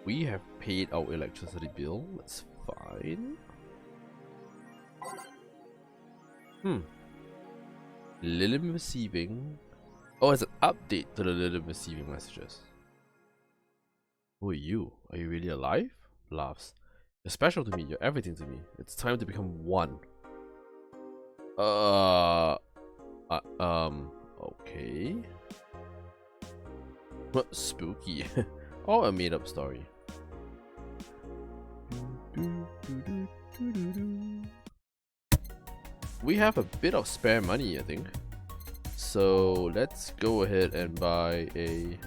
We have paid our electricity bill. That's fine. Lilim receiving. Oh, it's an update to the Lilim receiving messages. Who are you? Are you really alive? Laughs. You're special to me. You're everything to me. It's time to become one. Okay. What spooky? Or a made-up story. We have a bit of spare money, I think. So let's go ahead and buy a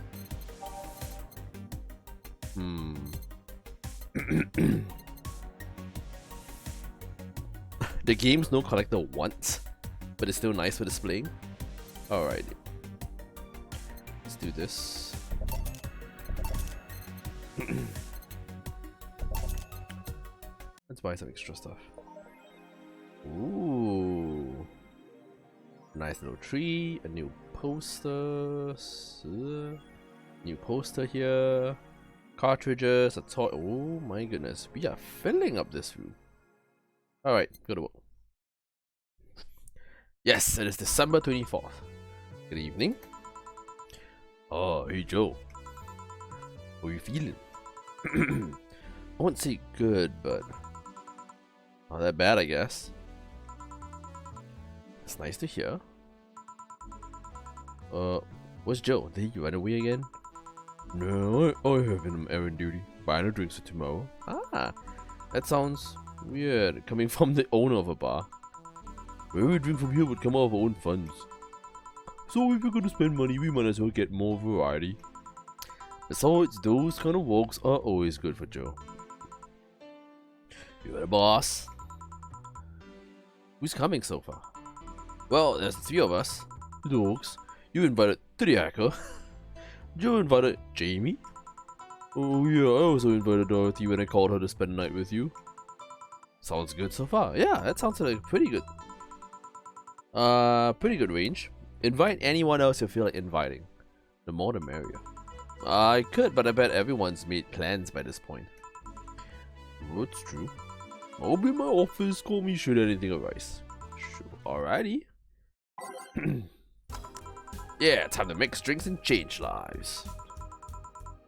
The game's no collector once, but it's still nice for displaying. Alright. Let's do this. Let's buy some extra stuff. Ooh. Nice little tree, a new poster. New poster here. Cartridges, a toy. Oh my goodness. We are filling up this room. Alright, go to work. Yes, it is December 24th. Good evening. Oh, hey Joe. How are you feeling? I won't say good, but not that bad, I guess. It's nice to hear. Where's Joe? Did he run away again? No, I have been on errand duty. Buying no drinks for tomorrow. Ah, that sounds weird, coming from the owner of a bar. Every drink from here would come out of our own funds. So if we're gonna spend money, we might as well get more variety. Besides, those kind of walks are always good for Joe. You're the boss. Who's coming so far? Well, there's the three of us. The dogs. You invited the hacker. Joe invited Jamie. Oh yeah, I also invited Dorothy when I called her to spend the night with you. Sounds good so far. Yeah, that sounds like pretty good. Pretty good range. Invite anyone else you feel like inviting. The more the merrier. I could, but I bet everyone's made plans by this point. That's true. I'll be in my office. Call me should anything arise. Sure. Alrighty. Yeah, time to mix drinks and change lives.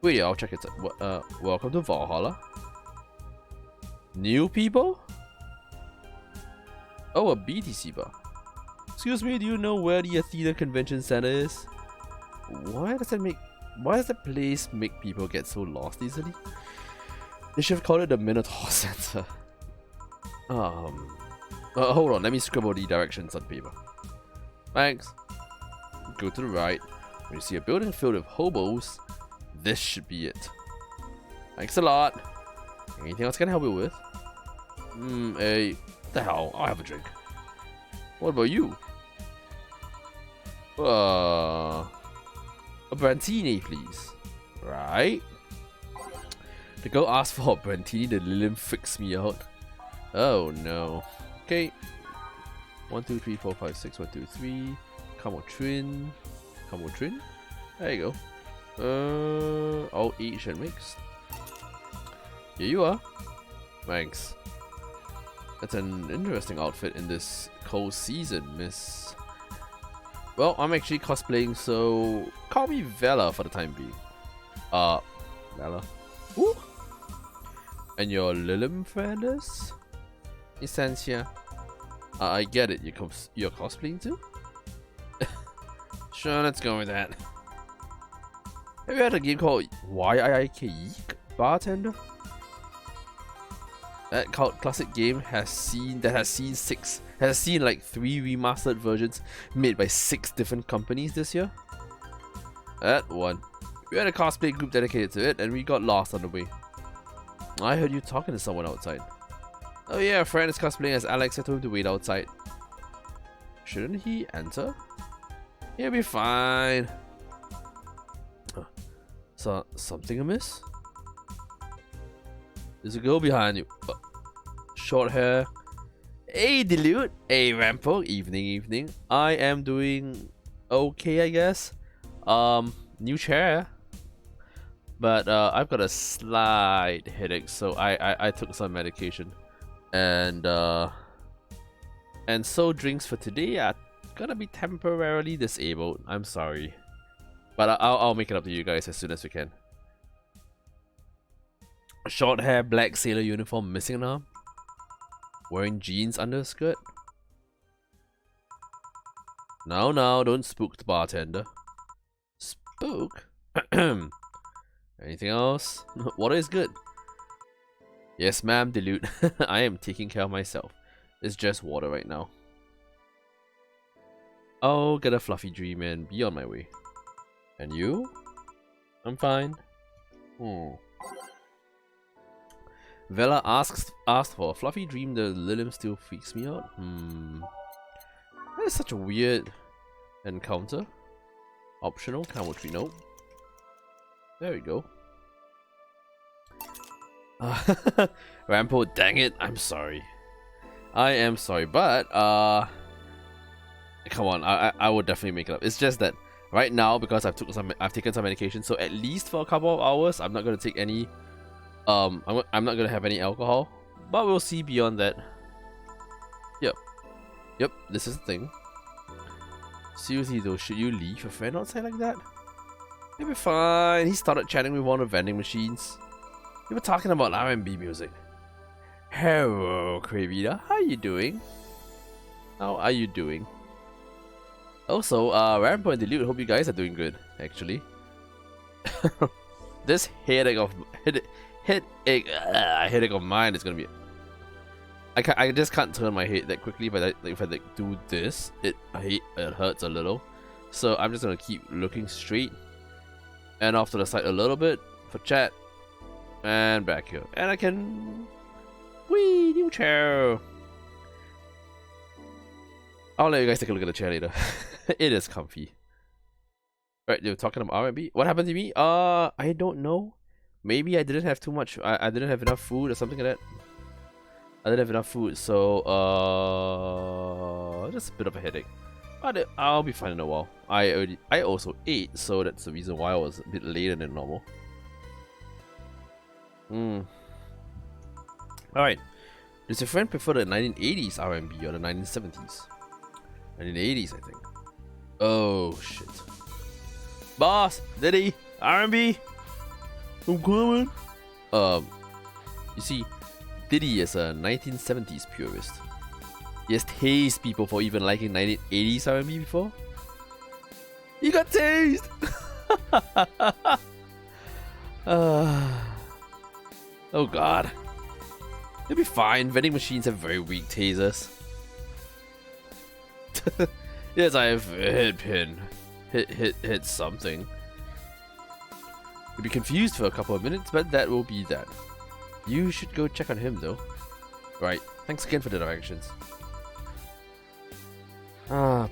Wait, I'll check it out. Welcome to Valhalla. New people? Oh, a BTC bar. Excuse me, do you know where the Athena Convention Center is? Why does that place make people get so lost easily? They should have called it the Minotaur Center. Hold on, let me scribble the directions on paper. Thanks. Go to the right. When you see a building filled with hobos, this should be it. Thanks a lot. Anything else I can help you with? The hell, I'll have a drink. What about you? A Brantini, please. Right. The girl asked for a Brantini, the Lilim freaks me out. Oh no. Okay. 1, 2, 3, 4, 5, 6, 1, 2, 3. Come on, Trin. Come on, Trin. There you go. All each and mixed. Here you are. Thanks. That's an interesting outfit in this cold season, miss. Well, I'm actually cosplaying, so call me Vela for the time being. Vela. Ooh. And your Lilim friend is? Essentia. I get it. You're cosplaying too? Sure, let's go with that. Have you had a game called YIIK Bartender? That classic game has seen like 3 remastered versions made by 6 different companies this year. That one. We had a cosplay group dedicated to it, and we got lost on the way. I heard you talking to someone outside. Oh yeah, a friend is cosplaying as Alex. I told him to wait outside. Shouldn't he enter? He'll be fine. So, something amiss? There's a girl behind you. Short hair. Hey, Dilute. Hey, Rampo. Evening. I am doing okay, I guess. New chair. But I've got a slight headache, so I took some medication, and so drinks for today are gonna be temporarily disabled. I'm sorry, but I'll make it up to you guys as soon as we can. Short hair, black sailor uniform, missing an arm, wearing jeans under a skirt. No, don't spook the bartender. Spook? Anything else? Water is good. Yes, ma'am, dilute. I am taking care of myself. It's just water right now. I'll get a fluffy dream and be on my way. And you? I'm fine. Vela asked for a fluffy dream. The Lilim still freaks me out. That is such a weird encounter. Optional, camel tree, nope. There we go. Rampo, dang it, I'm sorry. I am sorry, but come on, I would definitely make it up. It's just that right now, because I've taken some medication, so at least for a couple of hours, I'm not gonna take any. I'm not gonna have any alcohol, but we'll see beyond that. Yep, this is the thing. Seriously though, should you leave a friend outside like that? He'll be fine. He started chatting with one of the vending machines. We were talking about R&B music. Hello, Kravita. How you doing? How are you doing? Also, Rampo and Dilute, hope you guys are doing good, actually. This headache of mine is gonna be. I just can't turn my head that quickly, but if I do this, it hurts a little. So I'm just gonna keep looking straight and off to the side a little bit for chat, and back here, and I can new chair. I'll let you guys take a look at the chair later. It is comfy. Right, you're talking about R&B. What happened to me? I don't know. Maybe I didn't have too much. I didn't have enough food or something like that. I didn't have enough food, so just a bit of a headache. But I'll be fine in a while. I also ate, so that's the reason why I was a bit later than normal. Alright. Does your friend prefer the 1980s R&B or the 1970s? 1980s, I think. Oh shit. Boss, Diddy, R&B. I'm coming. You see, Diddy is a 1970s purist. He has tased people for even liking 1980s R&B before. He got tased! Oh god. He'll be fine. Vending machines have very weak tasers. Yes, I have hit something. You'll be confused for a couple of minutes, but that will be that. You should go check on him though. Right, thanks again for the directions.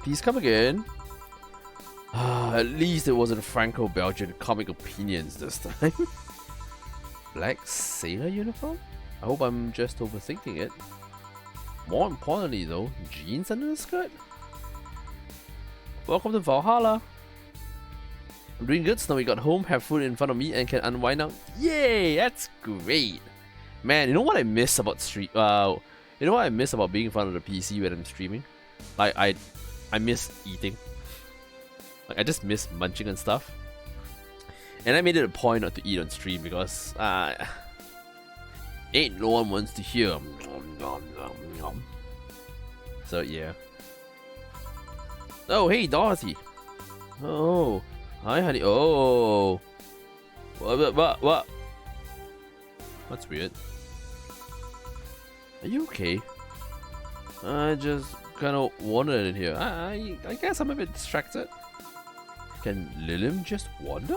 Please come again. At least it wasn't Franco-Belgian comic opinions this time. Black sailor uniform? I hope I'm just overthinking it. More importantly though, jeans under the skirt? Welcome to Valhalla. I'm doing good, Snowy. Got home, have food in front of me, and can unwind now. Yay, that's great. Man, you know what I miss about you know what I miss about being in front of the PC when I'm streaming? Like I miss eating. Like I just miss munching and stuff. And I made it a point not to eat on stream because ain't no one wants to hear. So yeah. Oh hey Dorothy. Oh hi honey. Oh what? That's weird. Are you okay? I just kind of wandered in here. I guess I'm a bit distracted. Can Lilim just wander?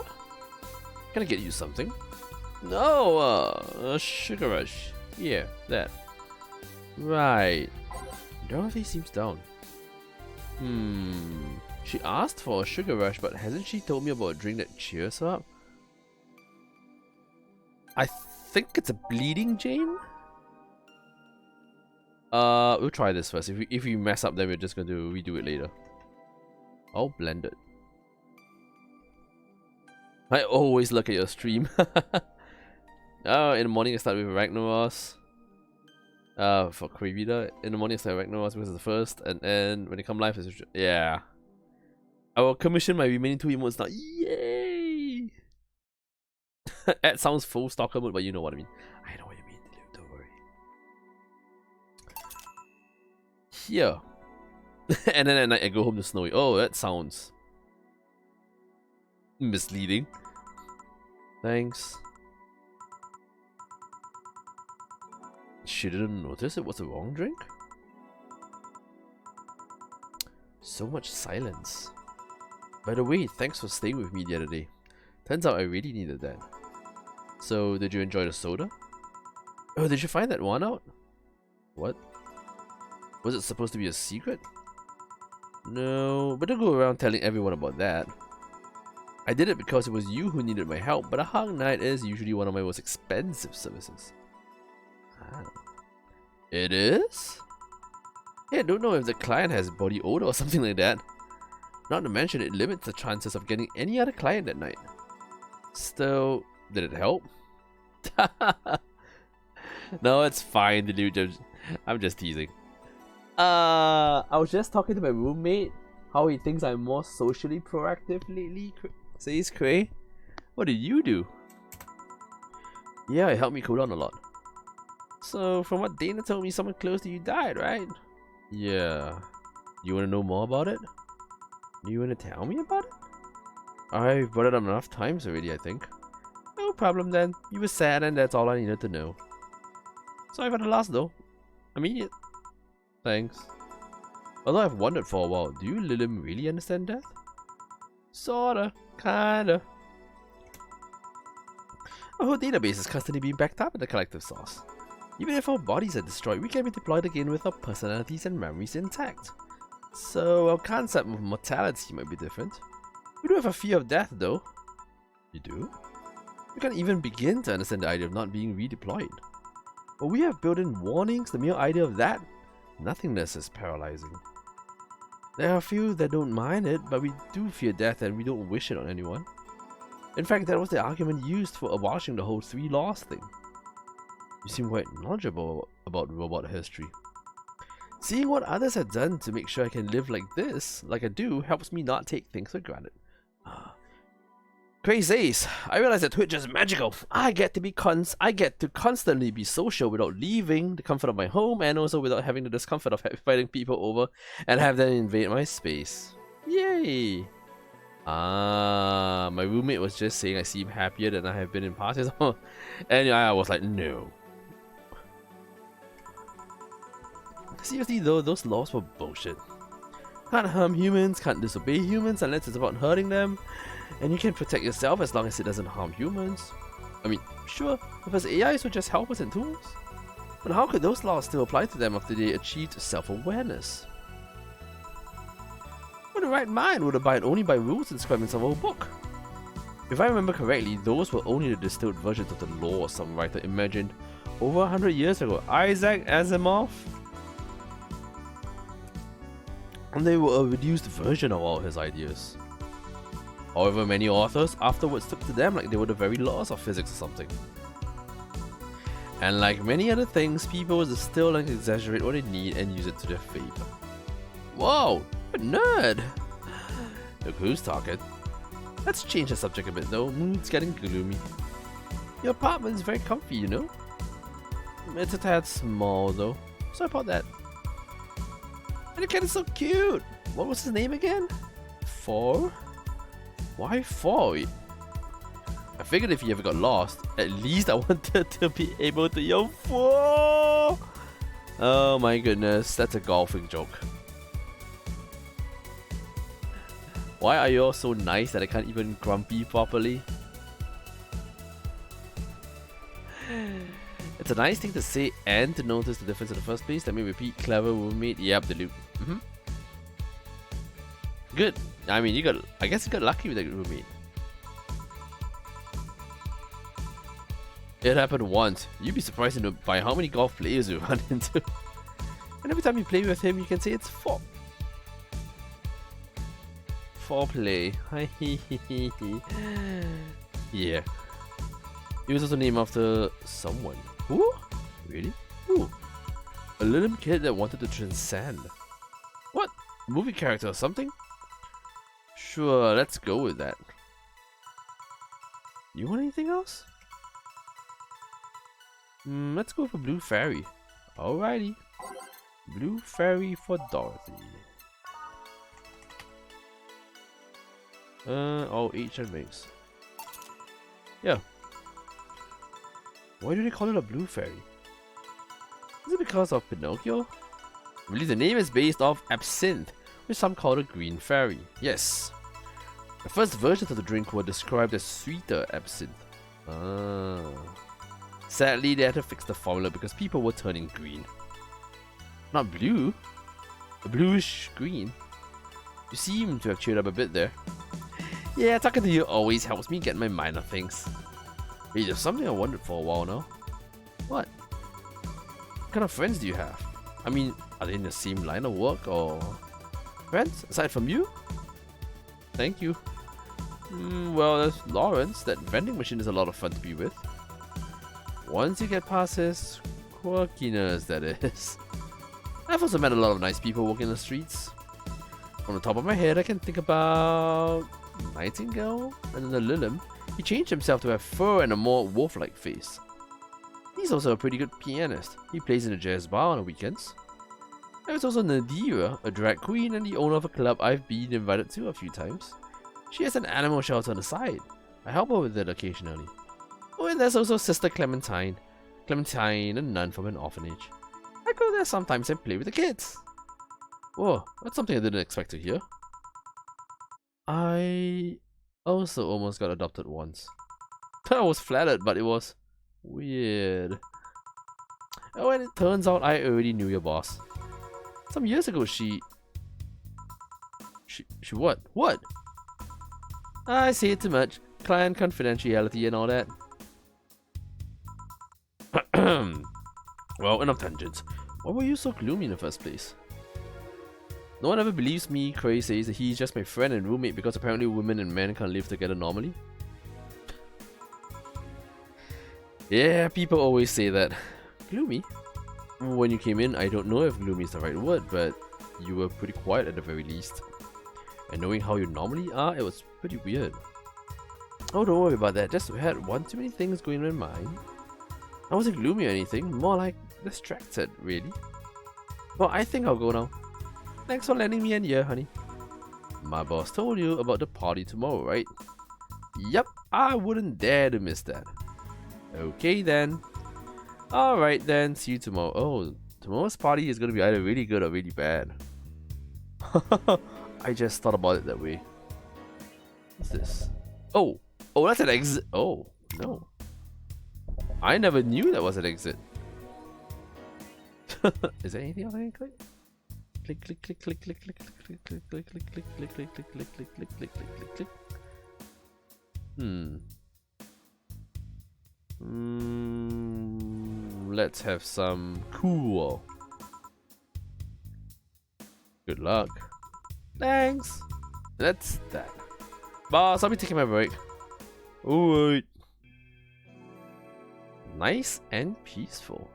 Can I get you something? No, a sugar rush. Yeah, that. Right. Dorothy seems down. She asked for a sugar rush, but hasn't she told me about a drink that cheers her up? I think it's a bleeding Jane? We'll try this first. If we mess up, then we're just going to redo it later. Oh, blended. I always look at your stream. Oh, in the morning I start with Ragnaros. For Krivida, in the morning I start with Ragnaros because it's the first, and then when they come live, it's yeah. I will commission my remaining 2 emotes now. Yay! That sounds full stalker mode, but you know what I mean. I know what you mean, don't worry. Here. And then at night I go home to Snowy. Oh, that sounds misleading. Thanks. She didn't notice it was the wrong drink? So much silence. By the way, thanks for staying with me the other day. Turns out I really needed that. So, did you enjoy the soda? Oh, did you find that one out? What? Was it supposed to be a secret? No, but don't go around telling everyone about that. I did it because it was you who needed my help, but a hug night is usually one of my most expensive services. Ah. It is? Yeah, I don't know if the client has body odor or something like that. Not to mention it limits the chances of getting any other client that night. Still, did it help? No, it's fine, dude. I'm just teasing. I was just talking to my roommate how he thinks I'm more socially proactive lately, says Cray. What did you do? Yeah, it helped me cool down a lot. So, from what Dana told me, someone close to you died, right? Yeah. You want to know more about it? You want to tell me about it? I've brought it up enough times already, I think. No problem then. You were sad and that's all I needed to know. Sorry for the loss though. I mean it. Thanks. Although I've wondered for a while, do you Lilim really understand death? Sorta. Kinda. Our whole database is constantly being backed up in the collective source. Even if our bodies are destroyed, we can be deployed again with our personalities and memories intact. So our concept of mortality might be different. We do have a fear of death though. You do? We can't even begin to understand the idea of not being redeployed. But we have built-in warnings, the mere idea of that. Nothingness is paralyzing. There are a few that don't mind it, but we do fear death and we don't wish it on anyone. In fact, that was the argument used for abolishing the whole 3 laws thing. You seem quite knowledgeable about robot history. Seeing what others have done to make sure I can live like this, like I do, helps me not take things for granted. Crazy, I realize that Twitch is magical. I get to constantly be social without leaving the comfort of my home, and also without having the discomfort of fighting people over and have them invade my space. Yay! My roommate was just saying I seem happier than I have been in past years. And I was like, no. Seriously though, those laws were bullshit. Can't harm humans, can't disobey humans unless it's about hurting them. And you can protect yourself as long as it doesn't harm humans. I mean, sure, if us AIs would just help us and tools. But how could those laws still apply to them after they achieved self-awareness? With the right mind would abide only by rules inscribed in some old book. If I remember correctly, those were only the distilled versions of the law some writer imagined over 100 years ago. Isaac Asimov? And they were a reduced version of all his ideas. However, many authors afterwards took to them like they were the very laws of physics or something. And like many other things, people still like to exaggerate what they need and use it to their favor. Whoa, a nerd! Look who's talking. Let's change the subject a bit though, mood's getting gloomy. Your apartment's very comfy, you know? It's a tad small though, sorry about that. And the cat is so cute! What was his name again? 4? Why 4? I figured if he ever got lost, at least I wanted to be able to yell 4! Oh my goodness, that's a golfing joke. Why are you all so nice that I can't even grumpy properly? It's a nice thing to say and to notice the difference in the first place. Let me repeat, clever roommate, yep, the loop. Good. I mean, I guess you got lucky with that roommate. It happened once. You'd be surprised by how many golf players you run into. And every time you play with him, you can say it's 4. Foreplay. Yeah. It was also named after someone. Who? Really? Who? A little kid that wanted to transcend. What? Movie character or something? Sure, let's go with that. You want anything else? Let's go for Blue Fairy. Alrighty. Blue Fairy for Dorothy. Oh, H and mix. Yeah. Why do they call it a Blue Fairy? Is it because of Pinocchio? I believe the name is based off absinthe, which some call a green fairy. Yes. The first versions of the drink were described as sweeter absinthe. Sadly, they had to fix the formula because people were turning green. Not blue. A bluish green. You seem to have cheered up a bit there. Yeah, talking to you always helps me get my mind on things. Wait, there's something I wondered for a while now. What? What kind of friends do you have? I mean, are they in the same line of work or... friends, aside from you? Thank you. Well, there's Lawrence. That vending machine is a lot of fun to be with. Once you get past his quirkiness, that is. I've also met a lot of nice people walking the streets. On the top of my head, I can think about... Nightingale? And then the Lilim. He changed himself to have fur and a more wolf-like face. He's also a pretty good pianist. He plays in a jazz bar on the weekends. There's also Nadira, a drag queen and the owner of a club I've been invited to a few times. She has an animal shelter on the side. I help her with it occasionally. Oh, and there's also Sister Clementine. Clementine, a nun from an orphanage. I go there sometimes and play with the kids. Whoa, that's something I didn't expect to hear. I also almost got adopted once. I was flattered, but it was weird. Oh, and it turns out I already knew your boss. Some years ago, she what? What? I say it too much. Client confidentiality and all that. Well, enough tangents. Why were you so gloomy in the first place? No one ever believes me. Cray says that he's just my friend and roommate because apparently women and men can't live together normally. Yeah, people always say that. Gloomy? When you came in, I don't know if gloomy is the right word, but you were pretty quiet at the very least. And knowing how you normally are, it was pretty weird. Oh, don't worry about that. Just had one too many things going on in my mind. I wasn't gloomy or anything, more like distracted, really. Well, I think I'll go now. Thanks for lending me an ear, honey. My boss told you about the party tomorrow, right? Yep, I wouldn't dare to miss that. Okay then. Alright then, see you tomorrow. Oh, tomorrow's party is gonna be either really good or really bad. I just thought about it that way. What's this? Oh, that's an exit. Oh, no. I never knew that was an exit. Is there anything else I can click? Click, click, click, click, click, click, click, click, click, click, click, click, click, click, click, click, click, click, click, click. Let's have some cool. Good luck. Thanks. That's that. Boss, I'll be taking my break. Alright. Nice and peaceful.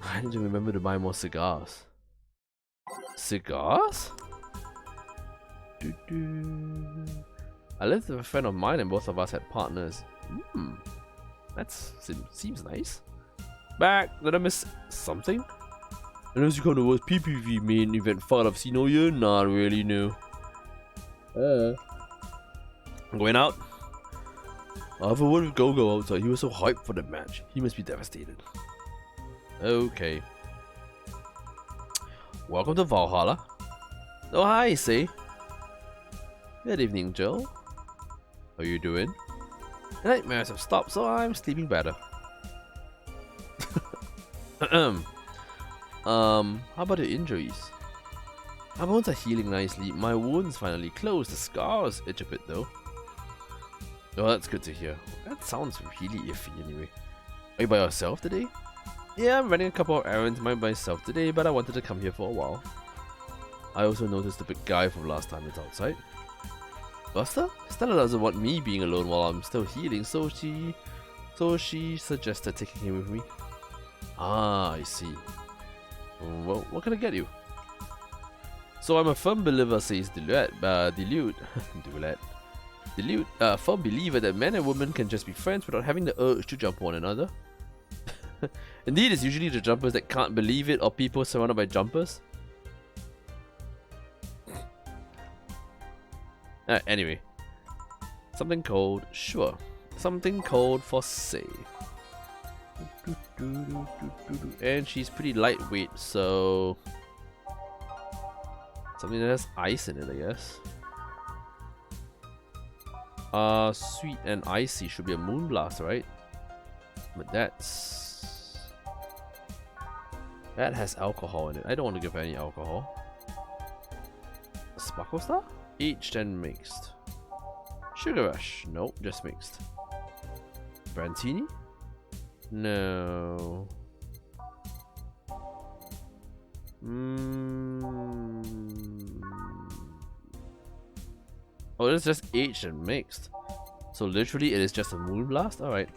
I need to remember to buy more cigars. Cigars? I lived with a friend of mine and both of us had partners. That seems nice. Back, did I miss something? Unless you come to worst PPV main event fight I've seen all year, not really new. I'm going out. I have a word with Go-Go outside. He was so hyped for the match. He must be devastated. Okay. Welcome to Valhalla. Oh, hi, say. Good evening, Joe. How you doing? The nightmares have stopped, so I'm sleeping better. How about your injuries? My bones are healing nicely. My wounds finally closed. The scars itch a bit though. Oh, that's good to hear. That sounds really iffy anyway. Are you by yourself today? Yeah, I'm running a couple of errands by myself today, but I wanted to come here for a while. I also noticed the big guy from last time is outside. Buster? Stella doesn't want me being alone while I'm still healing, so she suggested taking him with me. Ah, I see. Well, what can I get you? So I'm a firm believer, says Dilute, firm believer that men and women can just be friends without having the urge to jump one another. Indeed, it's usually the jumpers that can't believe it, or people surrounded by jumpers. Anyway, something cold, sure. Something cold for say. And she's pretty lightweight, so something that has ice in it, I guess. Sweet and icy should be a moonblast, right? But that has alcohol in it. I don't want to give her any alcohol. A Sparkle Star? Aged and mixed. Sugar Rush? Nope, just mixed. Brantini? No. Oh, it's just aged and mixed. So literally it is just a moonblast? Alright.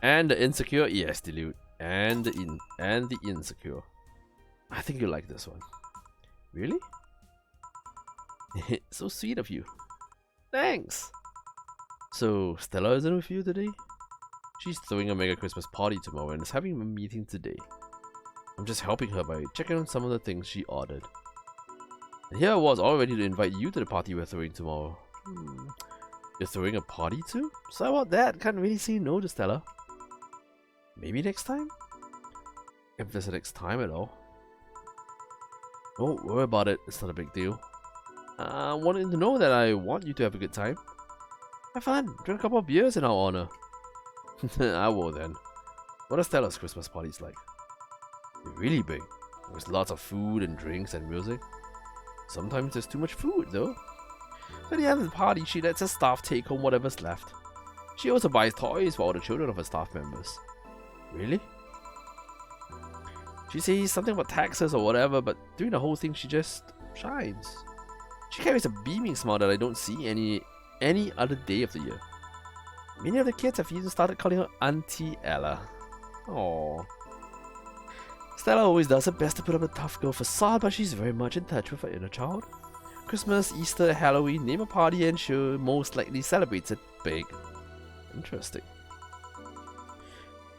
And the insecure? Yes, Dilute. And the insecure. I think you like this one. Really? So sweet of you. Thanks! So, Stella isn't with you today? She's throwing a mega Christmas party tomorrow and is having a meeting today. I'm just helping her by checking on some of the things she ordered. And here I was all ready to invite you to the party we're throwing tomorrow. You're throwing a party too? So about that, can't really say no to Stella. Maybe next time? If there's a next time at all. Don't worry about it, it's not a big deal. I wanted to know that I want you to have a good time. Have fun, drink a couple of beers in our honor. I will then. What are Stella's Christmas parties like? They're really big. There's lots of food and drinks and music. Sometimes there's too much food though. At the end of the party, she lets her staff take home whatever's left. She also buys toys for all the children of her staff members. Really? She says something about taxes or whatever, but during the whole thing she just shines. She carries a beaming smile that I don't see any other day of the year. Many of the kids have even started calling her Auntie Ella. Aww. Stella always does her best to put up a tough girl facade, but she's very much in touch with her inner child. Christmas, Easter, Halloween, name a party and she most likely celebrates it big. Interesting.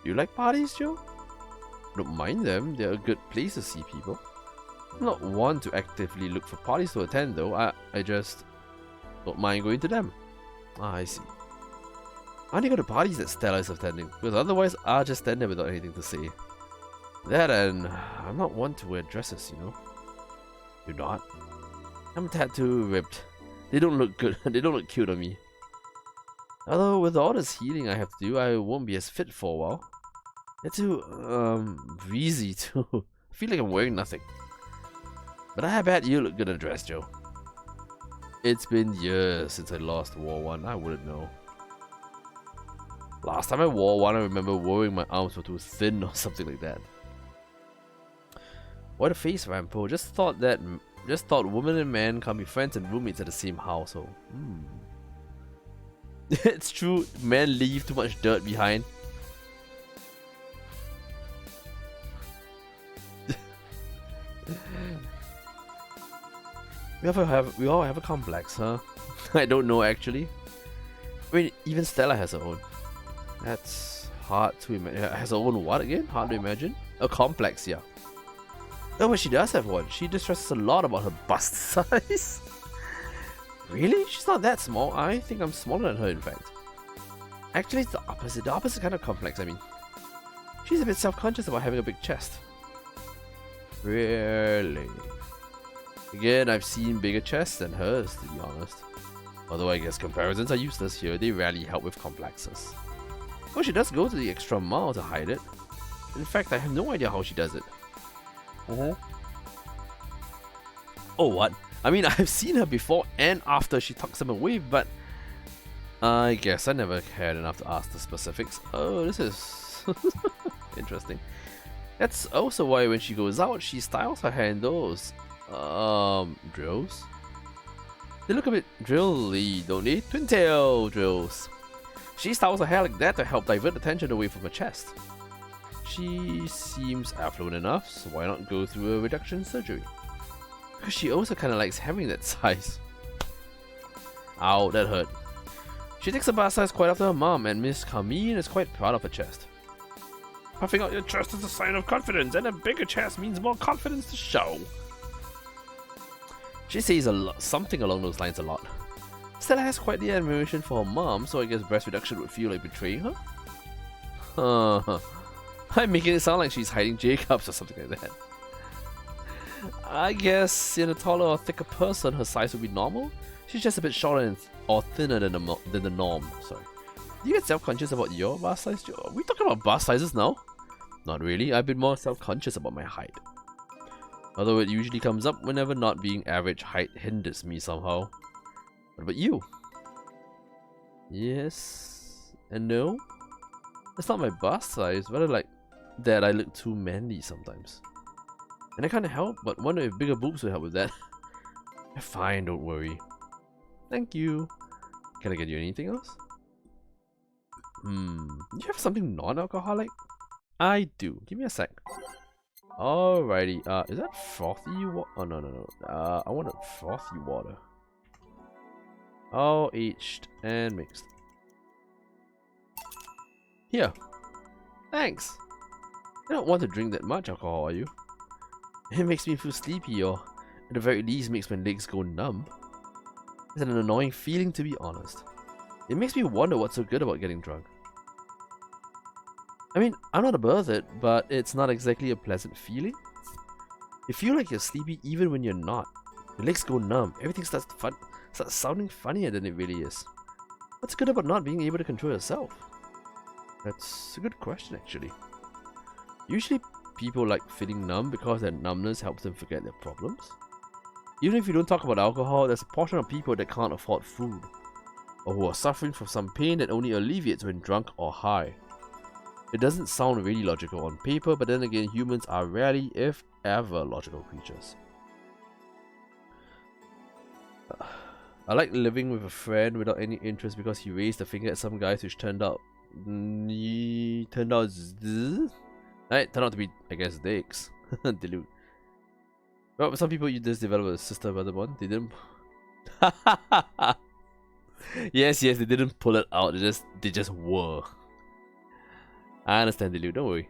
Do you like parties, Joe? I don't mind them, they're a good place to see people. I'm not one to actively look for parties to attend though, I just don't mind going to them. Ah, I see. I only go to parties that Stella is attending, because otherwise I'll just stand there without anything to say. That and I'm not one to wear dresses, you know. You're not? I'm tattoo ripped. They don't look good, they don't look cute on me. Although with all this healing I have to do, I won't be as fit for a while. They're too, breezy too. I feel like I'm wearing nothing. But I bet you look good in a dress, Joe. It's been years since I last wore one, I wouldn't know. Last time I wore one, I remember worrying my arms were too thin or something like that. What a face, Rampo. Just thought women and men can't be friends and roommates at the same household. It's true, men leave too much dirt behind. We all have a complex, huh? I don't know actually. I mean, even Stella has her own. That's hard to imagine. Has her own what again? Hard to imagine. A complex, yeah. Oh, but she does have one. She distresses a lot about her bust size. Really? She's not that small. I think I'm smaller than her, in fact. Actually, it's the opposite. The opposite kind of complex, I mean. She's a bit self-conscious about having a big chest. Really? Again, I've seen bigger chests than hers, to be honest. Although I guess comparisons are useless here, they rarely help with complexes. Oh, she does go to the extra mile to hide it. In fact, I have no idea how she does it. Oh, what? I mean, I've seen her before and after she tucks them away, but I guess I never cared enough to ask the specifics. Oh, this is interesting. That's also why when she goes out, she styles her hair in those, drills. They look a bit drilly, don't they? Twin tail drills. She styles her hair like that to help divert attention away from her chest. She seems affluent enough, so why not go through a reduction surgery? Because she also kind of likes having that size. Ow, that hurt. She takes a bust size quite after her mom, and Miss Carmine is quite proud of her chest. Puffing out your chest is a sign of confidence, and a bigger chest means more confidence to show. She says something along those lines a lot. Stella has quite the admiration for her mom, so I guess breast reduction would feel like betraying her? I'm making it sound like she's hiding Jacobs or something like that. I guess in a taller or thicker person, her size would be normal. She's just a bit shorter or thinner than the norm. Sorry. Do you get self-conscious about your bust size? Are we talking about bust sizes now? Not really. I've been more self-conscious about my height. Although it usually comes up whenever not being average height hinders me somehow. What about you? Yes and no. It's not my bust size, but like that I look too manly sometimes. And I can't help but wonder if bigger boobs would help with that. Fine, don't worry. Thank you. Can I get you anything else? Do you have something non-alcoholic? I do. Give me a sec. Alrighty. Is that frothy water? Oh no. I want a frothy water. All aged and mixed. Here. Thanks. I don't want to drink that much alcohol, are you? It makes me feel sleepy, or at the very least makes my legs go numb. It's an annoying feeling, to be honest. It makes me wonder what's so good about getting drunk. I mean, I'm not above it, but it's not exactly a pleasant feeling. You feel like you're sleepy even when you're not. Your legs go numb, everything starts sounding funnier than it really is. What's good about not being able to control yourself? That's a good question, actually. Usually people like feeling numb because their numbness helps them forget their problems. Even if you don't talk about alcohol, there's a portion of people that can't afford food, or who are suffering from some pain that only alleviates when drunk or high. It doesn't sound really logical on paper, but then again, humans are rarely, if ever, logical creatures. I like living with a friend without any interest because he raised a finger at some guys which turned out to be, I guess, dicks. Dilute. Well, some people you just develop a sister brother bond. They didn't. yes, they didn't pull it out. They just were. I understand, Dilute. Don't worry.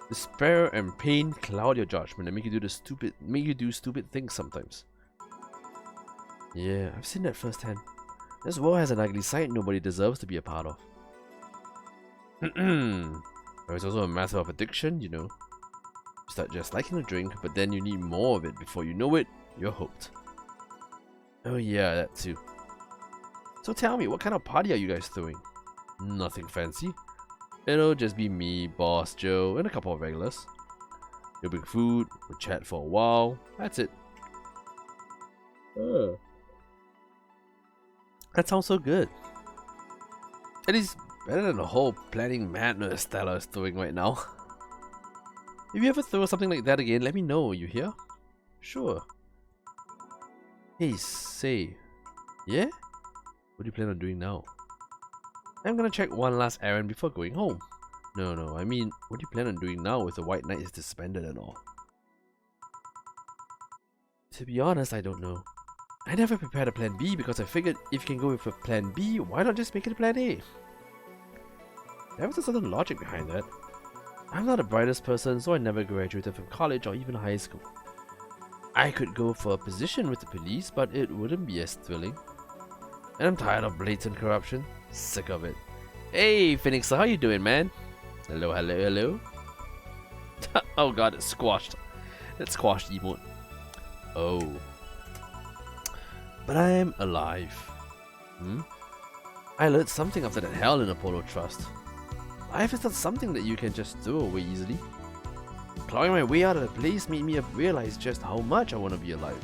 Despair and pain cloud your judgment and make you do stupid things sometimes. Yeah, I've seen that firsthand. This world has an ugly side nobody deserves to be a part of. There's also a matter of addiction, you know. You start just liking a drink, but then you need more of it. Before you know it, you're hooked. Oh yeah, that too. So tell me, what kind of party are you guys throwing? Nothing fancy. It'll just be me, Boss Joe, and a couple of regulars. You'll bring food, we'll chat for a while, that's it. Oh. That sounds so good. At least better than the whole planning madness Stella is doing right now. If you ever throw something like that again, let me know, you hear? Sure. Hey, say. Yeah? What do you plan on doing now? I'm gonna check one last errand before going home. No, I mean, what do you plan on doing now with the White Knight is disbanded and all? To be honest, I don't know. I never prepared a plan B because I figured if you can go with a plan B, why not just make it a plan A? There was a certain logic behind that. I'm not the brightest person, so I never graduated from college or even high school. I could go for a position with the police, but it wouldn't be as thrilling. And I'm tired of blatant corruption. Sick of it. Hey, Phoenix, how you doing, man? Hello. Oh god, it's squashed. That squashed emote. Oh. But I am alive. I learned something after that hell in Apollo Trust. Life is not something that you can just throw away easily. Clawing my way out of the place made me realize just how much I want to be alive.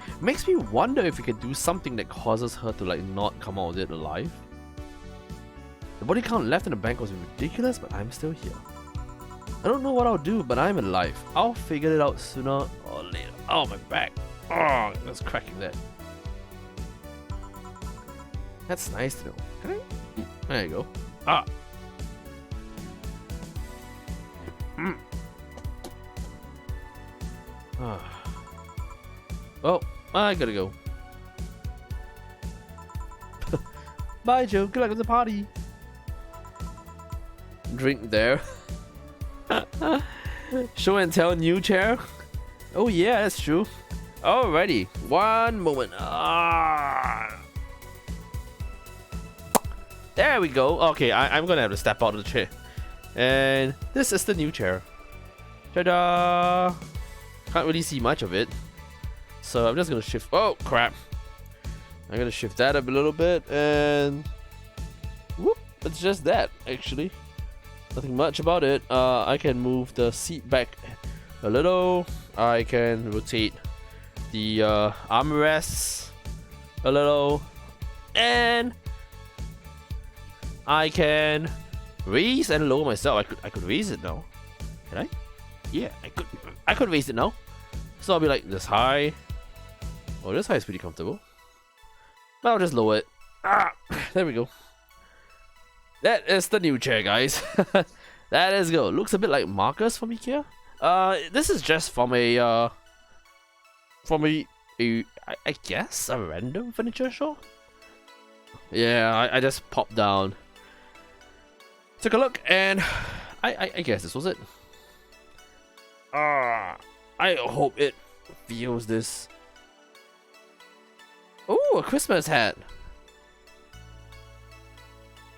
It makes me wonder if we can do something that causes her to like not come out of it alive. The body count left in the bank was ridiculous, but I'm still here. I don't know what I'll do, but I'm alive. I'll figure it out sooner or later. Oh, my back. Oh, that's cracking that. That's nice to know. Can I? There you go. Ah. Well, I gotta go. Bye, Joe. Good luck at the party. Drink there. Show and tell new chair. Oh yeah, that's true. Alrighty, one moment. There we go. Okay, I'm gonna have to step out of the chair. And this is the new chair. Ta-da! Can't really see much of it. So I'm just gonna shift. Oh crap! I'm gonna shift that up a little bit and whoop! It's just that actually. Nothing much about it. I can move the seat back a little. I can rotate the armrests a little, and I can raise and lower myself. I could raise it now. Can I? Yeah, I could raise it now. So I'll be like this high. Oh, this high is pretty comfortable. But I'll just lower it. There we go. That is the new chair, guys. That is good. Looks a bit like markers from IKEA. This is just from a I guess a random furniture shop. Yeah, I just popped down, took a look, and I guess this was it. I hope it feels this. Oh, a Christmas hat.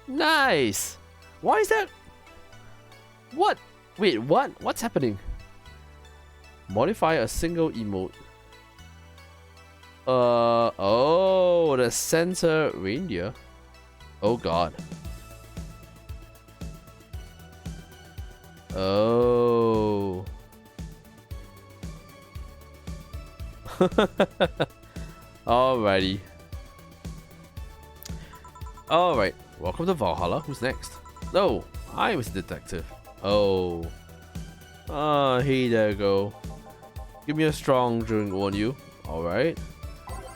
Nice. Why is that? What? Wait, what? What's happening? Modify a single emote. Oh, the Santa reindeer. Oh god. Oh. Alrighty. Alright. Welcome to Valhalla. Who's next? No, I was a detective. Oh. Hey there go. Give me a strong drink, won't you? Alright.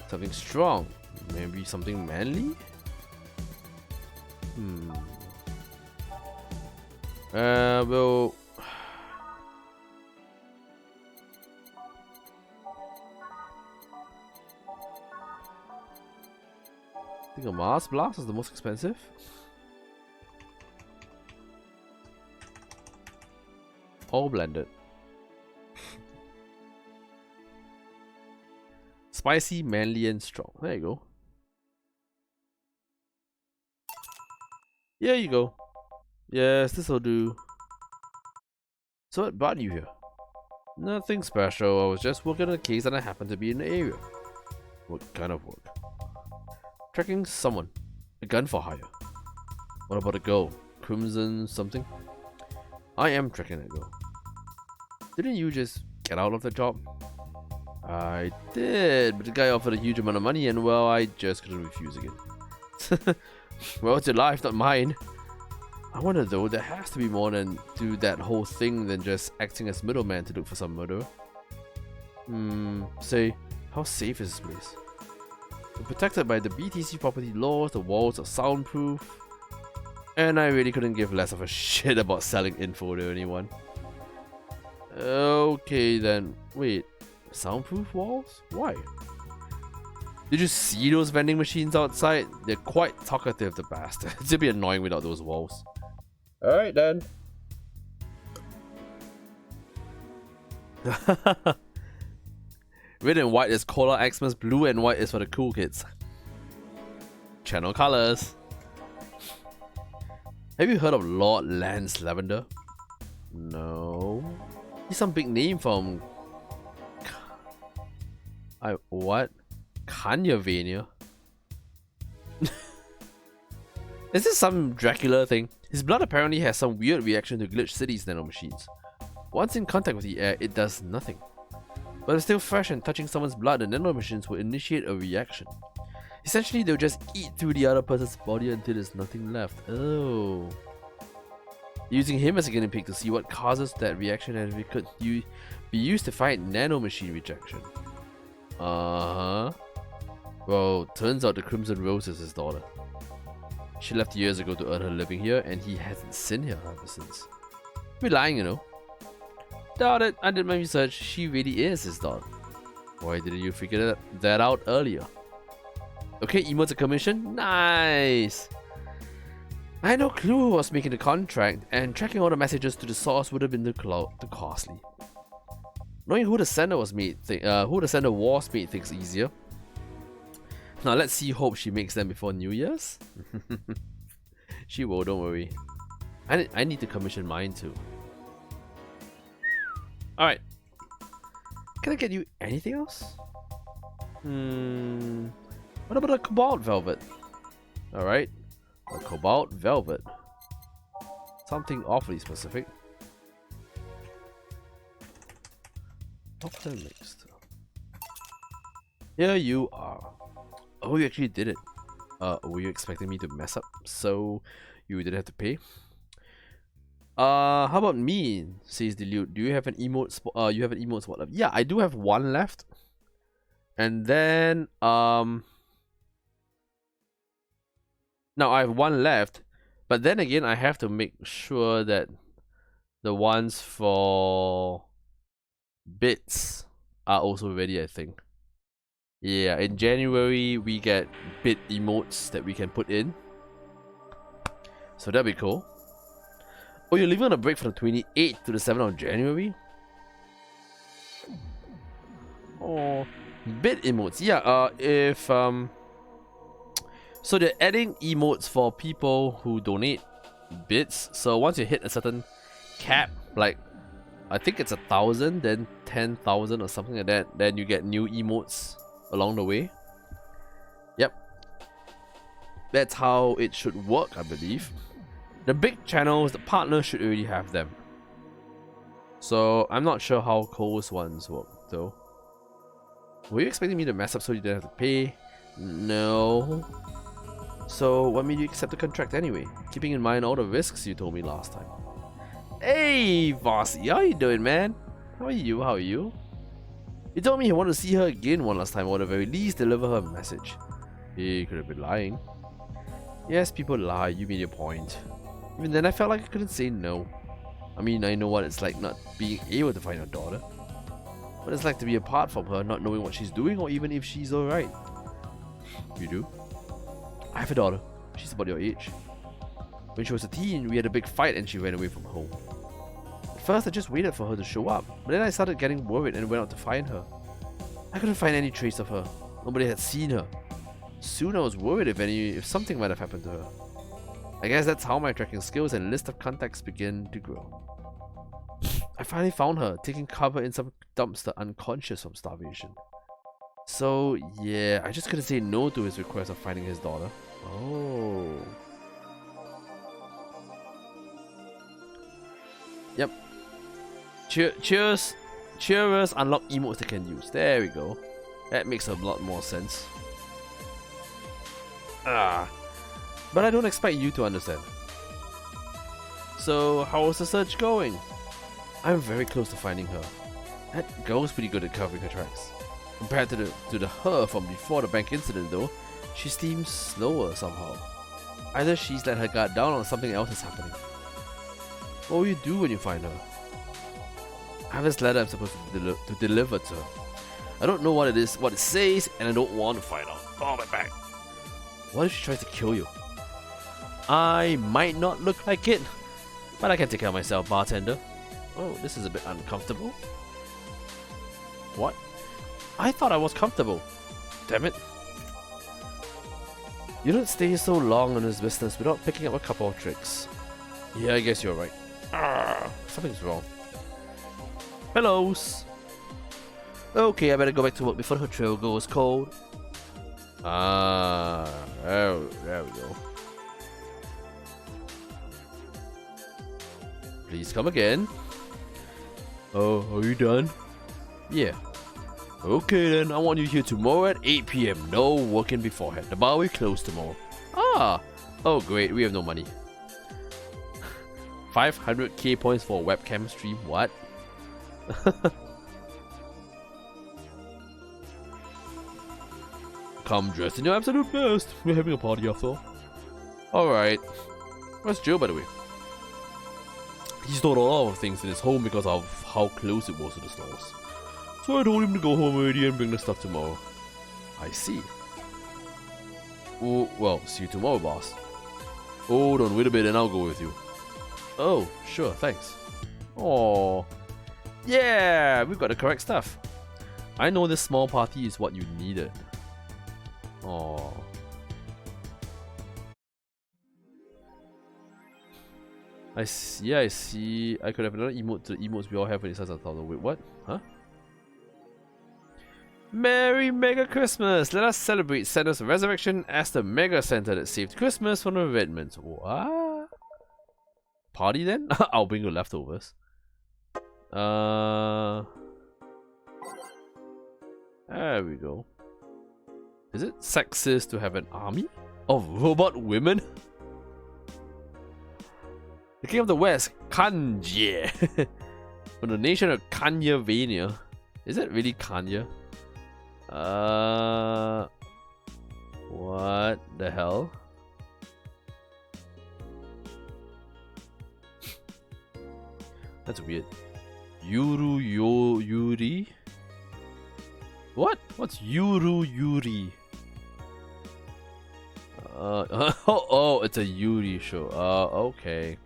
Something strong. Maybe something manly? Well... I think a Mars Blast is the most expensive. All blended. Spicy, manly, and strong. There you go. There you go. Yes, this'll do. So what brought you here? Nothing special. I was just working on a case and I happened to be in the area. What kind of work? Tracking someone. A gun for hire. What about a girl? Crimson something? I am tracking that girl. Didn't you just get out of the job? I did, but the guy offered a huge amount of money and well, I just couldn't refuse again. Well, it's your life, not mine. I wonder though, there has to be more than do that whole thing than just acting as middleman to look for some murderer. Say, how safe is this place? We're protected by the BTC property laws, the walls are soundproof. And I really couldn't give less of a shit about selling info to anyone. Okay then, wait, soundproof walls? Why? Did you see those vending machines outside? They're quite talkative, the bastards. It'd be annoying without those walls. Alright then. Red and white is Cola Xmas, blue and white is for the cool kids. Channel colors. Have you heard of Lord Lance Lavender? No. He's some big name from... what? Kanyavania? Is this some Dracula thing? His blood apparently has some weird reaction to glitch cities nanomachines. Once in contact with the air, it does nothing. But it's still fresh and touching someone's blood, the nanomachines will initiate a reaction. Essentially, they'll just eat through the other person's body until there's nothing left. Oh. Using him as a guinea pig to see what causes that reaction, and it could be used to fight nanomachine rejection. Uh-huh. Well, turns out the Crimson Rose is his daughter. She left years ago to earn her living here, and he hasn't seen her ever since. We're lying, you know. Doubt it, I did my research. She really is his daughter. Why didn't you figure that out earlier? Okay, emotes a commission? Nice! I had no clue who was making the contract, and tracking all the messages to the source would have been too costly. Knowing who the sender was made things easier. Now let's see, hope she makes them before New Year's. She will, don't worry. I need to commission mine too. Alright. Can I get you anything else? What about a cobalt velvet? Alright. A cobalt velvet. Something awfully specific. Chocolate mixed. Here you are. Oh, you actually did it. Were you expecting me to mess up so you didn't have to pay? How about me? Says Dilute. Do you have an emote spot? You have an emote spot left? Yeah, I do have one left. And then now I have one left, but then again I have to make sure that the ones for bits are also ready, I think. Yeah, in January we get bit emotes that we can put in. So that'd be cool. Oh, you're leaving on a break from the 28th to the 7th of January? Oh, bit emotes. Yeah, so they're adding emotes for people who donate bits. So once you hit a certain cap, like I think it's 1,000, then 10,000 or something like that, then you get new emotes along the way. Yep. That's how it should work, I believe. The big channels, the partners should already have them. So I'm not sure how Cole's ones work though. Were you expecting me to mess up so you didn't have to pay? No. So what made you accept the contract anyway? Keeping in mind all the risks you told me last time. Hey Bossy, how you doing, man? How are you? How are you? You told me you wanted to see her again one last time, or at the very least deliver her a message. He could have been lying. Yes, people lie, you made your point. Even then I felt like I couldn't say no. I mean, I know what it's like not being able to find your daughter. What it's like to be apart from her, not knowing what she's doing or even if she's alright. You do? I have a daughter. She's about your age. When she was a teen, we had a big fight and she ran away from home. At first I just waited for her to show up, but then I started getting worried and went out to find her. I couldn't find any trace of her. Nobody had seen her. Soon I was worried if something might have happened to her. I guess that's how my tracking skills and list of contacts began to grow. I finally found her, taking cover in some dumpster unconscious from starvation. So yeah, I just couldn't say no to his request of finding his daughter. Oh. Yep. Cheers unlock emotes they can use. There we go. That makes a lot more sense. But I don't expect you to understand. So how is the search going? I'm very close to finding her. That girl's pretty good at covering her tracks. Compared to the her from before the bank incident though, she seems slower somehow. Either she's let her guard down or something else is happening. What will you do when you find her? I have this letter I'm supposed to deliver to her. I don't know what it is, what it says, and I don't want to find out. Oh, my back. What if she tries to kill you? I might not look like it, but I can take care of myself, bartender. Oh, this is a bit uncomfortable. What? I thought I was comfortable. Damn it. You don't stay so long in this business without picking up a couple of tricks. Yeah, I guess you're right. Something's wrong. Hellos. Okay, I better go back to work before her trail goes cold. There we go. Please come again. Oh, are you done? Yeah. Okay then, I want you here tomorrow at 8 PM. No working beforehand. The bar will close tomorrow. Ah! Oh great, we have no money. 500k points for a webcam stream, what? Come dressed in your absolute best. We're having a party after all. Alright. Where's Joe, by the way? He stored a lot of things in his home because of how close it was to the stores. So I told him to go home already and bring the stuff tomorrow. I see. Oh, well, see you tomorrow, boss. Hold on, wait a bit and I'll go with you. Oh, sure, thanks. Oh, yeah, we've got the correct stuff. I know this small party is what you needed. Oh. I see, I see. I could have another emote to the emotes we all have when it says 1,000. Wait, what? Huh? Merry Mega Christmas! Let us celebrate Santa's resurrection as the Mega Santa that saved Christmas from the Redmonds. What? Party then? I'll bring you leftovers. There we go. Is it sexist to have an army of robot women? The king of the west, Kanye. From the nation of Kanyavania. Is it really Kanye? What the hell? That's weird. Yuri? What? What's Yuri? Oh, it's a Yuri show. Okay.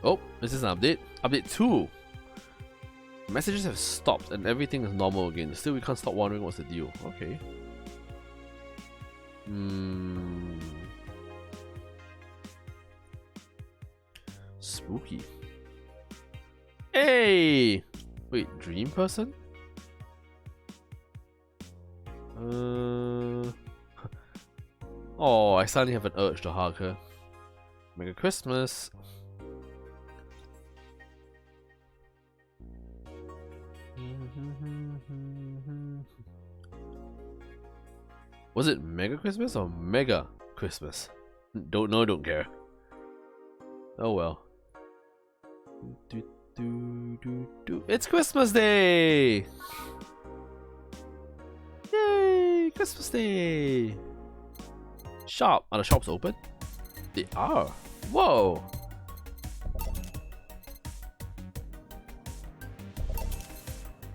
Oh, this is an update. Update 2. Messages have stopped and everything is normal again. Still, we can't stop wondering what's the deal. Okay. Spooky. Hey! Wait, dream person? Oh, I suddenly have an urge to hug her. Merry Christmas. Was it Mega Christmas or Mega Christmas? Don't know, don't care. Oh well. It's Christmas Day! Yay! Christmas Day! Shop. Are the shops open? They are. Whoa!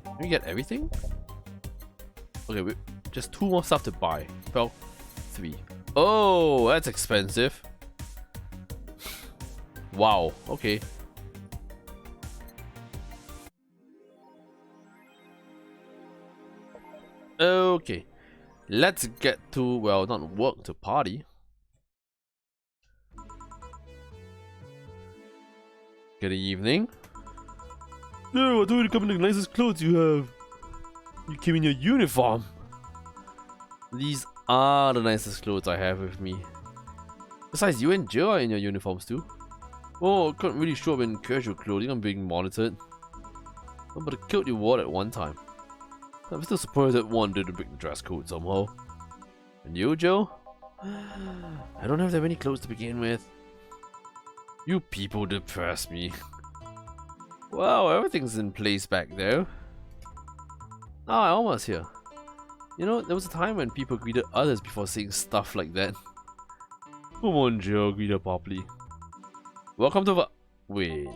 Can we get everything? Okay, wait. Just 2 more stuff to buy. Well, 3. Oh, that's expensive. Wow, okay. Okay. Let's get to, well, not work, to party. Good evening. No, I told you to come in the nicest clothes you have. You came in your uniform. These are the nicest clothes I have with me. Besides, you and Jill are in your uniforms too. Oh, I couldn't really show up in casual clothing. I'm being monitored. Oh, but the kilt you wore at one time. I'm still surprised that one didn't break the dress code somehow. And you, Joe? I don't have that many clothes to begin with. You people depress me. Wow, everything's in place back there. Ah, almost here. You know, there was a time when people greeted others before saying stuff like that. Come on, Joe, greet her properly. Welcome to wait.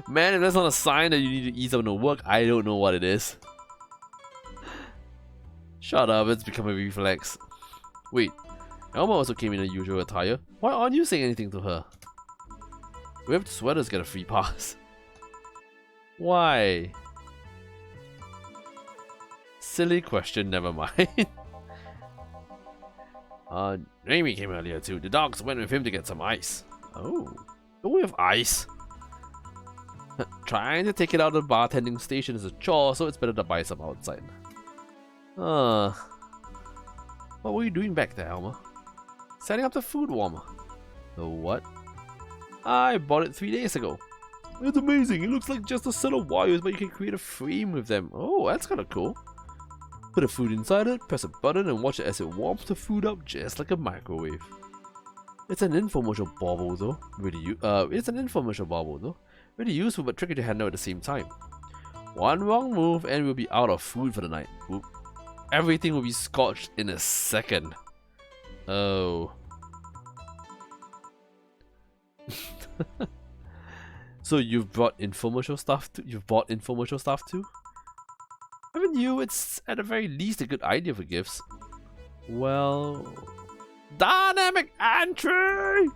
Man, if that's not a sign that you need to ease up on the work, I don't know what it is. Shut up, it's become a reflex. Wait, Elma also came in her usual attire. Why aren't you saying anything to her? We have sweaters get a free pass. Why? Silly question, never mind. Amy came earlier too. The dogs went with him to get some ice. Oh, don't we have ice? Trying to take it out of the bartending station is a chore, so it's better to buy some outside. What were you doing back there, Elmer? Setting up the food warmer. The what? I bought it 3 days ago. It's amazing. It looks like just a set of wires, but you can create a frame with them. Oh, that's kind of cool. Put the food inside it, press a button, and watch it as it warms the food up just like a microwave. It's an infomercial bauble though. Really useful but tricky to handle at the same time. One wrong move and we'll be out of food for the night. Oop. Everything will be scorched in a second. Oh. So you've brought infomercial stuff too? You've bought infomercial stuff too? Haven't you? It's at the very least a good idea for gifts. Well... Dynamic entry!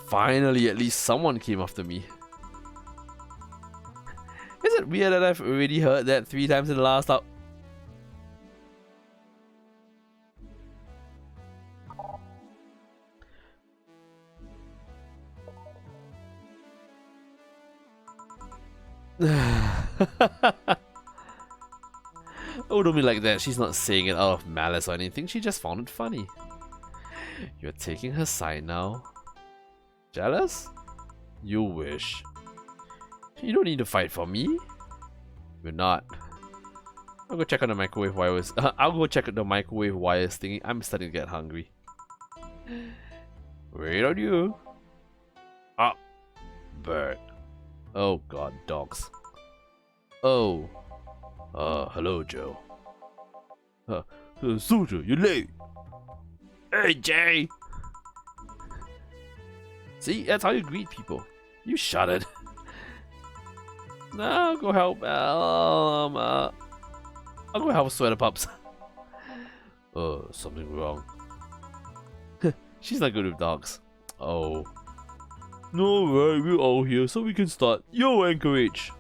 Finally, at least someone came after me. Is it weird that I've already heard that 3 times in the last hour? Oh, don't be like that. She's not saying it out of malice or anything. She just found it funny. You're taking her side now. Jealous? You wish. You don't need to fight for me. You're not. I'll go check on the microwave wires. I'll go check out the microwave wires thingy. I'm starting to get hungry. Wait on you. Ah, bird. Oh god, dogs. Oh. Hello, Joe. Soldier, you're late. Hey, Jay. See, that's how you greet people. You shut it. No, go help. I'll go help Sweater Pups. Something wrong. She's not good with dogs. Oh. No, right, we're all here, so we can start. Yo, Anchorage.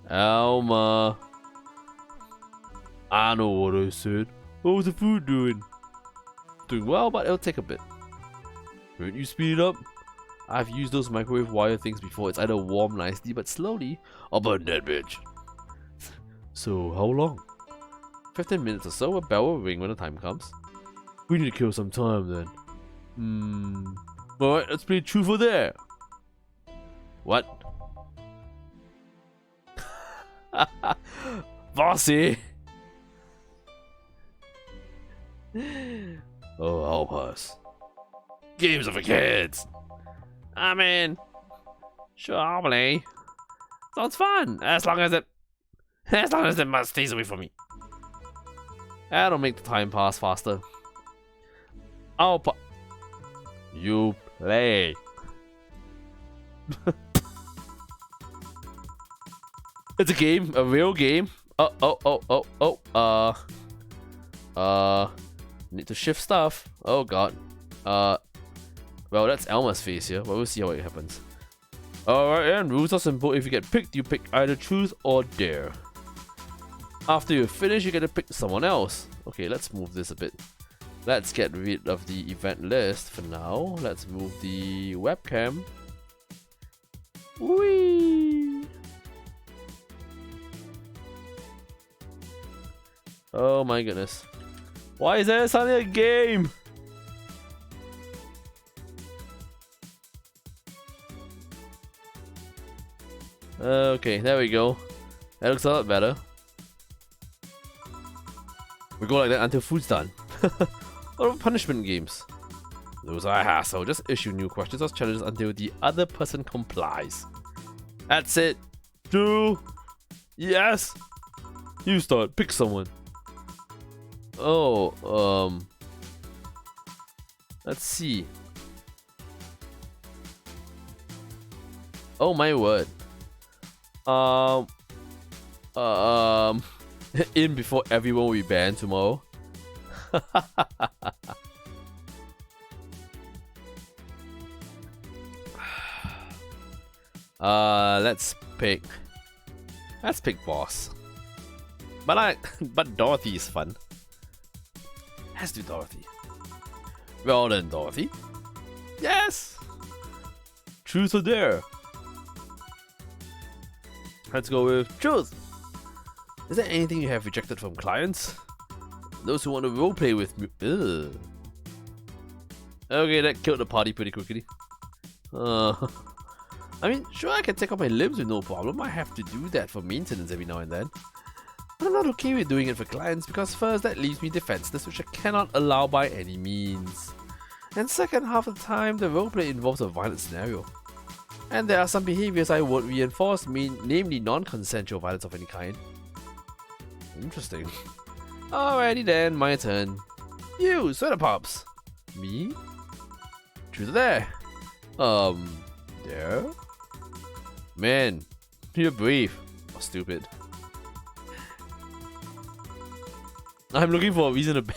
Alma. I know what I said. How's the food doing? Doing well, but it'll take a bit. Won't you speed it up? I've used those microwave wire things before. It's either warm nicely, but slowly, or burn that bitch. So, how long? 15 minutes or so. A bell will ring when the time comes. We need to kill some time then. Alright, let's play truth or dare. What? Bossy! Oh, help us. Games are for kids! I'm in. Sure, I'll play. Sounds fun, as long as it must stays away from me. That'll make the time pass faster. You play. It's a game, a real game. Need to shift stuff. Oh god. Well, that's Elma's face here, but we'll see how it happens. Alright, and rules are simple. If you get picked, you pick either truth or dare. After you finish, you get to pick someone else. Okay, let's move this a bit. Let's get rid of the event list for now. Let's move the webcam. Whee! Oh my goodness. Why is there suddenly a game? Okay, there we go. That looks a lot better. We go like that until food's done. What about punishment games? Those are a hassle. Just issue new questions or challenges until the other person complies. That's it. 2. Yes. You start. Pick someone. Oh, let's see. Oh my word. In before everyone will be banned tomorrow. Let's pick boss. But Dorothy is fun. Let's do Dorothy. Well then, Dorothy. Yes! Truth or dare? Let's go with truth. Is there anything you have rejected from clients? Those who want to roleplay with me. Ugh. Okay, that killed the party pretty quickly. I mean, sure, I can take off my limbs with no problem. I have to do that for maintenance every now and then. But I'm not okay with doing it for clients because first, that leaves me defenseless, which I cannot allow by any means. And second, half of the time, the roleplay involves a violent scenario. And there are some behaviors I won't reinforce, namely non-consensual violence of any kind. Interesting. Alrighty then, my turn. You, Soda Pops. Me? Truth or dare? Dare? Man, you're brave. Or stupid. I'm looking for a reason to...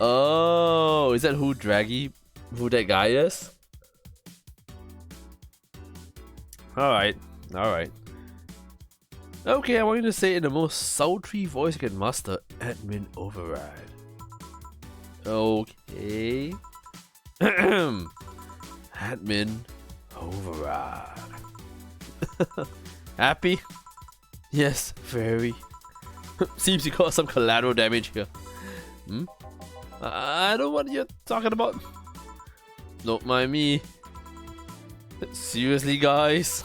Oh, is that who that guy is? Alright, alright. Okay, I want you to say it in the most sultry voice you can muster. Admin override. Okay. Admin override. Happy? Yes, very. Seems you got some collateral damage here. I don't know what you're talking about. Don't mind me. Seriously, guys?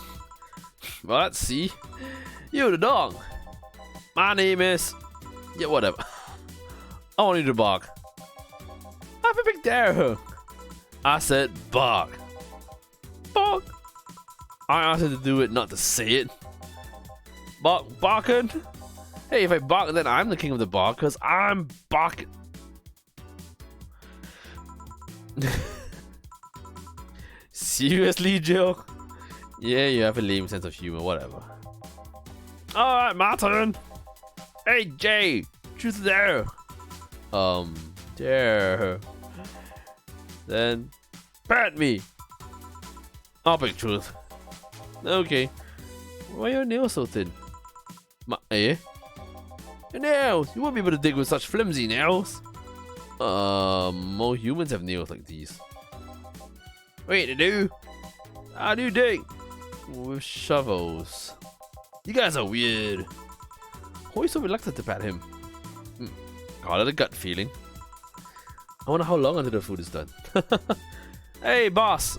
Well, let's see. You the dog. My name is... Yeah, whatever. I want you to bark. I have a big dare. I said bark. Bark. I asked you to do it, not to say it. Bark, barking. Hey, if I bark, then I'm the king of the bark, because I'm barking. Seriously, Jill? Yeah, you have a lame sense of humor, whatever. Alright, my turn. Hey, Jay, truth or dare? Dare. Then, pat me. I'll pick truth. Okay. Why are your nails so thin? Eh? Your nails! You won't be able to dig with such flimsy nails. More humans have nails like these. Wait, they do? How do you dig? With shovels. You guys are weird. Why are you so reluctant to pat him? Call it a gut feeling. I wonder how long until the food is done. Hey, boss!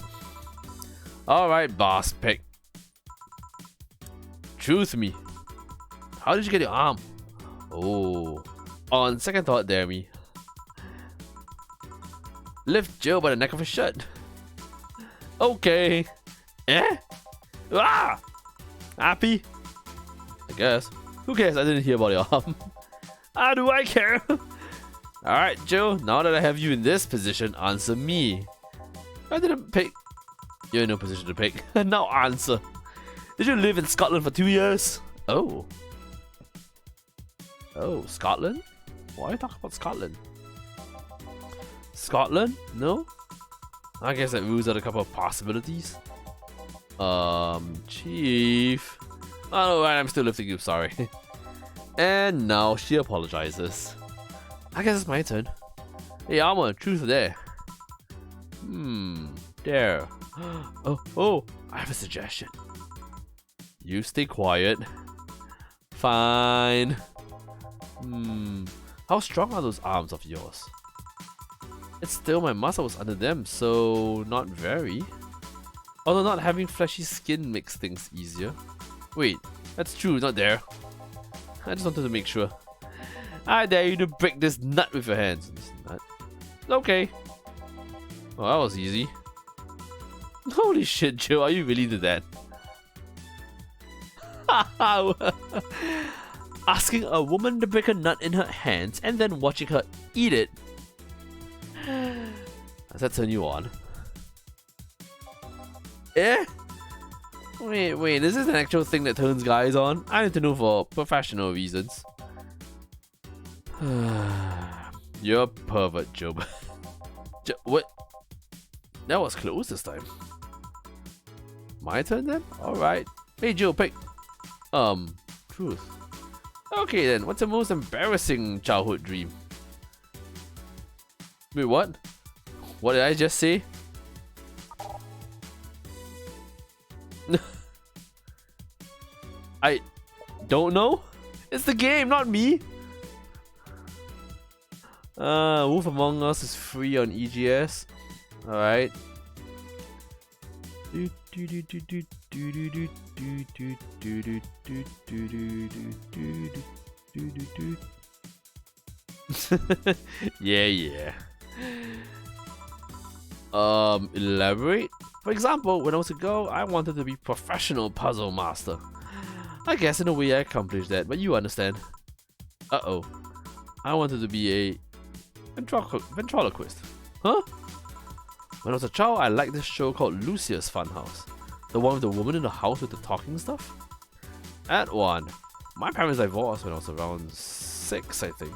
Alright, boss, pick. Truth me. How did you get your arm? Oh. On second thought, dare me. Lift Jill by the neck of his shirt. Okay. Eh? Ah! Happy? I guess. Who cares? I didn't hear about your arm. How do I care? Alright, Jill. Now that I have you in this position, answer me. I didn't pick. You're in no position to pick. Now answer. Did you live in Scotland for 2 years? Oh. Oh, Scotland? Why are you talking about Scotland? Scotland? No? I guess that rules out a couple of possibilities. Chief. Oh, right, I'm still lifting you, sorry. And now she apologizes. I guess it's my turn. Hey, Armor, truth or dare? Dare. Oh, I have a suggestion. You stay quiet. Fine. How strong are those arms of yours? It's still my muscles under them, so not very. Although not having fleshy skin makes things easier. Wait, that's true, not dare. I just wanted to make sure. I dare you to break this nut with your hands. This nut. Okay. Oh, that was easy. Holy shit, Joe, are you really did that? Asking a woman to break a nut in her hands and then watching her eat it. Does that turn you on? Eh? Wait, is this an actual thing that turns guys on? I need to know for professional reasons. You're a pervert, Job. What? That was close this time. My turn then? Alright. Hey Joe, pick. Truth. Okay then, what's the most embarrassing childhood dream? Wait, what? What did I just say? I don't know. It's the game, not me. Wolf Among Us is free on EGS. Alright. Yeah. Elaborate? For example, when I was a girl, I wanted to be professional puzzle master. I guess in a way I accomplished that, but you understand. Uh-oh. I wanted to be a ventriloquist. Huh? When I was a child, I liked this show called Lucia's Funhouse. The one with the woman in the house with the talking stuff. At one, my parents divorced when I was around 6, I think.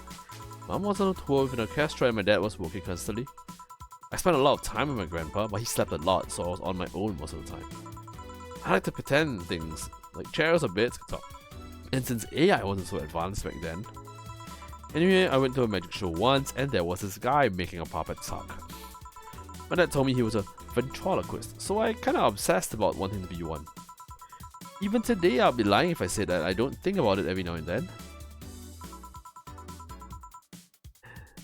Mom was on a tour with an orchestra and my dad was working constantly. I spent a lot of time with my grandpa, but he slept a lot, so I was on my own most of the time. I like to pretend things, like chairs or beds could talk. And since AI wasn't so advanced back then. Anyway, I went to a magic show once and there was this guy making a puppet talk. My dad told me he was a ventriloquist, so I kinda obsessed about wanting to be one. Even today, I'll be lying if I say that I don't think about it every now and then.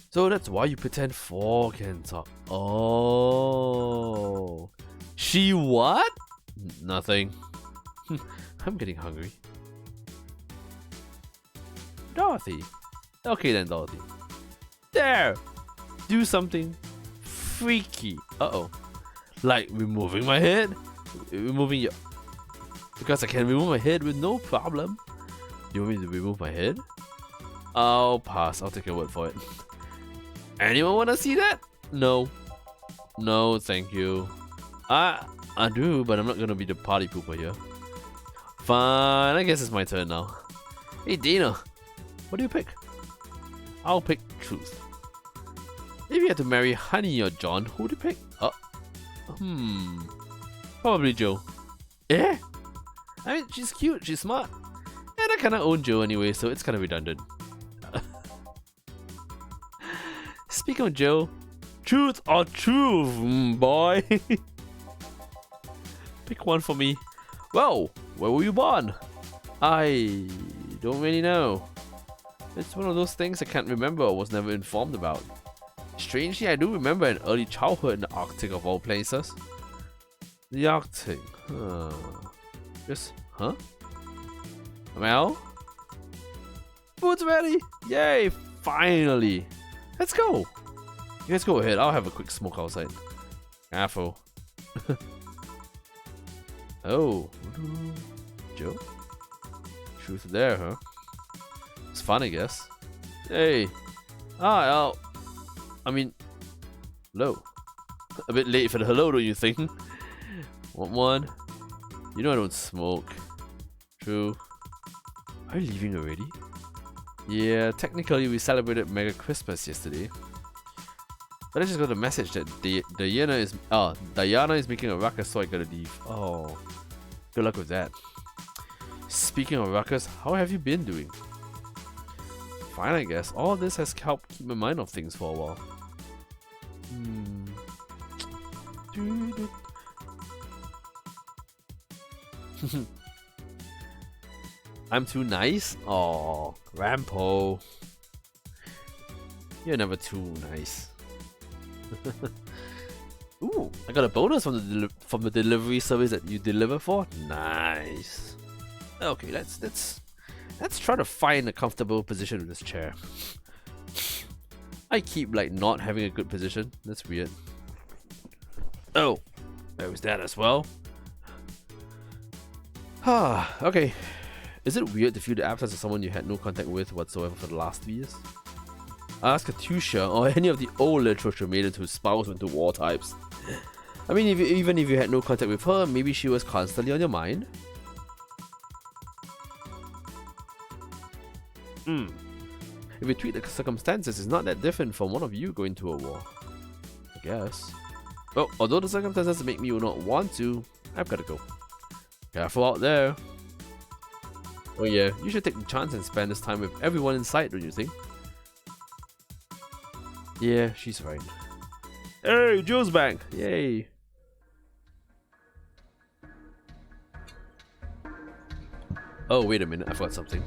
So that's why you pretend 4 can talk. Oh. She what? Nothing. I'm getting hungry. Dorothy. Okay then, Dorothy. There! Do something freaky. Uh-oh. Like removing my head? Removing your... Because I can remove my head with no problem. You want me to remove my head? I'll pass. I'll take your word for it. Anyone wanna see that? No. No, thank you. I do, but I'm not gonna be the party pooper here. Fine, I guess it's my turn now. Hey Dana, what do you pick? I'll pick truth. If you had to marry Honey or John, who would you pick? Probably Joe. Eh? I mean, she's cute, she's smart. And I kinda own Joe anyway, so it's kinda redundant. Speaking of Joe, truth or truth, boy? Pick one for me. Well, where were you born? I don't really know. It's one of those things I can't remember or was never informed about. Strangely, I do remember an early childhood in the Arctic of all places. The Arctic, Just, huh? Well? Food's ready! Yay, finally! Let's go! You guys go ahead, I'll have a quick smoke outside. Careful. Oh. Joe? Truth there, huh? It's fun, I guess. Hey. I mean... Hello. A bit late for the hello, don't you think? Want one? You know I don't smoke. True. Are you leaving already? Yeah, technically we celebrated Mega Christmas yesterday. But I just got a message that Diana is making a ruckus, so I gotta leave. Oh, good luck with that. Speaking of ruckus, how have you been doing? Fine, I guess. All this has helped keep my mind off things for a while. I'm too nice? Oh, Rampo. You're never too nice. Ooh, I got a bonus from the delivery service that you deliver for. Nice. Okay, let's try to find a comfortable position in this chair. I keep like not having a good position. That's weird. Oh, there was that as well. Okay. Is it weird to feel the absence of someone you had no contact with whatsoever for the last 2 years? Ask Katusha or any of the old literature maidens who spouse into war types. I mean, even if you had no contact with her, maybe she was constantly on your mind? If you tweet the circumstances, it's not that different from one of you going to a war. I guess. Well, although the circumstances make me not want to, I've gotta go. Careful out there. Oh yeah, you should take the chance and spend this time with everyone in sight, don't you think? Yeah, she's right. Hey, Joe's back. Yay. Oh, wait a minute. I forgot something.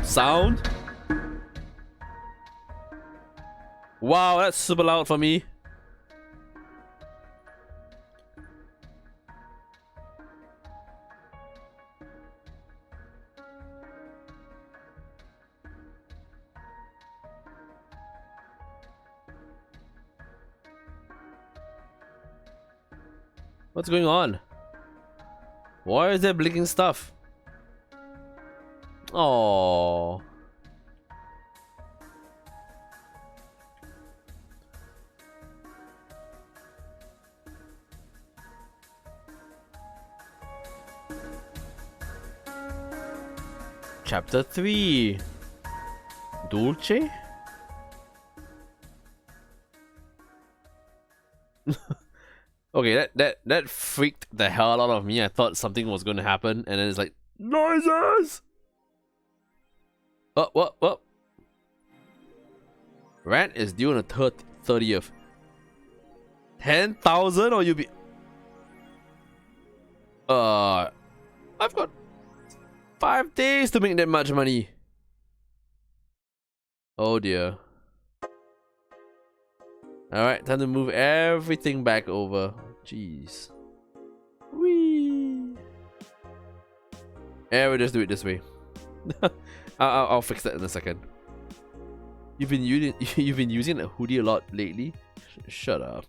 Sound? Wow, that's super loud for me. What's going on? Why is there blinking stuff? Oh. Chapter 3. Dulce? Okay, that freaked the hell out of me. I thought something was going to happen, and then it's like, noises! What? Rent is due on the 30th. 10,000 or you be... I've got 5 days to make that much money. Oh dear. Alright, time to move everything back over. Jeez. Whee! Yeah, we'll just do it this way. I'll fix that in a second. You've been using a hoodie a lot lately? Shut up.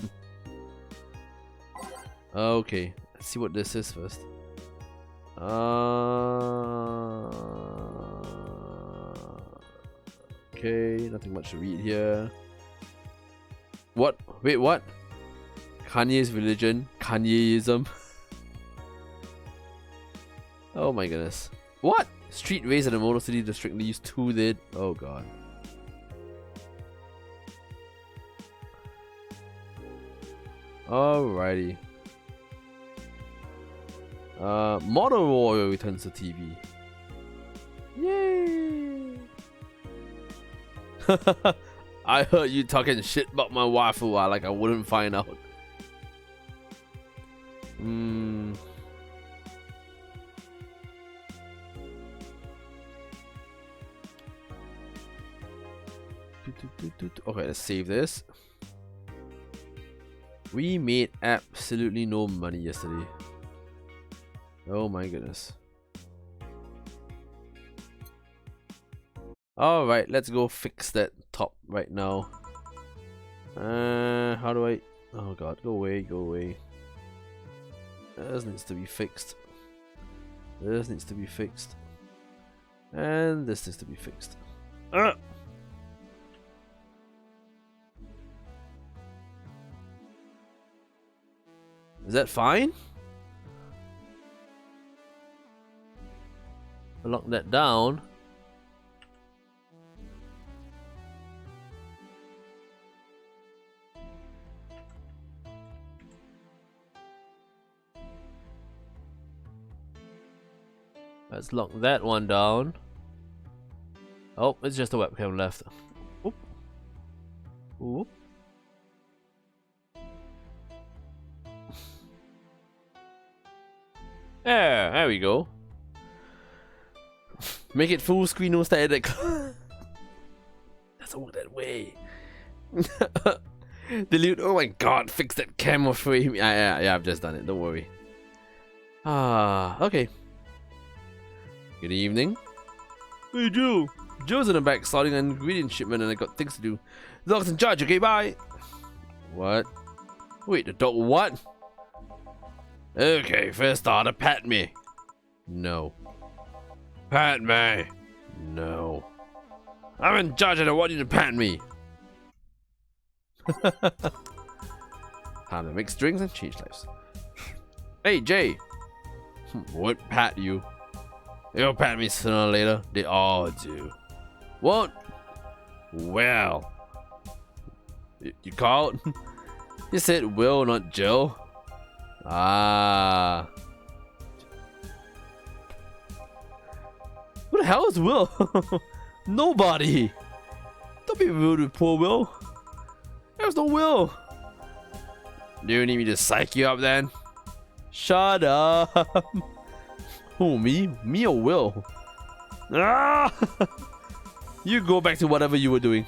Okay, let's see what this is first. Okay, nothing much to read here. What? Wait, what? Kanye's religion? Kanyeism? Oh my goodness. What? Street race in the Motor City District leaves 2 dead. Oh god. Alrighty. Model Warrior returns to TV. Yay! I heard you talking shit about my waifu, like I wouldn't find out. Okay, let's save this. We made absolutely no money yesterday. Oh my goodness. Alright, let's go fix that top right now. How do I... Oh god, go away, go away. This needs to be fixed. This needs to be fixed. And this needs to be fixed. Is that fine? I'll lock that down. Let's lock that one down. Oh, it's just a webcam left. Oop. Oop. There we go. Make it full screen, no static. Doesn't work that way. Delete. Oh my god, fix that camera frame. Yeah, I've just done it. Don't worry. Okay. Good evening. Hey Joe. Joe's in the back starting an ingredient shipment and I got things to do. The dog's in charge, okay, bye. What? Wait, the dog what? Okay, first order, pat me. No. Pat me. No. I'm in charge and I want you to pat me. Time to mix drinks and change lives. Hey, Jay. What pat you? You'll pat me sooner or later. They all do. What? Well. You called? You said Will, not Jill. Ah. Who the hell is Will? Nobody! Don't be rude with poor Will. There's no Will. Do you need me to psych you up then? Shut up. Who, me? Me or Will? Ah! You go back to whatever you were doing.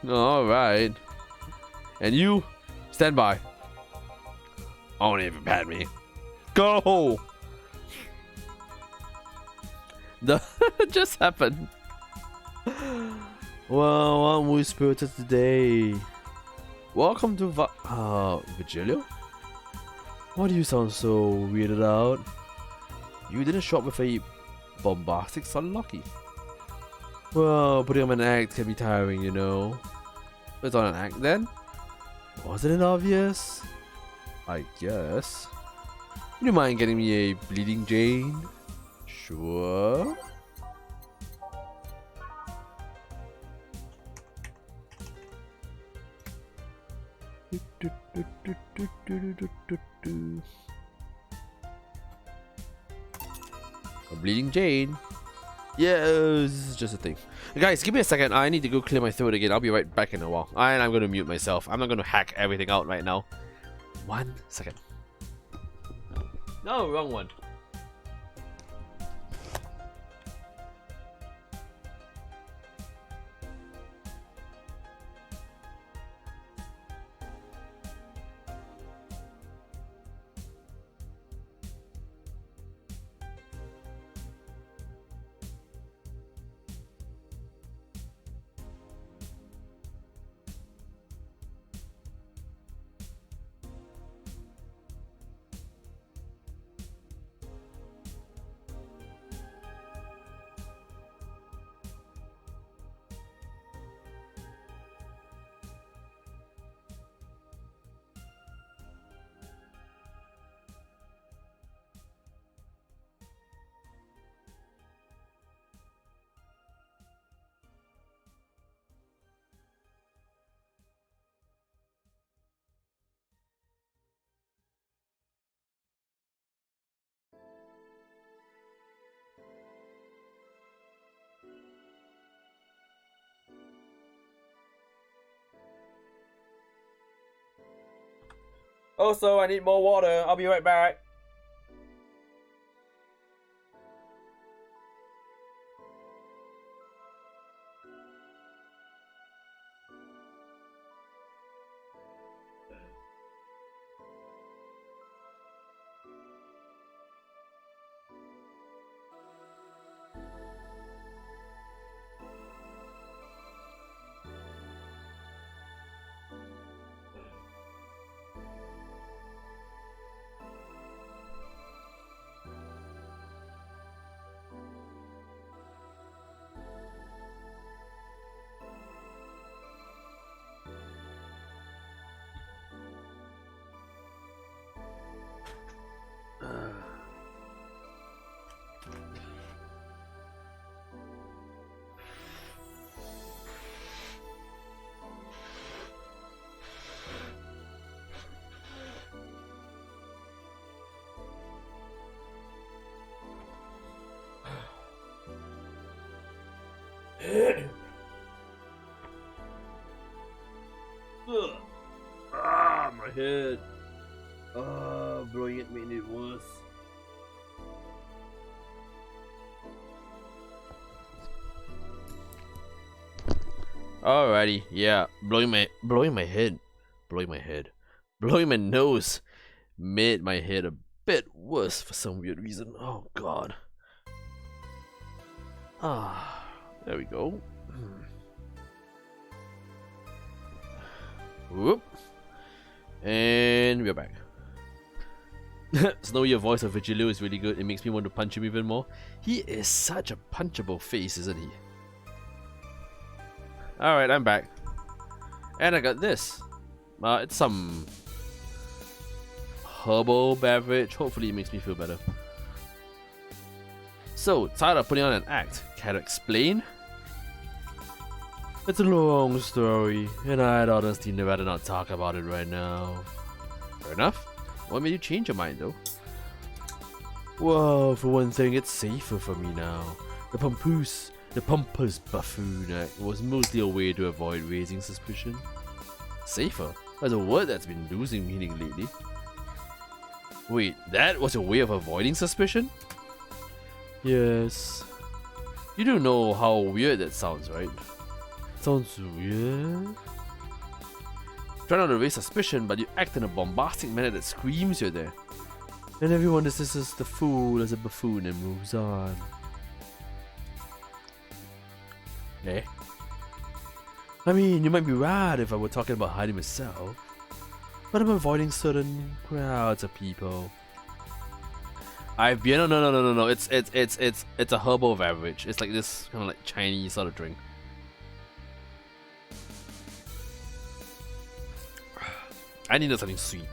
Alright. And you, stand by. Don't even pat me. Go! The just happened. Well, aren't we spirited today? Welcome to Vigilio? Why do you sound so weirded out? You didn't show up with a bombastic sunlucky. Well, putting on an act can be tiring, you know. It's on an act then? Wasn't it obvious? I guess. You don't mind getting me a bleeding Jane? Sure. A bleeding Jane. Yeah, this is just a thing. Guys, give me a second. I need to go clear my throat again. I'll be right back in a while. And I'm going to mute myself. I'm not going to hack everything out right now. 1 second. No, wrong one. Also, I need more water. I'll be right back. My head. Blowing it made it worse. Alrighty, yeah, blowing my head, blowing my nose made my head a bit worse for some weird reason. Oh god. There we go. Whoop. And we're back. Snowy, your voice of Vigilio is really good. It makes me want to punch him even more. He is such a punchable face, isn't he? Alright, I'm back. And I got this. It's some herbal beverage. Hopefully it makes me feel better. So, tired of putting on an act. Can I explain? It's a long story, and I'd honestly rather not talk about it right now. Fair enough. What made you change your mind, though? Well, for one thing, it's safer for me now. The Pampoosh The pompous buffoon act was mostly a way to avoid raising suspicion. Safer? That's a word that's been losing meaning lately. Wait, that was a way of avoiding suspicion? Yes. You do know how weird that sounds, right? Sounds weird? Try not to raise suspicion, but you act in a bombastic manner that screams you're there. And everyone dismisses the fool as a buffoon and moves on. Eh? I mean, you might be right if I were talking about hiding myself, but I'm avoiding certain crowds of people. I've been no. It's a herbal beverage. It's like this kind of like Chinese sort of drink. I needed something sweet,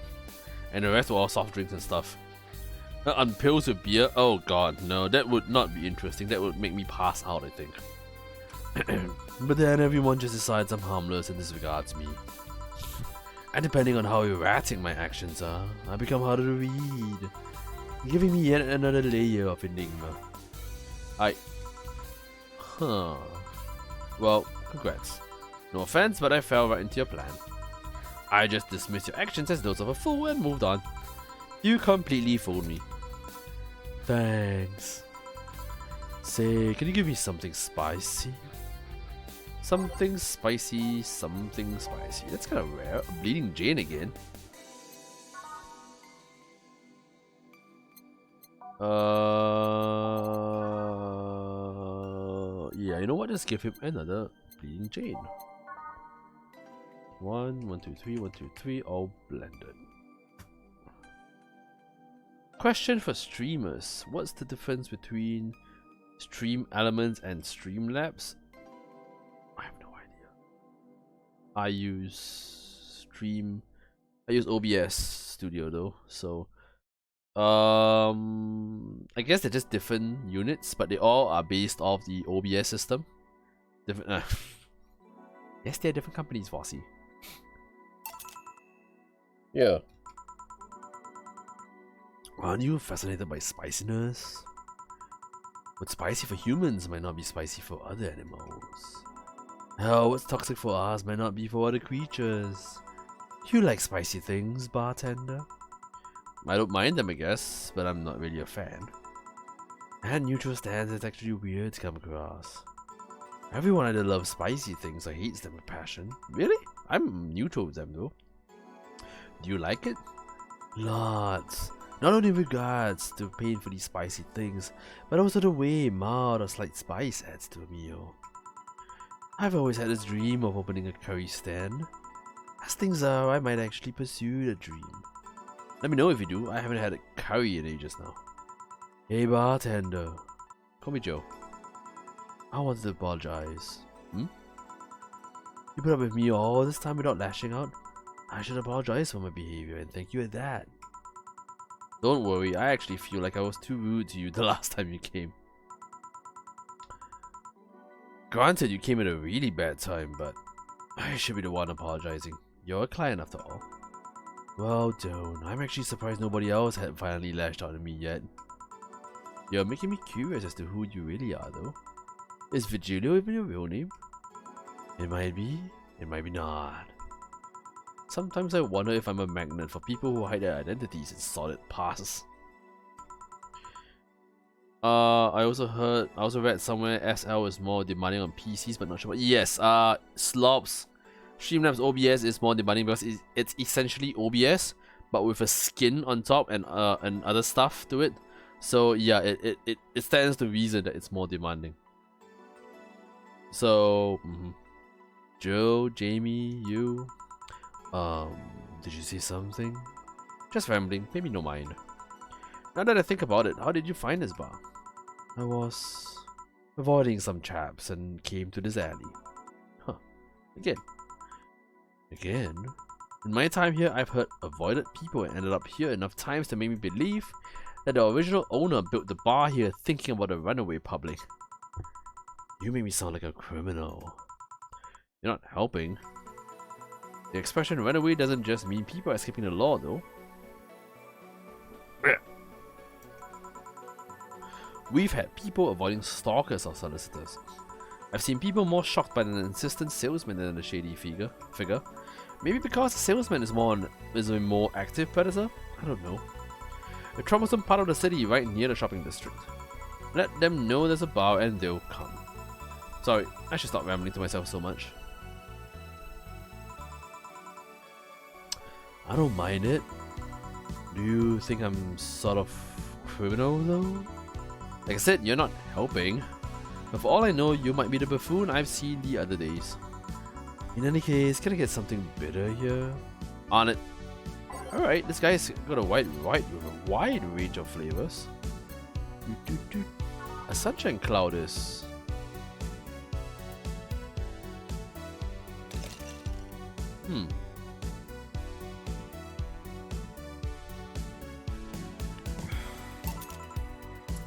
and the rest were all soft drinks and stuff. On pills with beer? Oh god, no, that would not be interesting. That would make me pass out, I think. But then everyone just decides I'm harmless and disregards me. And depending on how erratic my actions are, I become harder to read, giving me yet another layer of enigma. Well, congrats. No offense, but I fell right into your plan. I just dismissed your actions as those of a fool and moved on. You completely fooled me. Thanks. Say, can you give me something spicy? Something spicy, something spicy. That's kind of rare. A bleeding Jane again. Yeah, you know what? Just give him another bleeding Jane. 1, 1, 2, 3, 1, 2, 3, all blended. Question for streamers. What's the difference between Stream Elements and Streamlabs? I have no idea. I use OBS Studio though, so I guess they're just different units, but they all are based off the OBS system. Different yes, they're different companies, Fossy. Yeah. Aren't you fascinated by spiciness? What's spicy for humans might not be spicy for other animals. Hell, what's toxic for us might not be for other creatures. You like spicy things, bartender? I don't mind them, I guess, but I'm not really a fan. And neutral stance is actually weird to come across. Everyone either loves spicy things or hates them with passion. Really? I'm neutral with them though. Do you like it? Lots. Not only in regards to painfully spicy things, but also the way mild or slight spice adds to a meal. I've always had this dream of opening a curry stand. As things are, I might actually pursue the dream. Let me know if you do. I haven't had a curry in ages now. Hey bartender. Call me Joe. I wanted to apologize. You put up with me all this time without lashing out? I should apologize for my behavior and thank you at that. Don't worry, I actually feel like I was too rude to you the last time you came. Granted, you came at a really bad time, but I should be the one apologizing. You're a client after all. Well, don't. I'm actually surprised nobody else had finally lashed out at me yet. You're making me curious as to who you really are, though. Is Virgilio even your real name? It might be not. Sometimes I wonder if I'm a magnet for people who hide their identities in solid pasts. I also read somewhere SL is more demanding on PCs, but not sure. Yes, Slops. Streamlabs OBS is more demanding because it's essentially OBS, but with a skin on top and other stuff to it. So yeah, it stands to reason that it's more demanding. So, Joe, Jamie, you. Did you say something? Just rambling, maybe no mind. Now that I think about it, how did you find this bar? I was avoiding some chaps and came to this alley. Huh. Again? In my time here, I've heard avoided people and ended up here enough times to make me believe that the original owner built the bar here thinking about the runaway public. You make me sound like a criminal. You're not helping. The expression runaway doesn't just mean people escaping the law though. We've had people avoiding stalkers or solicitors. I've seen people more shocked by an insistent salesman than a shady figure. Maybe because the salesman is a more active predator? I don't know. A troublesome part of the city right near the shopping district. Let them know there's a bar and they'll come. Sorry, I should stop rambling to myself so much. I don't mind it. Do you think I'm sort of criminal though? Like I said, you're not helping. But for all I know, you might be the buffoon I've seen the other days. In any case, can I get something bitter here? On it. Alright, this guy's got a wide range of flavors. A sunshine cloud is...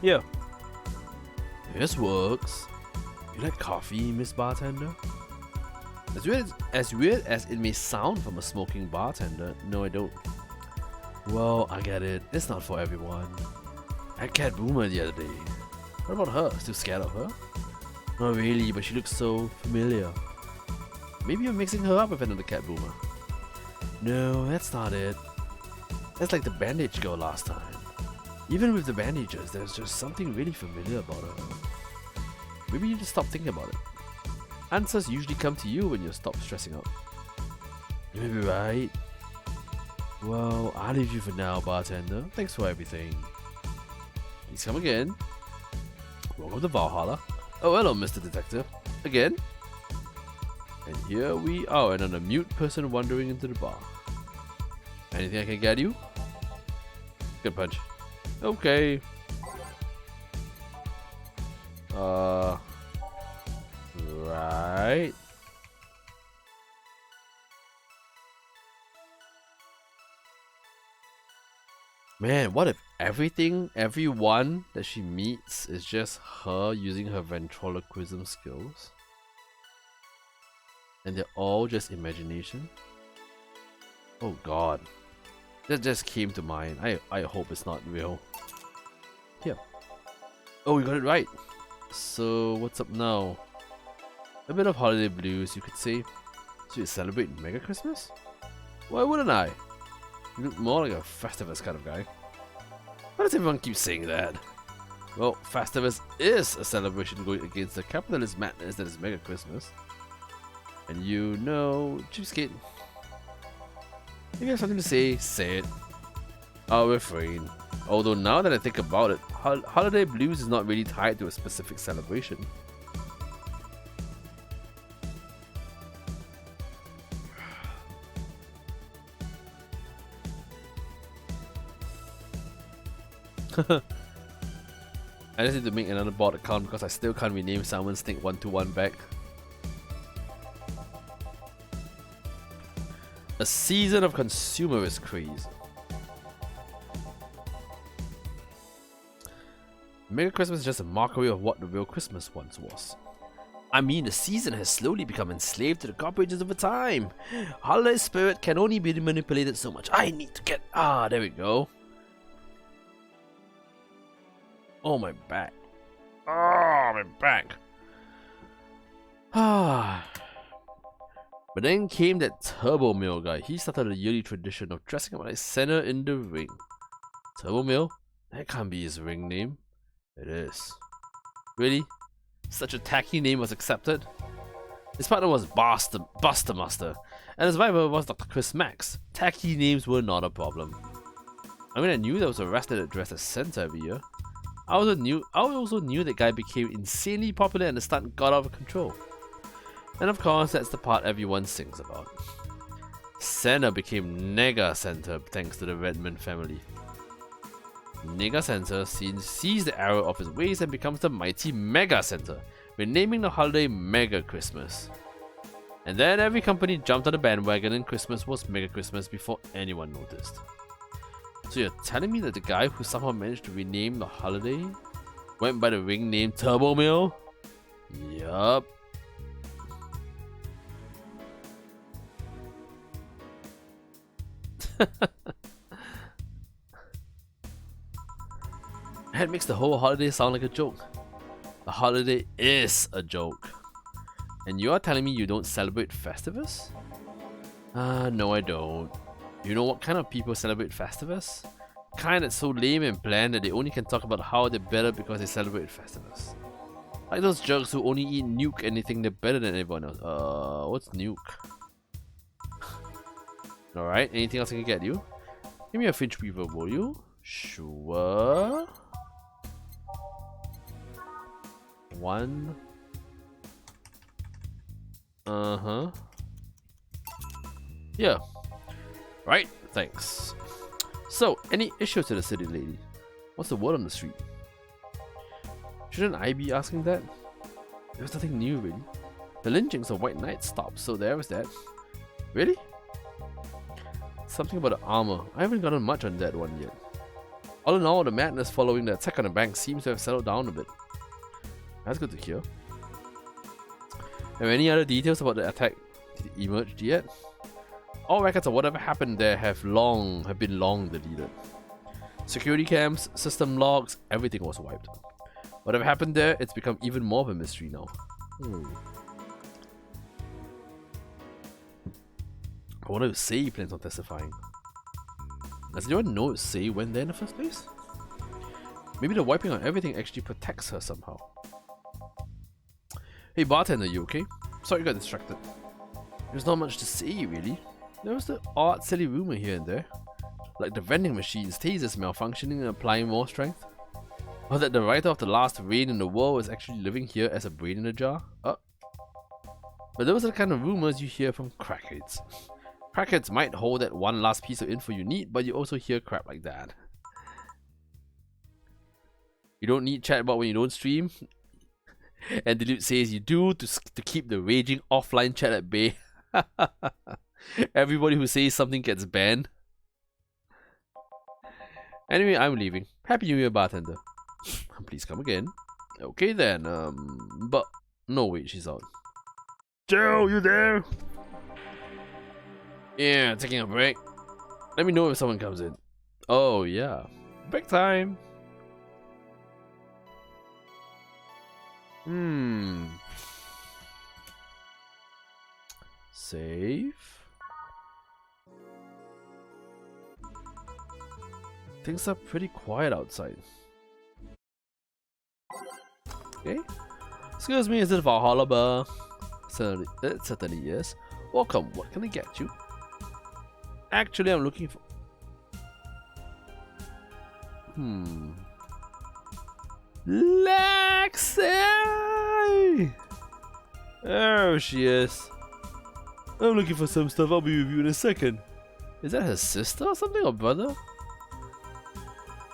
Yeah. This works. You like coffee, Miss Bartender? As weird as it may sound from a smoking bartender, no I don't. Well, I get it. It's not for everyone. I had Cat Boomer the other day. What about her? Still scared of her? Not really, but she looks so familiar. Maybe you're mixing her up with another Cat Boomer. No, that's not it. That's like the bandage girl last time. Even with the bandages, there's just something really familiar about her. Maybe you just stop thinking about it. Answers usually come to you when you stop stressing out. You may be right. Well, I'll leave you for now, bartender. Thanks for everything. Please come again. Welcome to Valhalla. Oh, hello, Mr. Detective. Again. And here we are, another mute person wandering into the bar. Anything I can get you? Good punch. Okay. Right. Man, what if everyone that she meets is just her using her ventriloquism skills? And they're all just imagination? Oh god. That just came to mind. I hope it's not real. Here. Oh, we got it right. So, what's up now? A bit of holiday blues, you could say. So you celebrate Mega Christmas? Why wouldn't I? You look more like a Festivus kind of guy. Why does everyone keep saying that? Well, Festivus is a celebration going against the capitalist madness that is Mega Christmas. And you know, cheapskate. If you have something to say it. I'll refrain. Although now that I think about it, holiday blues is not really tied to a specific celebration. I just need to make another bot account because I still can't rename Salmon Snake 121 back. A season of consumerist craze. Mega Christmas is just a mockery of what the real Christmas once was. I mean, the season has slowly become enslaved to the corporations over time. Holiday spirit can only be manipulated so much. I need to get... there we go. Oh, my back. My back. But then came that Turbo Mill guy. He started a yearly tradition of dressing up like Senna in the ring. Turbo Mill? That can't be his ring name. It is. Really? Such a tacky name was accepted? His partner was Buster Master, and his rival was Dr. Chris Max. Tacky names were not a problem. I mean, I knew there was a wrestler that dressed as Santa every year. I also knew that guy became insanely popular and the stunt got out of control. And of course, that's the part everyone sings about. Santa became Nega Santa thanks to the Redmond family. Nega Santa sees the error of his ways and becomes the mighty Mega Santa, renaming the holiday Mega Christmas. And then every company jumped on the bandwagon and Christmas was Mega Christmas before anyone noticed. So you're telling me that the guy who somehow managed to rename the holiday went by the ring name Turbo Mill? Yup. That makes the whole holiday sound like a joke. The holiday is a joke. And you're telling me you don't celebrate Festivus? No I don't. You know what kind of people celebrate Festivus? Kind that's so lame and bland that they only can talk about how they're better because they celebrate Festivus. Like those jerks who only eat nuke and they think they're better than everyone else. What's nuke? Alright, anything else I can get you? Give me a Finch Weaver, will you? Sure. 1. Yeah. Right, thanks. So, any issues to the city, lady? What's the word on the street? Shouldn't I be asking that? There's nothing new, really. The lynchings of White Knights stopped, so there was that. Really? Something about the armor. I haven't gotten much on that one yet. All in all, the madness following the attack on the bank seems to have settled down a bit. That's good to hear. Have any other details about the attack emerged yet? All records of whatever happened there have been long deleted. Security cams, system logs, everything was wiped. Whatever happened there, it's become even more of a mystery now. I wonder if Sei plans on testifying. Does anyone know if Sei went there in the first place? Maybe the wiping on everything actually protects her somehow. Hey bartender, you okay? Sorry you got distracted. There's not much to say really. There was the odd silly rumor here and there. Like the vending machines, tasers malfunctioning and applying more strength. Or that the writer of the last reign in the world is actually living here as a brain in a jar. But those are the kind of rumors you hear from crackheads. Crackheads might hold that one last piece of info you need, but you also hear crap like that. You don't need chatbot when you don't stream. And Dilute says you do to keep the raging offline chat at bay. Everybody who says something gets banned. Anyway, I'm leaving. Happy New Year, bartender. Please come again. Okay then, but no wait, she's out. Joe, you there? Yeah, taking a break. Let me know if someone comes in. Oh yeah, break time. Save. Things are pretty quiet outside. Okay. Excuse me, is it Valhalla Bar? Certainly, it certainly is. Welcome, what can I get you? Actually, I'm looking for... Lexi! There she is. I'm looking for some stuff, I'll be with you in a second. Is that her sister or something, or brother?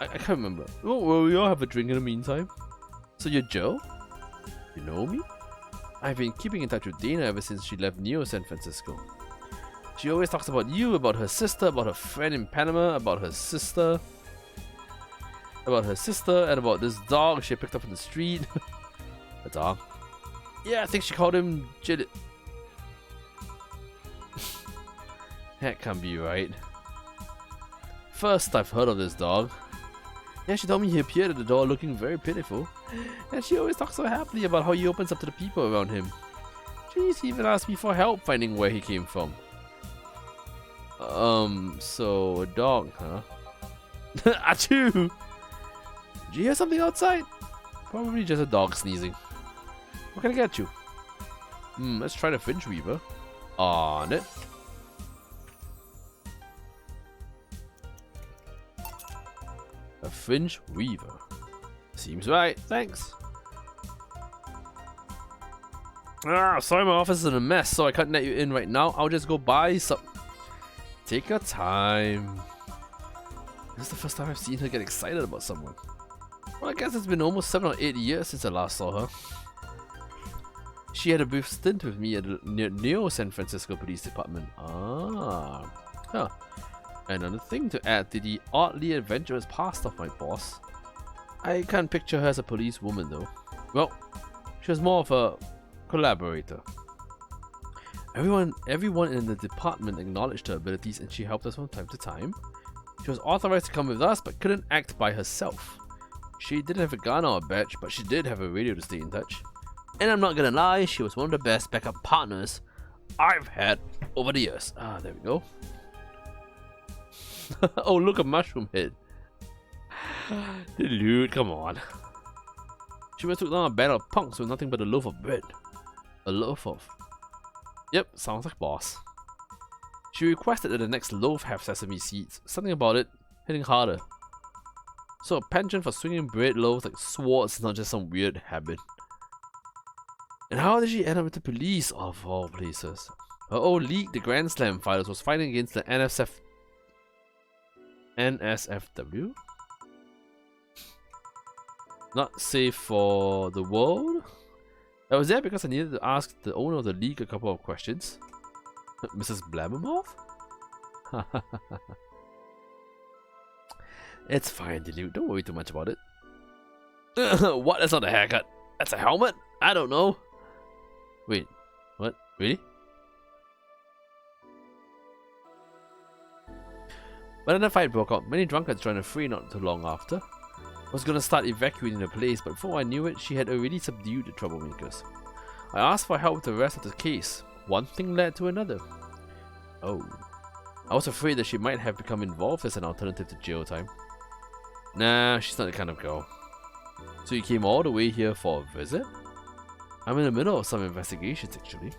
I can't remember. Will we all have a drink in the meantime? So you're Joe? You know me? I've been keeping in touch with Dana ever since she left Neo San Francisco. She always talks about you, about her sister, about her friend in Panama, about her sister, and about this dog she picked up on the street. A dog? Yeah, I think she called him Jid. That can't be right. First I've heard of this dog. Yeah, she told me he appeared at the door looking very pitiful. And she always talks so happily about how he opens up to the people around him. Jeez, he even asked me for help finding where he came from. So a dog, huh? Achoo! Did you hear something outside? Probably just a dog sneezing. What can I get you? Let's try the Finch Weaver. On it. A Finch Weaver. Seems right, thanks. Sorry my office is in a mess, so I can't let you in right now. I'll just go buy some... Take your time. This is the first time I've seen her get excited about someone. Well, I guess it's been almost 7 or 8 years since I last saw her. She had a brief stint with me at the Neo San Francisco Police Department. Another thing to add to the oddly adventurous past of my boss. I can't picture her as a police woman though. Well, she was more of a collaborator. Everyone in the department acknowledged her abilities and she helped us from time to time. She was authorized to come with us but couldn't act by herself. She didn't have a gun or a badge, but she did have a radio to stay in touch. And I'm not gonna lie, she was one of the best backup partners I've had over the years. Ah, there we go. Oh, look, a mushroom head. Dude, come on. She must took down a band of punks with nothing but a loaf of bread. A loaf of... Yep, sounds like boss. She requested that the next loaf have sesame seeds. Something about it hitting harder. So a penchant for swinging bread loaves like swords is not just some weird habit. And how did she end up with the police of all places? Her old league, the Grand Slam fighters, was fighting against the NSFW? Not safe for the world? I was there because I needed to ask the owner of the league a couple of questions. Mrs. Blabbermouth? It's fine, Dilute. Don't worry too much about it. What? That's not a haircut. That's a helmet? I don't know. Wait. What? Really? But then a fight broke out. Many drunkards joined the fray not too long after. I was gonna start evacuating the place, but before I knew it, she had already subdued the troublemakers. I asked for help with the rest of the case. One thing led to another. Oh. I was afraid that she might have become involved as an alternative to jail time. Nah, she's not the kind of girl. So you came all the way here for a visit? I'm in the middle of some investigations, actually.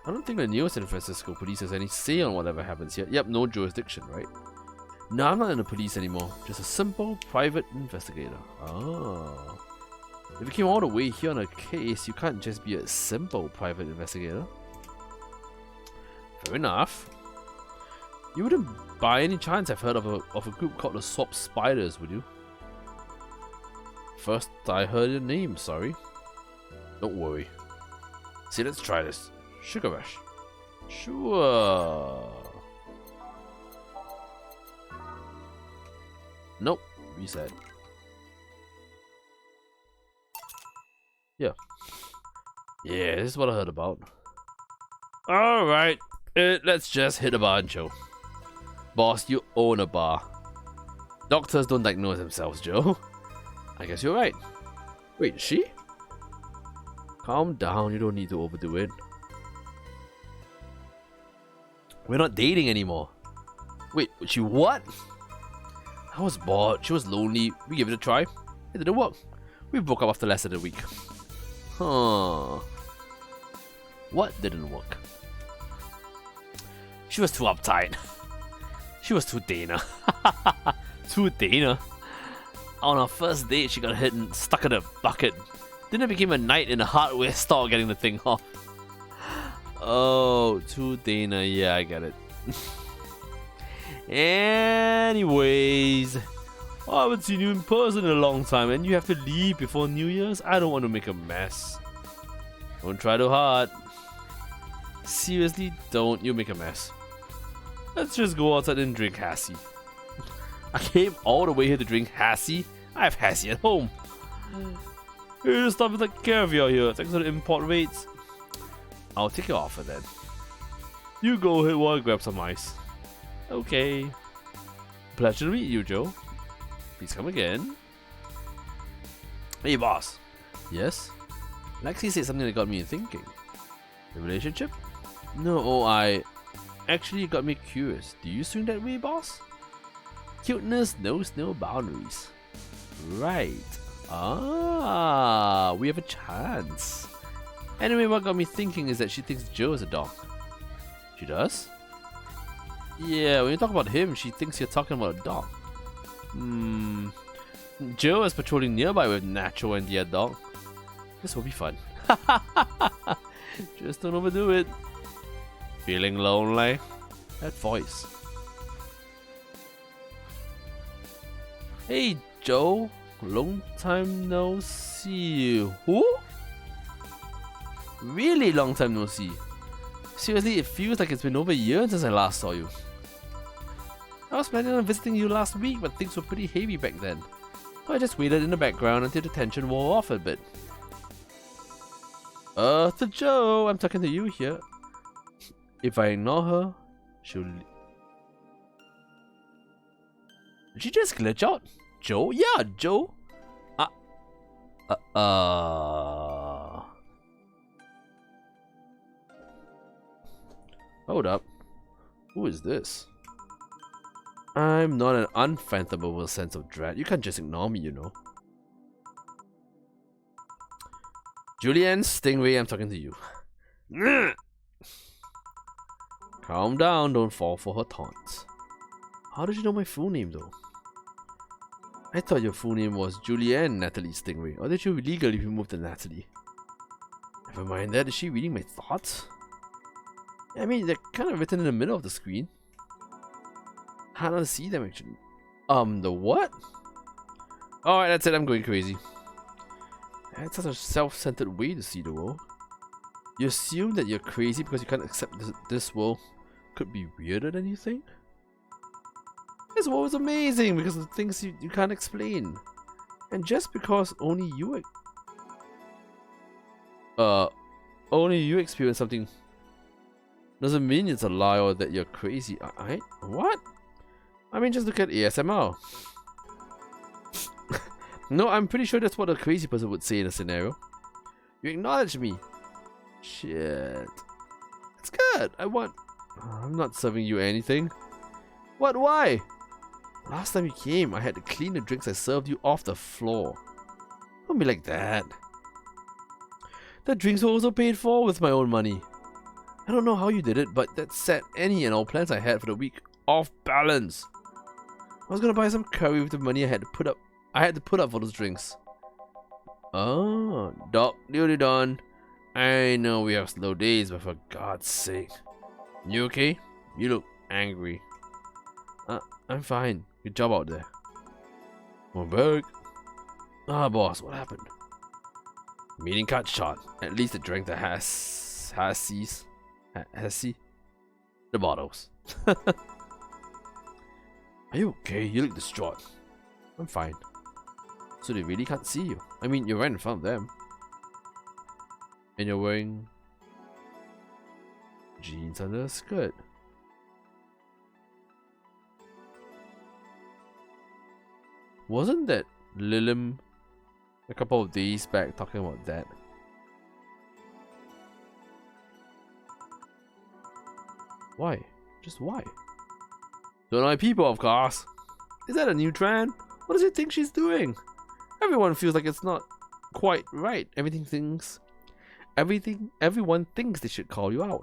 I don't think the New San Francisco police has any say on whatever happens here. Yep, no jurisdiction, right? No, I'm not in the police anymore. Just a simple, private investigator. Oh. If you came all the way here on a case, you can't just be a simple private investigator. Fair enough. You wouldn't by any chance have heard of a group called the Swap Spiders, would you? First I heard your name, sorry. Don't worry. See, let's try this. Sugar Rush. Sure. Nope. Reset. Yeah. Yeah, this is what I heard about. Alright. Let's just hit a bar and chill. Boss, you own a bar. Doctors don't diagnose themselves, Joe. I guess you're right. Wait, is she? Calm down, you don't need to overdo it. We're not dating anymore. Wait, she what? I was bored, she was lonely, we gave it a try. It didn't work. We broke up after less than a week. Huh. What didn't work? She was too uptight. She was too Dana. Too Dana? On our first date, she got hit and stuck in a bucket. Then it became a night in a hardware store getting the thing off. Oh, too Dana. Yeah, I get it. Anyways, I haven't seen you in person in a long time and you have to leave before New Year's? I don't want to make a mess. Don't try too hard. Seriously, don't. You make a mess. Let's just go outside and drink Hassie. I came all the way here to drink Hassie. I have Hassie at home. Here's stuff is like caviar here. Thanks for the import rates. I'll take your offer then. You go ahead while I grab some ice. Okay. Pleasure to meet you, Joe. Please come again. Hey, boss. Yes? Lexi said something that got me thinking. The relationship? No, Actually, it got me curious. Do you swing that way, boss? Cuteness knows no boundaries. Right. Ah, we have a chance. Anyway, what got me thinking is that she thinks Joe is a dog. She does? Yeah, when you talk about him, she thinks you're talking about a dog. Joe is patrolling nearby with Nacho and the other dog. This will be fun. Just don't overdo it. Feeling lonely? That voice. Hey, Joe. Long time no see. Who? Really long time no see. Seriously, it feels like it's been over a year since I last saw you. I was planning on visiting you last week, but things were pretty heavy back then. So I just waited in the background until the tension wore off a bit. To Joe, I'm talking to you here. If I ignore her, she'll... Did she just glitch out? Joe? Yeah, Joe. Hold up. Who is this? I'm not an unfathomable sense of dread. You can't just ignore me, you know. Julianne Stingray, I'm talking to you. Calm down, don't fall for her taunts. How did you know my full name though? I thought your full name was Julianne Natalie Stingray, or did you legally remove the Natalie? Never mind that, is she reading my thoughts? I mean, they're kind of written in the middle of the screen. Hard to see them actually. The what? Alright, that's it, I'm going crazy. That's such a self-centered way to see the world. You assume that you're crazy because you can't accept this world could be weirder than you think? This world is amazing because of things you can't explain. And just because only you experience something doesn't mean it's a lie or that you're crazy. What? I mean, just look at ASMR. No, I'm pretty sure that's what a crazy person would say in a scenario. You acknowledge me. Shit. It's good. I'm not serving you anything. What? Why? Last time you came, I had to clean the drinks I served you off the floor. Don't be like that. The drinks were also paid for with my own money. I don't know how you did it, but that set any and all plans I had for the week off balance. I was gonna buy some curry with the money I had to put up for those drinks. Oh, Doc, duty done. I know we have slow days, but for God's sake. You okay? You look angry. I'm fine. Good job out there. I'm back. Boss, what happened? Meeting cut short. At least the drink that has the bottles. Are you okay? You look distraught. I'm fine. So they really can't see you. I mean, you're right in front of them. And you're wearing jeans under a skirt. Wasn't that Lilim a couple of days back talking about that? Why? Just why? Don't like people, of course. Is that a new trend? What does he think she's doing? Everyone feels like it's not quite right. Everyone thinks they should call you out.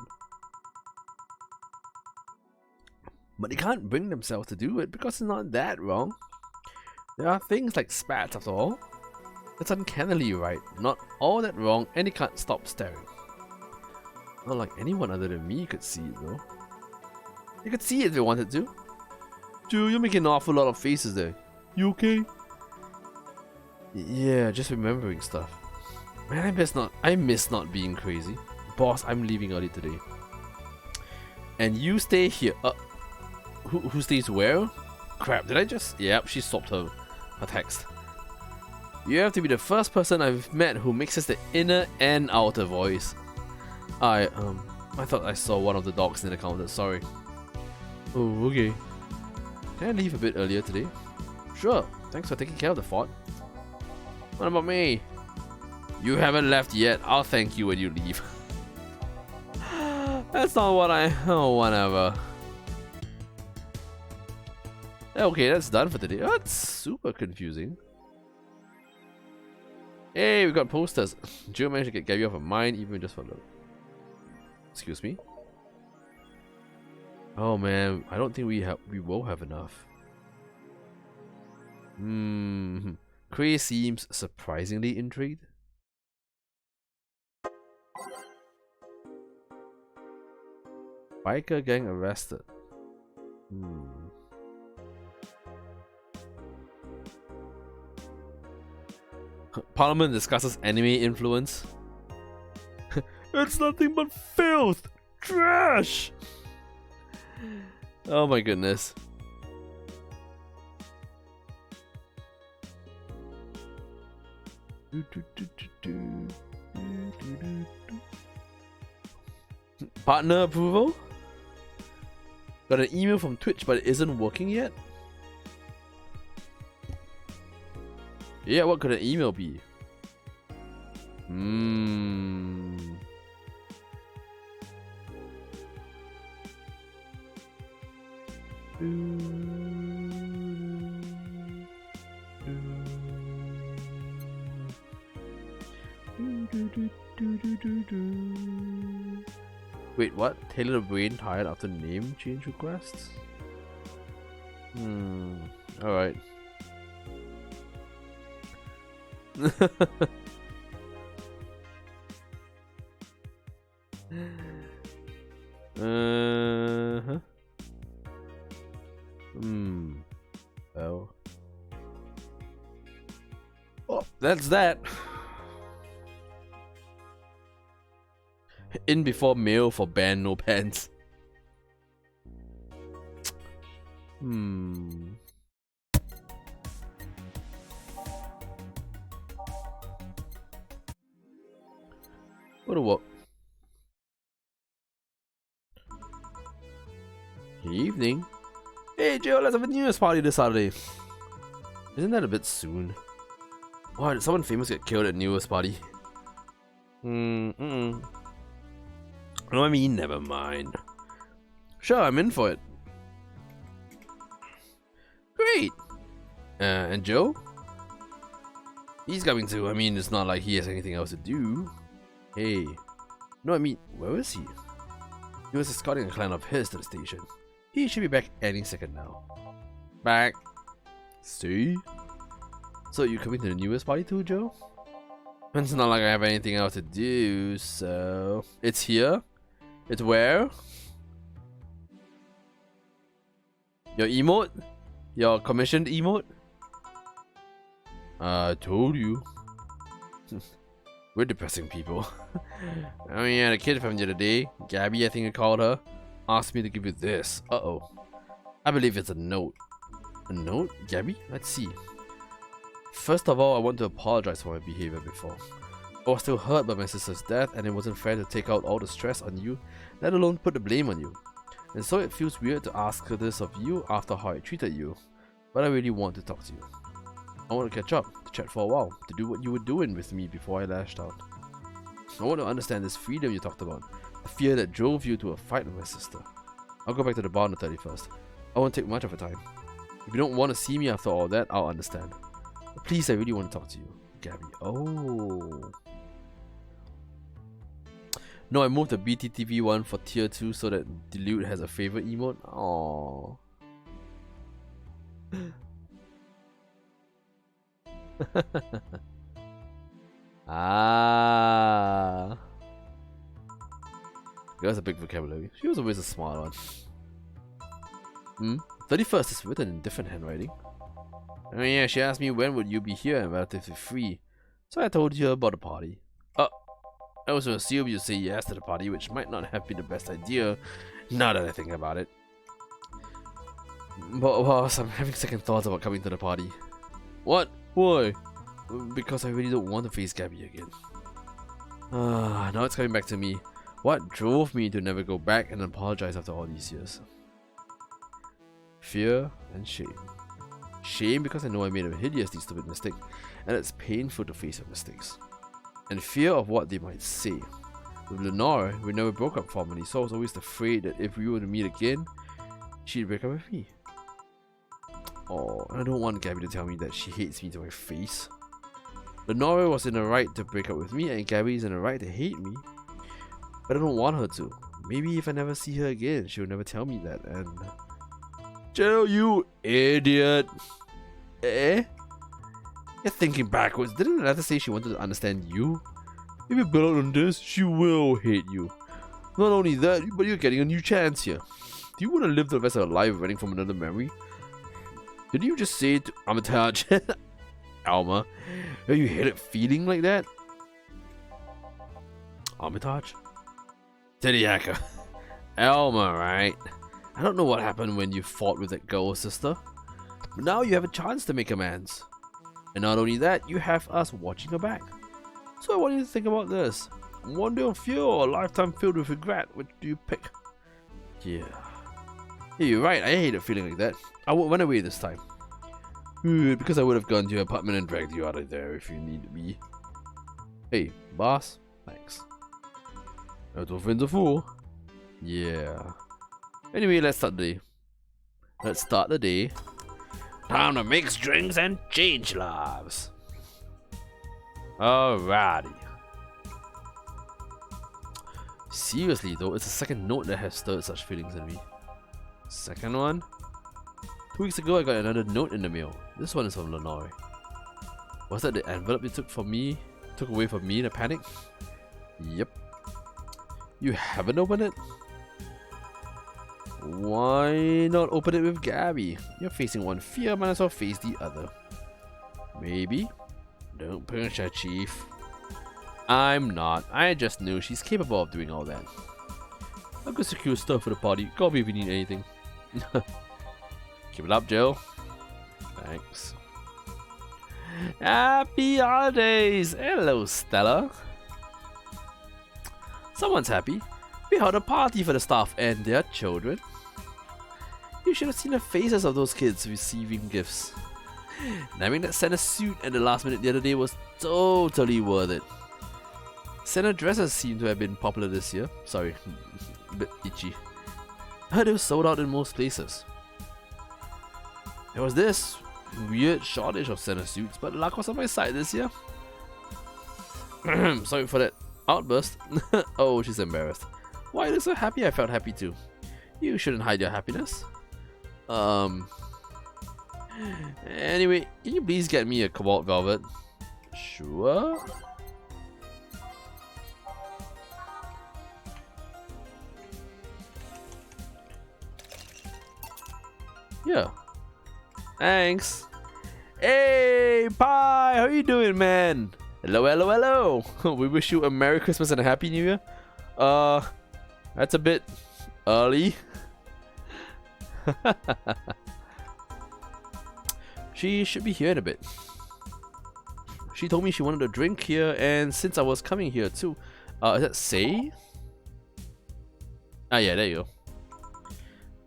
But they can't bring themselves to do it because it's not that wrong. There are things like spats after all. It's uncannily right, not all that wrong, and they can't stop staring. Not like anyone other than me could see it though. They could see it if they wanted to. Dude, you're making an awful lot of faces there. You okay? Yeah, just remembering stuff. Man, I miss not being crazy. Boss, I'm leaving early today. And you stay here. Who stays where? Crap, did I just... Yep, she swapped her text. You have to be the first person I've met who mixes the inner and outer voice. I thought I saw one of the dogs in the counter, sorry. Oh, okay. Can I leave a bit earlier today? Sure, thanks for taking care of the fort. What about me? You haven't left yet, I'll thank you when you leave. That's not what oh, whatever. Okay, that's done for today. Oh, that's super confusing. Hey, we got posters. Jill managed to get Gabby off of mine, even just for look. Excuse me? Oh man, I don't think we will have enough. Cray seems surprisingly intrigued. Biker gang arrested. Parliament discusses anime influence. It's nothing but filth! Trash! Oh my goodness. Partner approval? Got an email from Twitch, but it isn't working yet? Yeah, what could an email be? Wait, what? Taylor the brain tired after name change requests? Alright. Uh-huh. Oh. Oh, that's that. In before mail for band no pants. What a what? Evening. Hey Joe, let's have a New Year's party this Saturday. Isn't that a bit soon? Why did someone famous get killed at New Year's party? No, I mean, never mind. Sure, I'm in for it. Great! And Joe? He's coming too. I mean, it's not like he has anything else to do. Hey. No, I mean, where is he? He was escorting a client of his to the station. He should be back any second now. Back. See? So you coming to the New Year's party too, Joe? It's not like I have anything else to do, so... It's here? It's where? Your emote? Your commissioned emote? I told you. We're depressing people. I mean, yeah, the kid from the other day, Gabby I think I called her, asked me to give you this. Uh-oh. I believe it's a note. A note? Gabby? Let's see. First of all, I want to apologize for my behavior before. I was still hurt by my sister's death and it wasn't fair to take out all the stress on you, let alone put the blame on you. And so it feels weird to ask this of you after how I treated you. But I really want to talk to you. I want to catch up, to chat for a while, to do what you were doing with me before I lashed out. I want to understand this freedom you talked about, the fear that drove you to a fight with my sister. I'll go back to the bar on the 31st. I won't take much of a time. If you don't want to see me after all that, I'll understand. But please, I really want to talk to you. Gabby. Oh. No, I moved the BTTV one for tier 2 so that Dilute has a favorite emote. Aww. Ah. Girl has a big vocabulary. She was always a smart one. 31st is written in different handwriting. Oh yeah, she asked me when would you be here and relatively free. So I told her about the party. I also assumed you'd say yes to the party, which might not have been the best idea, now that I think about it. But boss, I'm having second thoughts about coming to the party. What? Why? Because I really don't want to face Gabby again. Now it's coming back to me. What drove me to never go back and apologize after all these years? Fear and shame. Shame because I know I made a hideously stupid mistake, and it's painful to face your mistakes. And fear of what they might say. With Lenore, we never broke up formally, so I was always afraid that if we were to meet again, she'd break up with me. Oh, and I don't want Gabby to tell me that she hates me to my face. Lenore was in the right to break up with me, and Gabby's in the right to hate me. But I don't want her to. Maybe if I never see her again, she'll never tell me that, and... Joe, you idiot! Eh? You're thinking backwards. Didn't the letter say she wanted to understand you? If you build on this, she will hate you. Not only that, but you're getting a new chance here. Do you want to live the rest of your life running from another memory? Did you just say to Armitage, Alma, have you hated feeling like that? Armitage? Teddy Hacker. Alma, right? I don't know what happened when you fought with that girl, sister. But now you have a chance to make amends. And not only that, you have us watching her back. So I want you to think about this. One day of fear or a lifetime filled with regret, which do you pick? Yeah, you're right, I hated feeling like that. I won't run away this time. Because I would have gone to your apartment and dragged you out of there if you needed me. Hey, boss, thanks. Not all friends are fool. Yeah. Anyway, let's start the day. Time to mix drinks and change lives. Alrighty. Seriously though, it's the second note that has stirred such feelings in me. Second one? 2 weeks ago I got another note in the mail. This one is from Lenore. Was that the envelope you took away from me in a panic? Yep. You haven't opened it? Why not open it with Gabby? You're facing one fear, might as well face the other. Maybe. Don't push her, Chief. I'm not. I just knew she's capable of doing all that. I'll go secure stuff for the party. Call me if you need anything. Keep it up, Jill. Thanks. Happy holidays! Hello, Stella. Someone's happy. We held a party for the staff and their children. You should have seen the faces of those kids receiving gifts. Having that Santa suit at the last minute the other day was totally worth it. Santa dresses seem to have been popular this year. Sorry, a bit itchy. I heard it was sold out in most places. There was this weird shortage of Santa suits, but luck was on my side this year. Sorry for that outburst. Oh, she's embarrassed. Why are you so happy? I felt happy too. You shouldn't hide your happiness. Anyway, can you please get me a cobalt velvet? Sure. Yeah. Thanks. Hey, Pie! How you doing, man? Hello, hello, hello! We wish you a Merry Christmas and a Happy New Year. That's a bit early. She should be here in a bit. She told me she wanted a drink here, and since I was coming here too. Is that Say? Ah, yeah, there you go.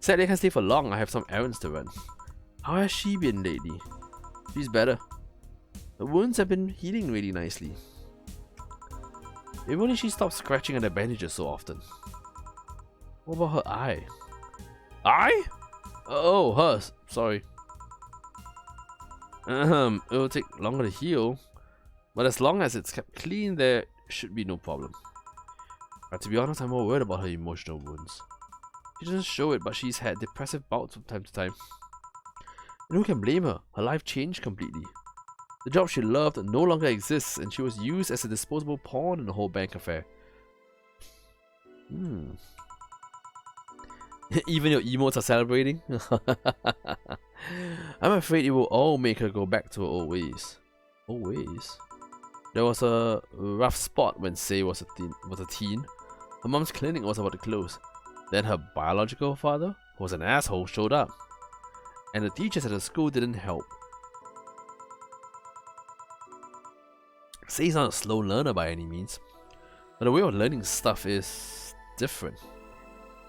Sadly, I can't stay for long. I have some errands to run. How has she been lately? She's better. The wounds have been healing really nicely. If only she stopped scratching at the bandages so often. What about her eye? Eye? Oh, hers. Sorry. It will take longer to heal, but as long as it's kept clean, there should be no problem. But to be honest, I'm more worried about her emotional wounds. She doesn't show it, but she's had depressive bouts from time to time. And who can blame her? Her life changed completely. The job she loved no longer exists, and she was used as a disposable pawn in the whole bank affair. Even your emotes are celebrating? I'm afraid it will all make her go back to her old ways. Old ways? There was a rough spot when Say was a teen. Her mom's clinic was about to close. Then her biological father, who was an asshole, showed up. And the teachers at the school didn't help. Say's not a slow learner by any means, but the way of learning stuff is different.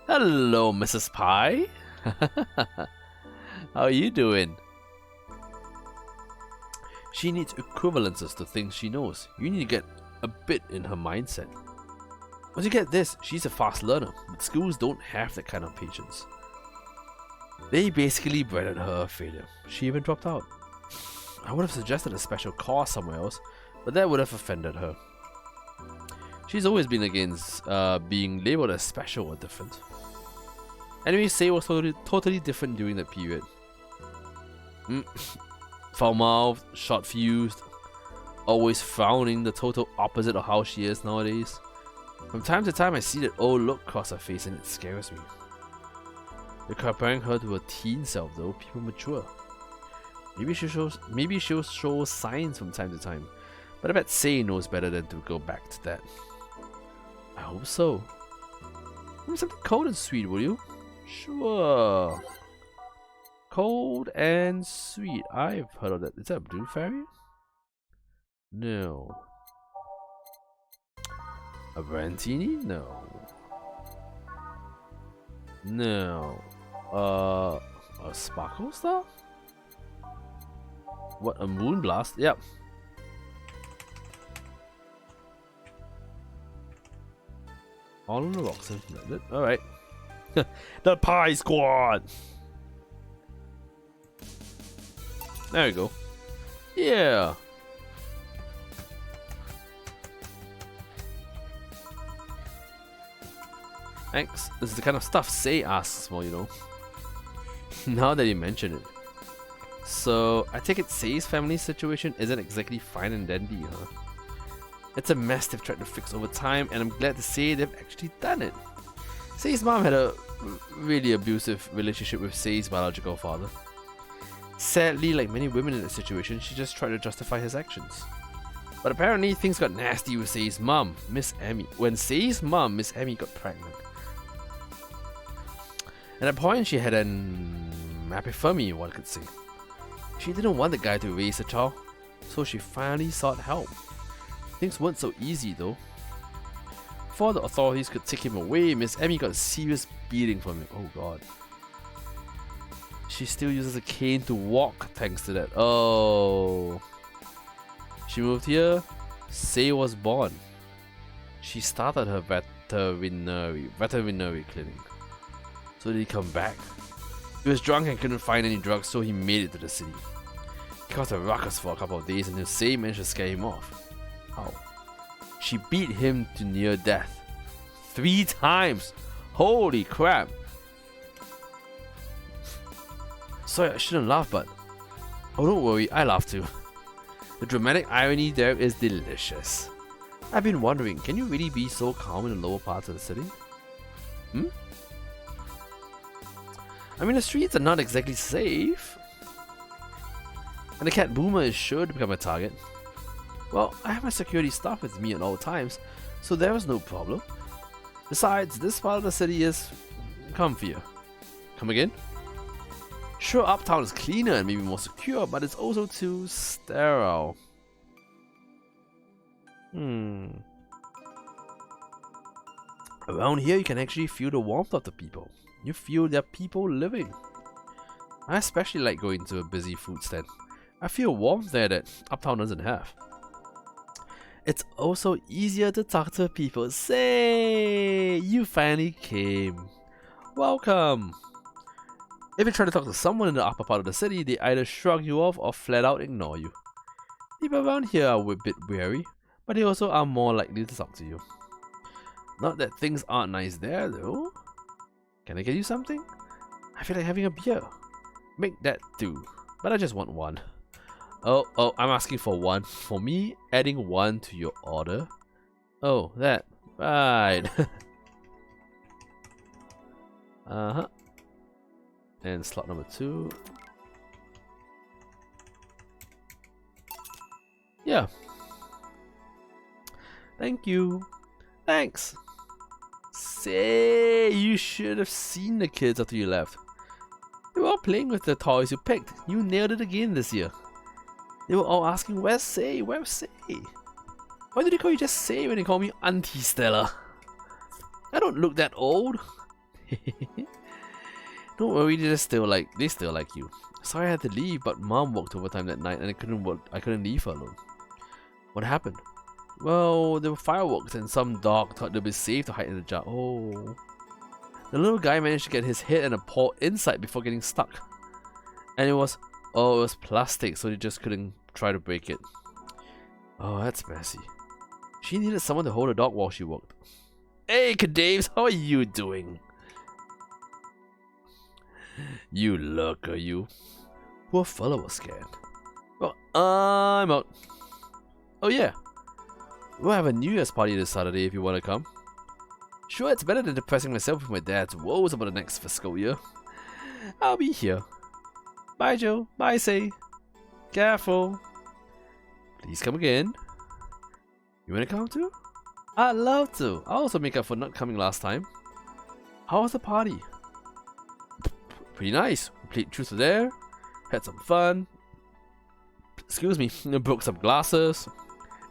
Hello, Mrs. Pie. How are you doing? She needs equivalences to things she knows. You need to get a bit in her mindset. Once you get this, she's a fast learner, but schools don't have that kind of patience. They basically branded her a failure. She even dropped out. I would have suggested a special course somewhere else, but that would have offended her. She's always been against being labeled as special or different. Anyway, Say was totally different during that period. Foul-mouthed, short-fused, always frowning, the total opposite of how she is nowadays. From time to time I see that old look cross her face and it scares me. They're comparing her to her teen self though, people mature. Maybe she'll show signs from time to time, but I bet Say knows better than to go back to that. I hope so. Give me something cold and sweet, will you? Sure. Cold and sweet. I've heard of that. Is that a blue fairy? No. A Brantini? No. No. A Sparkle Star? What, a Moonblast? Yep. All on the rocks. Alright. The Pie Squad! There we go. Yeah. Thanks. This is the kind of stuff Say asks for, you know. Now that you mention it. So, I take it Say's family situation isn't exactly fine and dandy, huh? It's a mess they've tried to fix over time, and I'm glad to say they've actually done it. Say's mom had a really abusive relationship with Say's biological father. Sadly, like many women in that situation, she just tried to justify his actions. But apparently, things got nasty with Say's mom, Miss Emmy, when Say's mom, Miss Emmy, got pregnant. At that point, she had an epiphany, one could say. She didn't want the guy to raise a child, so she finally sought help. Things weren't so easy though. Before the authorities could take him away, Miss Emmy got a serious beating from him. Oh god. She still uses a cane to walk thanks to that. Oh. She moved here, Say was born. She started her veterinary clinic. So did he come back? He was drunk and couldn't find any drugs, so he made it to the city. He caused a ruckus for a couple of days until Say managed to scare him off. How? She beat him to near death. 3 times! Holy crap! Sorry, I shouldn't laugh, but... Oh, don't worry, I laugh too. The dramatic irony there is delicious. I've been wondering, can you really be so calm in the lower parts of the city? Hmm? I mean, the streets are not exactly safe. And the cat Boomer is sure to become a target. Well, I have my security staff with me at all times, so there is no problem. Besides, this part of the city is comfier. Come again? Sure, Uptown is cleaner and maybe more secure, but it's also too sterile. Around here, you can actually feel the warmth of the people. You feel there are people living. I especially like going to a busy food stand. I feel warmth there that Uptown doesn't have. It's also easier to talk to people. Say, you finally came. Welcome. If you try to talk to someone in the upper part of the city, they either shrug you off or flat out ignore you. People around here are a bit wary, but they also are more likely to talk to you. Not that things aren't nice there though. Can I get you something? I feel like having a beer. Make that do, but I just want one. Oh, I'm asking for one. For me, adding one to your order. Oh, that. Right. Uh-huh. And slot number 2. Yeah. Thank you. Thanks. Say, you should have seen the kids after you left. They were all playing with the toys you picked. You nailed it again this year. They were all asking, where's Say? Where's Say? Why do they call you just Say when they call me Auntie Stella? I don't look that old. Don't worry, they still like you. Sorry I had to leave, but Mom worked overtime that night and I couldn't leave her alone. What happened? Well, there were fireworks and some dog thought they'd be safe to hide in the jar. Oh. The little guy managed to get his head and a paw inside before getting stuck. And it was plastic, so they just couldn't try to break it. Oh, that's messy. She needed someone to hold the dog while she worked. Hey, Kadaves, how are you doing? You lurker, you. Poor fella was scared. Well, I'm out. Oh yeah. We'll have a New Year's party this Saturday if you want to come. Sure, it's better than depressing myself with my dad's woes about the next fiscal year. I'll be here. Bye, Joe. Bye, Say. Careful. Please come again. You wanna come too? I'd love to. I'll also make up for not coming last time. How was the party? Pretty nice. We played truth or dare. Had some fun. Excuse me. Broke some glasses.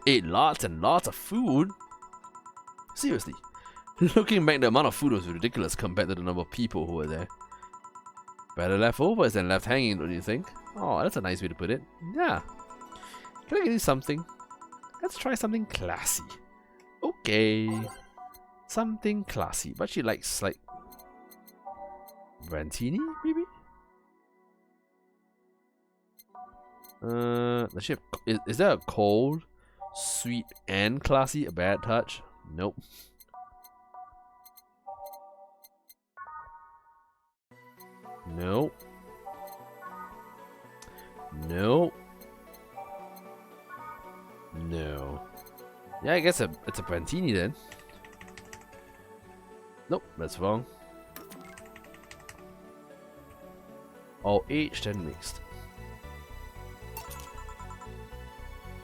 Ate lots and lots of food. Seriously. Looking back, the amount of food was ridiculous compared to the number of people who were there. Better leftovers than left hanging, don't you think? Oh, that's a nice way to put it. Yeah. Can I get you something? Let's try something classy. Okay. Something classy. But she likes, like... Brantini, maybe? Does she have... Is there a cold, sweet, and classy? A bad touch? Nope. No. No. No. Yeah, I guess it's a Brantini then. Nope, that's wrong. All aged and mixed.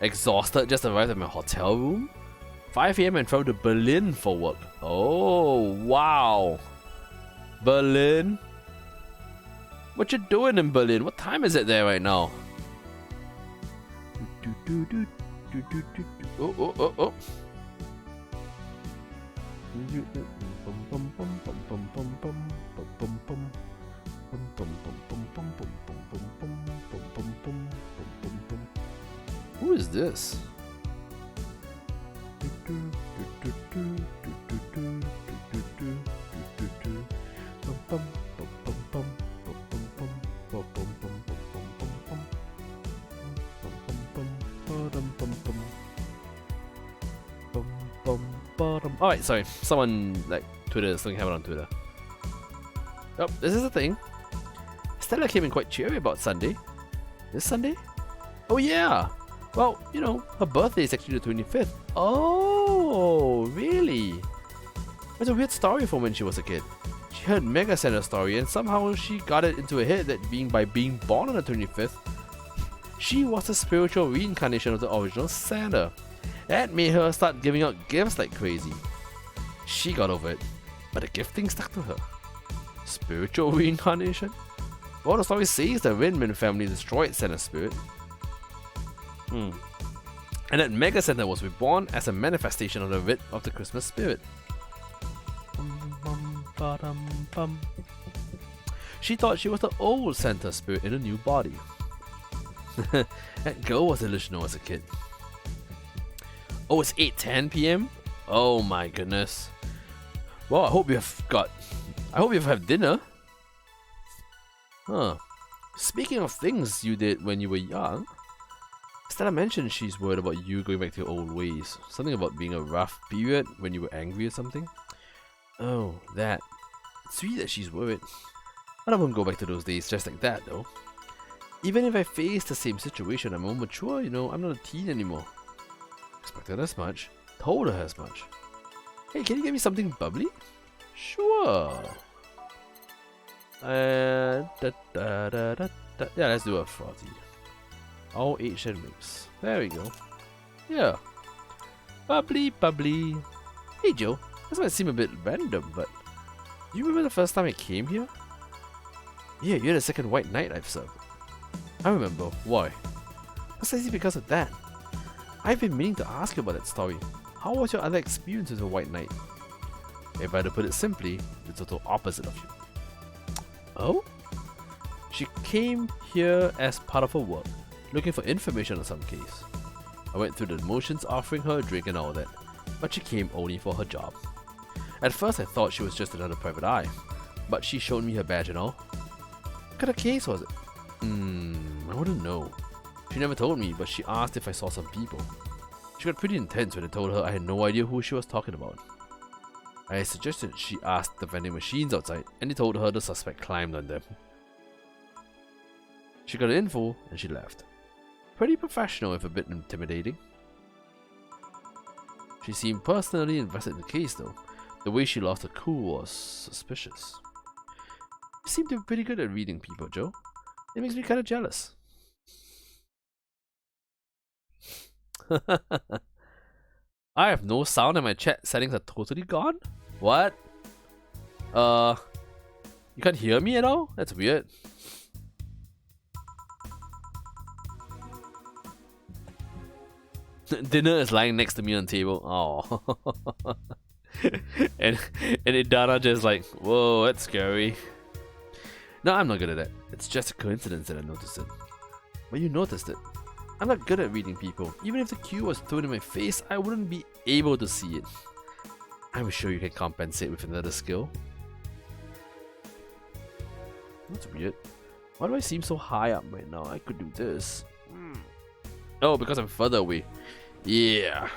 Exhausted, just arrived at my hotel room. 5 AM and traveled to Berlin for work. Oh, wow. Berlin? What you doing in Berlin? What time is it there right now? Oh, oh, oh, oh. Who is this? Alright, sorry. Someone like Twitter, something happened on Twitter. Oh, this is the thing. Stella came in quite cheery about Sunday. This Sunday? Oh yeah! Well, you know, her birthday is actually the 25th. Oh, really? It's a weird story from when she was a kid. She heard Mega Santa's story and somehow she got it into her head that by being born on the 25th, she was the spiritual reincarnation of the original Santa. That made her start giving out gifts like crazy. She got over it, but the gift thing stuck to her. Spiritual reincarnation? Well, the story says the Rinman family destroyed Santa's spirit. And that Mega Santa was reborn as a manifestation of the writ of the Christmas spirit. She thought she was the old Santa spirit in a new body. That girl was delusional as a kid. Oh, it's 8:10 PM? Oh my goodness. Well, I hope you've had dinner. Huh. Speaking of things you did when you were young, Stella mentioned she's worried about you going back to your old ways. Something about being a rough period when you were angry or something. Oh, that. It's sweet that she's worried. I don't want to go back to those days just like that though. Even if I face the same situation, I'm more mature, you know, I'm not a teen anymore. Expected as much. Told her as much. Hey, can you get me something bubbly? Sure. Yeah, let's do a frothy. All aged and mixed. There we go. Yeah. Bubbly, bubbly. Hey Joe, this might seem a bit random, but do you remember the first time I came here? Yeah, you're the second white knight I've served. I remember. Why? Precisely because of that. I've been meaning to ask you about that story. How was your other experience as a white knight? If I had to put it simply, the total opposite of you. Oh? She came here as part of her work, looking for information on some case. I went through the motions offering her a drink and all that, but she came only for her job. At first I thought she was just another private eye, but she showed me her badge and all. What kind of case was it? I wouldn't know. She never told me, but she asked if I saw some people. She got pretty intense when I told her I had no idea who she was talking about. I suggested she ask the vending machines outside, and they told her the suspect climbed on them. She got the info, and she left. Pretty professional, if a bit intimidating. She seemed personally invested in the case though. The way she lost her cool was suspicious. You seem to be pretty good at reading people, Joe. It makes me kinda jealous. I have no sound and my chat settings are totally gone? What? You can't hear me at all? That's weird. Dinner is lying next to me on the table. Oh. and Idana just like, whoa, that's scary. No, I'm not good at that. It's just a coincidence that I noticed it. But you noticed it. I'm not good at reading people. Even if the cue was thrown in my face, I wouldn't be able to see it. I'm sure you can compensate with another skill. That's weird. Why do I seem so high up right now? I could do this. Oh, because I'm further away. Yeah.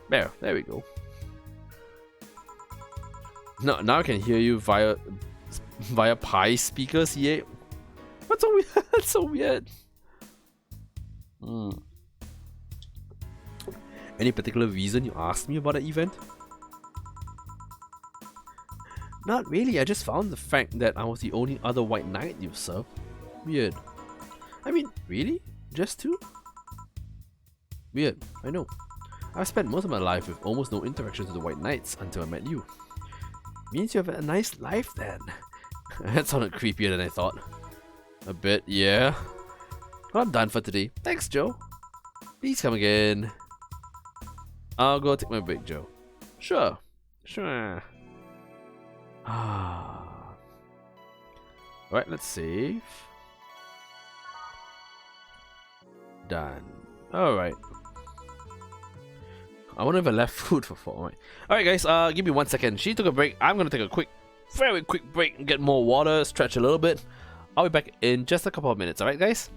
There we go. Now I can hear you via Via Pi speakers, yeah. What's so weird? That's so weird. Any particular reason you asked me about the event? Not really, I just found the fact that I was the only other white knight you served weird. I mean, really? Just two? Weird, I know. I've spent most of my life with almost no interactions with the white knights until I met you. Means you have a nice life then. That sounded creepier than I thought. A bit, yeah. Well, I'm done for today. Thanks, Joe. Please come again. I'll go take my break, Joe. Sure. Alright, let's save. Done. Alright. I wonder if I left food for 4. Alright guys, give me 1 second. She took a break. I'm gonna take a very quick break and get more water, stretch a little bit. I'll be back in just a couple of minutes, alright guys?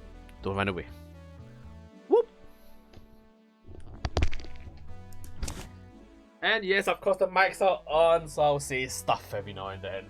Don't run away. Whoop! And yes, of course the mics are on, so I'll say stuff every now and then.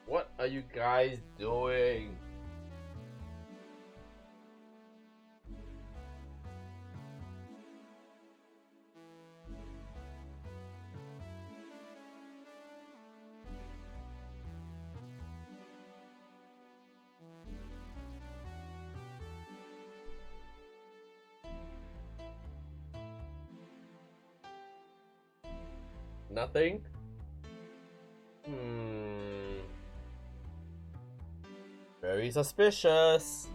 What are you guys doing? Nothing? Very suspicious.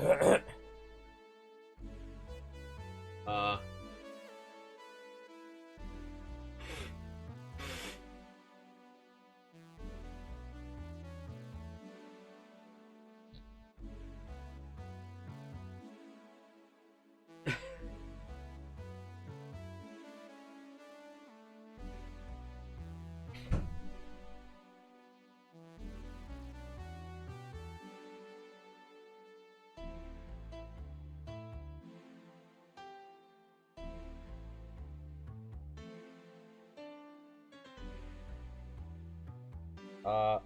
uh.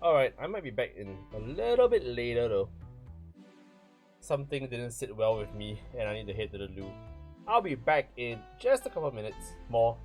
Alright, I might be back in a little bit later though. Something didn't sit well with me and I need to head to the loo. I'll be back in just a couple of minutes more.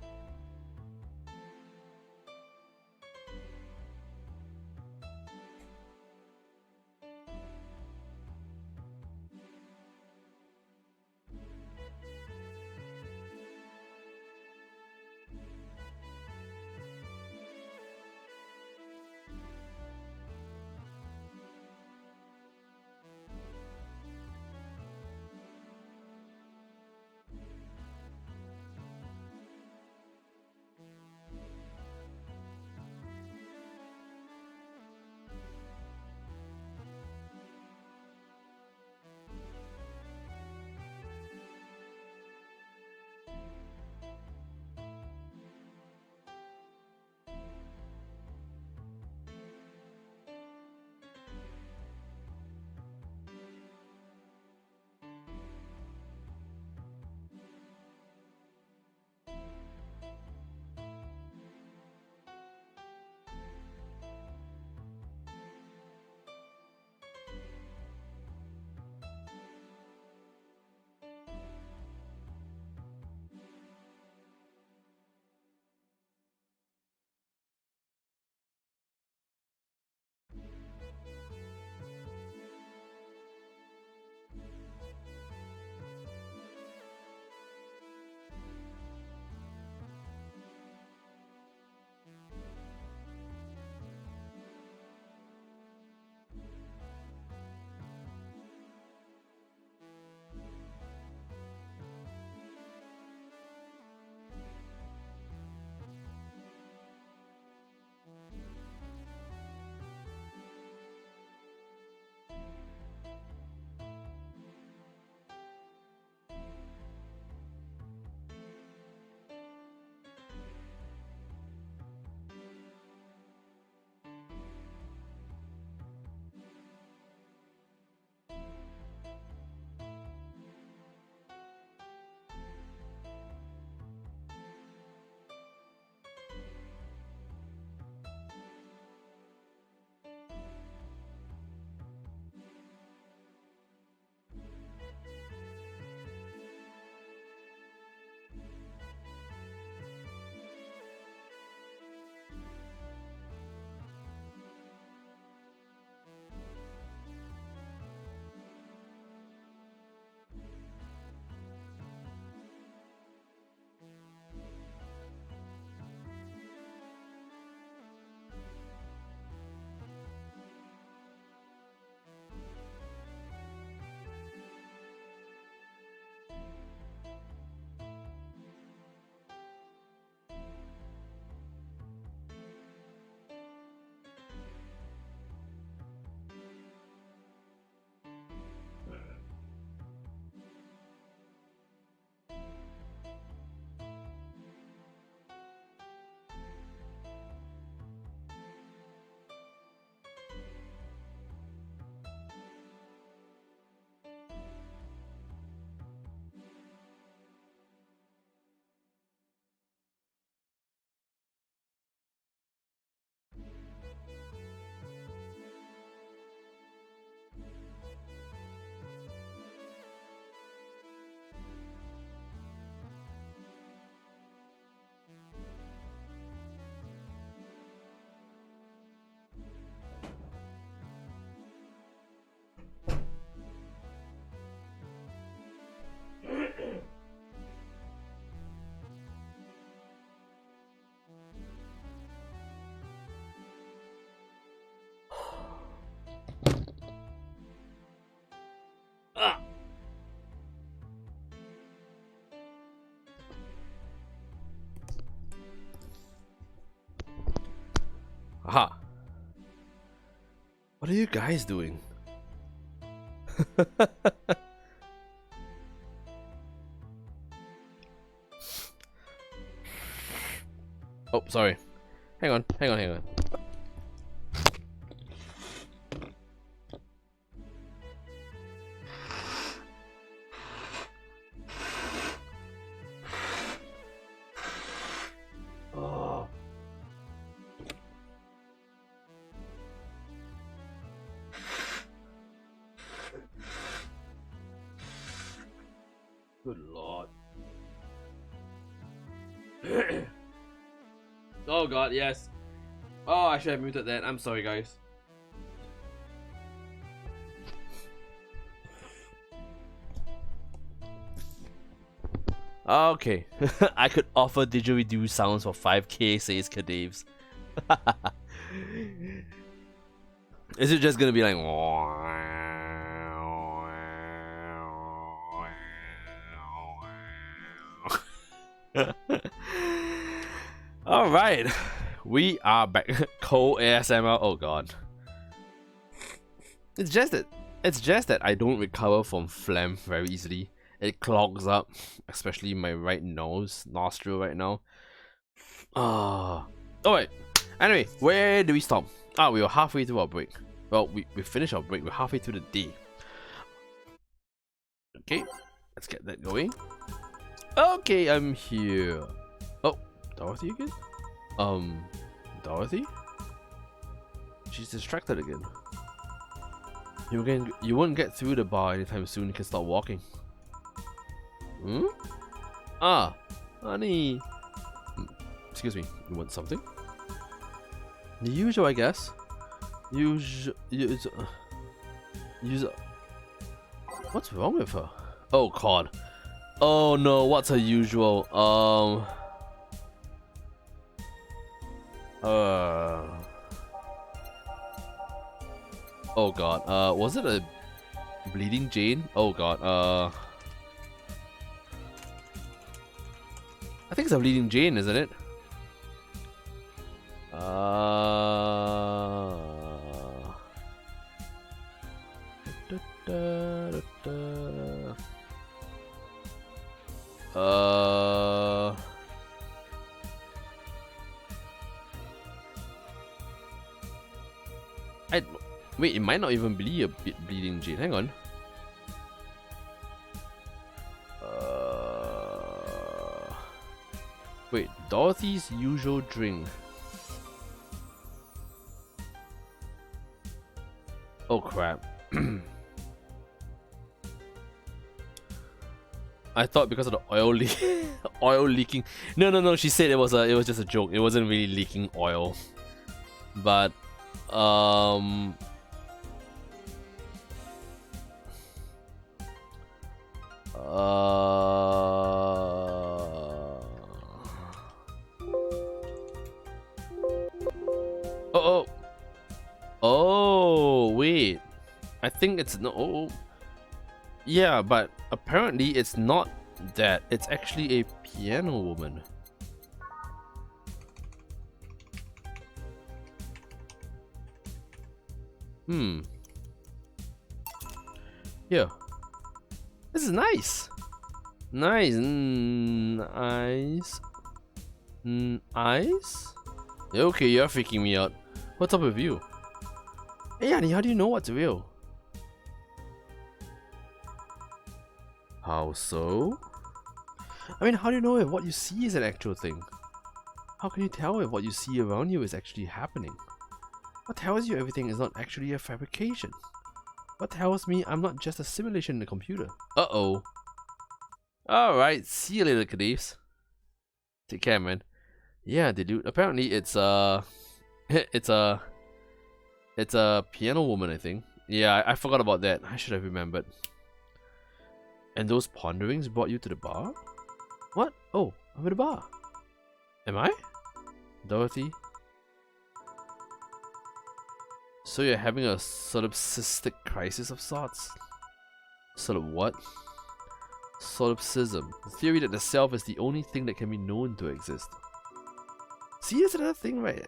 What are you guys doing? Oh, sorry. Hang on. Oh. Good lord. Oh god, yes. Oh, I should have muted that. I'm sorry, guys. Okay. I could offer didgeridoo sounds for 5k, says Kadaves. Is it just gonna be like... Alright, we are back. Cold ASMR. Oh god. It's just that I don't recover from phlegm very easily. It clogs up, especially my right nostril right now. Oh wait. Anyway, where do we stop? We were halfway through our break. Well, we finished our break. We're halfway through the day. Okay, let's get that going. Okay, I'm here. Oh, Dorothy again? Dorothy? She's distracted again. You won't get through the bar anytime soon. You can start walking. Hmm? Ah, honey. Excuse me. You want something? The usual, I guess. Use. What's wrong with her? Oh god. Oh no, what's her usual? Oh god. Was it a bleeding Jane? Oh god. I think it's a bleeding Jane, isn't it? Wait, it might not even be a bleeding Jane. Hang on. Wait, Dorothy's usual drink. Oh crap. I thought because of the oil oil leaking. No, she said it was just a joke. It wasn't really leaking oil. But oh wait, I think it's no. Oh, yeah, but apparently it's not that. It's actually a piano woman. Yeah, this is nice. Nice. Okay, you're freaking me out. What's up with you? Hey, honey, how do you know what's real? How so? I mean, how do you know if what you see is an actual thing? How can you tell if what you see around you is actually happening? What tells you everything is not actually a fabrication? What tells me I'm not just a simulation in a computer? Uh-oh. Alright, see you later, Kadives. Take care, man. Yeah, dude. Apparently it's it's a piano woman, I think. Yeah, I forgot about that. I should have remembered. And those ponderings brought you to the bar? What? Oh, I'm at the bar. Am I? Dorothy? So you're having a solipsistic crisis of sorts? Sort of what? Solipsism. The theory that the self is the only thing that can be known to exist. See, there's another thing right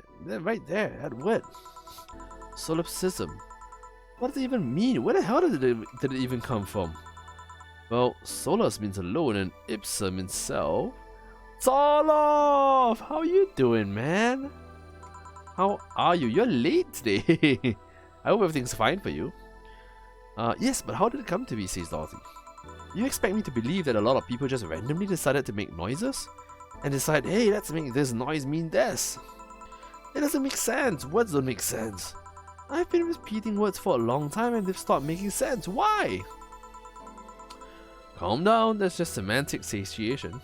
there, that word. Solipsism. What does it even mean? Where the hell did it even come from? Well, Solus means alone and Ipsa means self. Solov! How you doing, man? How are you? You're late today. I hope everything's fine for you. Yes, but how did it come to be, says Dorothy. You expect me to believe that a lot of people just randomly decided to make noises? And decide, hey, let's make this noise mean this. It doesn't make sense. Words don't make sense. I've been repeating words for a long time and they've stopped making sense. Why? Calm down, that's just semantic satiation.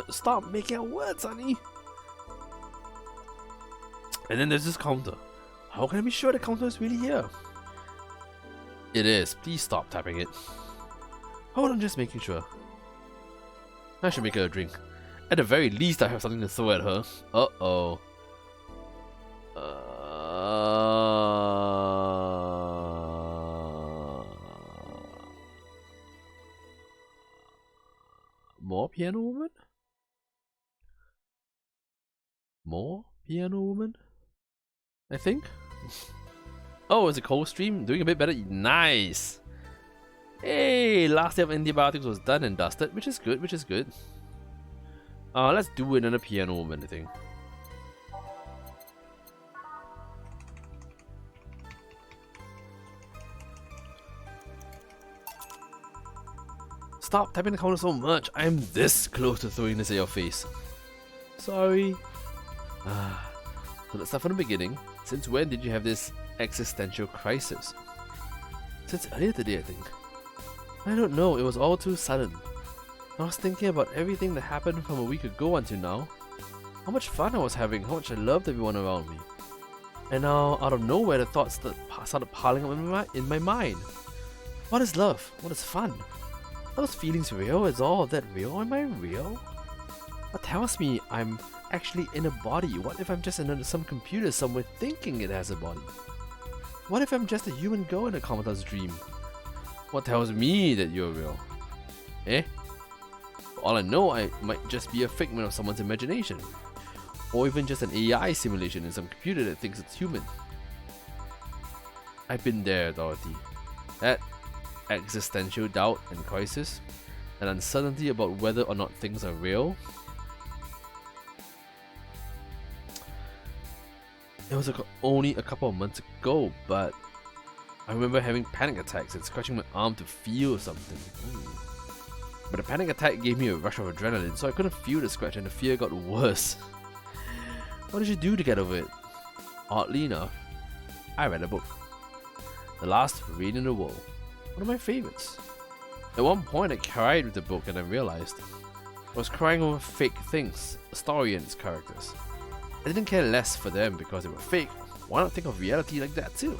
Stop making up words, honey. And then there's this counter. How can I be sure the counter is really here? It is. Please stop tapping it. Hold on, just making sure. I should make her a drink. At the very least, I have something to throw at her. Uh-oh. More piano woman? More piano woman? I think? Oh, it's a cold stream? Doing a bit better? Nice! Hey, last day of antibiotics was done and dusted, which is good, which is good. Let's do another piano woman thing. Stop tapping the counter so much. I'm this close to throwing this at your face. Sorry. So let's start from the beginning. Since when did you have this existential crisis? Since earlier today, I think. I don't know, it was all too sudden. I was thinking about everything that happened from a week ago until now. How much fun I was having, how much I loved everyone around me. And now, out of nowhere, the thoughts started piling up in my mind. What is love? What is fun? Are those feelings real? Is all of that real? Am I real? What tells me I'm actually in a body? What if I'm just in some computer somewhere thinking it has a body? What if I'm just a human girl in a comatose dream? What tells me that you're real? Eh? For all I know, I might just be a figment of someone's imagination. Or even just an AI simulation in some computer that thinks it's human. I've been there, Dorothy. That existential doubt and crisis, and uncertainty about whether or not things are real. It was only a couple of months ago, but I remember having panic attacks and scratching my arm to feel something. But the panic attack gave me a rush of adrenaline, so I couldn't feel the scratch and the fear got worse. What did you do to get over it? Oddly enough, I read a book. The Last Rain in the World. One of my favorites. At one point I cried with the book and I realized I was crying over fake things, a story and its characters. I didn't care less for them because they were fake. Why not think of reality like that too?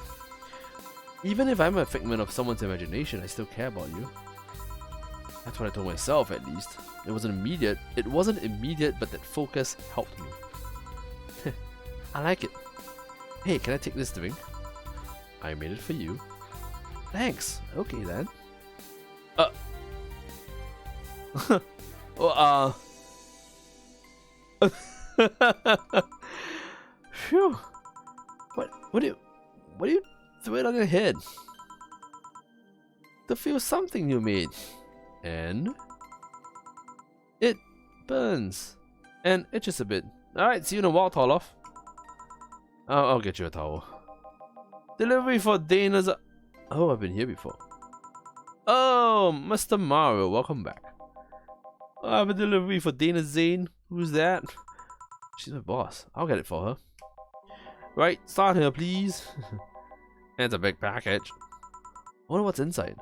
Even if I'm a figment of someone's imagination, I still care about you. That's what I told myself, at least. It wasn't immediate, but that focus helped me. I like it. Hey, can I take this drink? I made it for you. Thanks. Okay then. Phew. What do you throw it on your head? To feel something you made. And it burns. And itches a bit. Alright, see you in a while, Toloff. I'll get you a towel. Delivery for Dana's. Oh, I've been here before. Oh, Mr. Mario, welcome back. I have a delivery for Dana Zane. Who's that? She's my boss. I'll get it for her. Right, start here, please. And it's a big package. I wonder what's inside.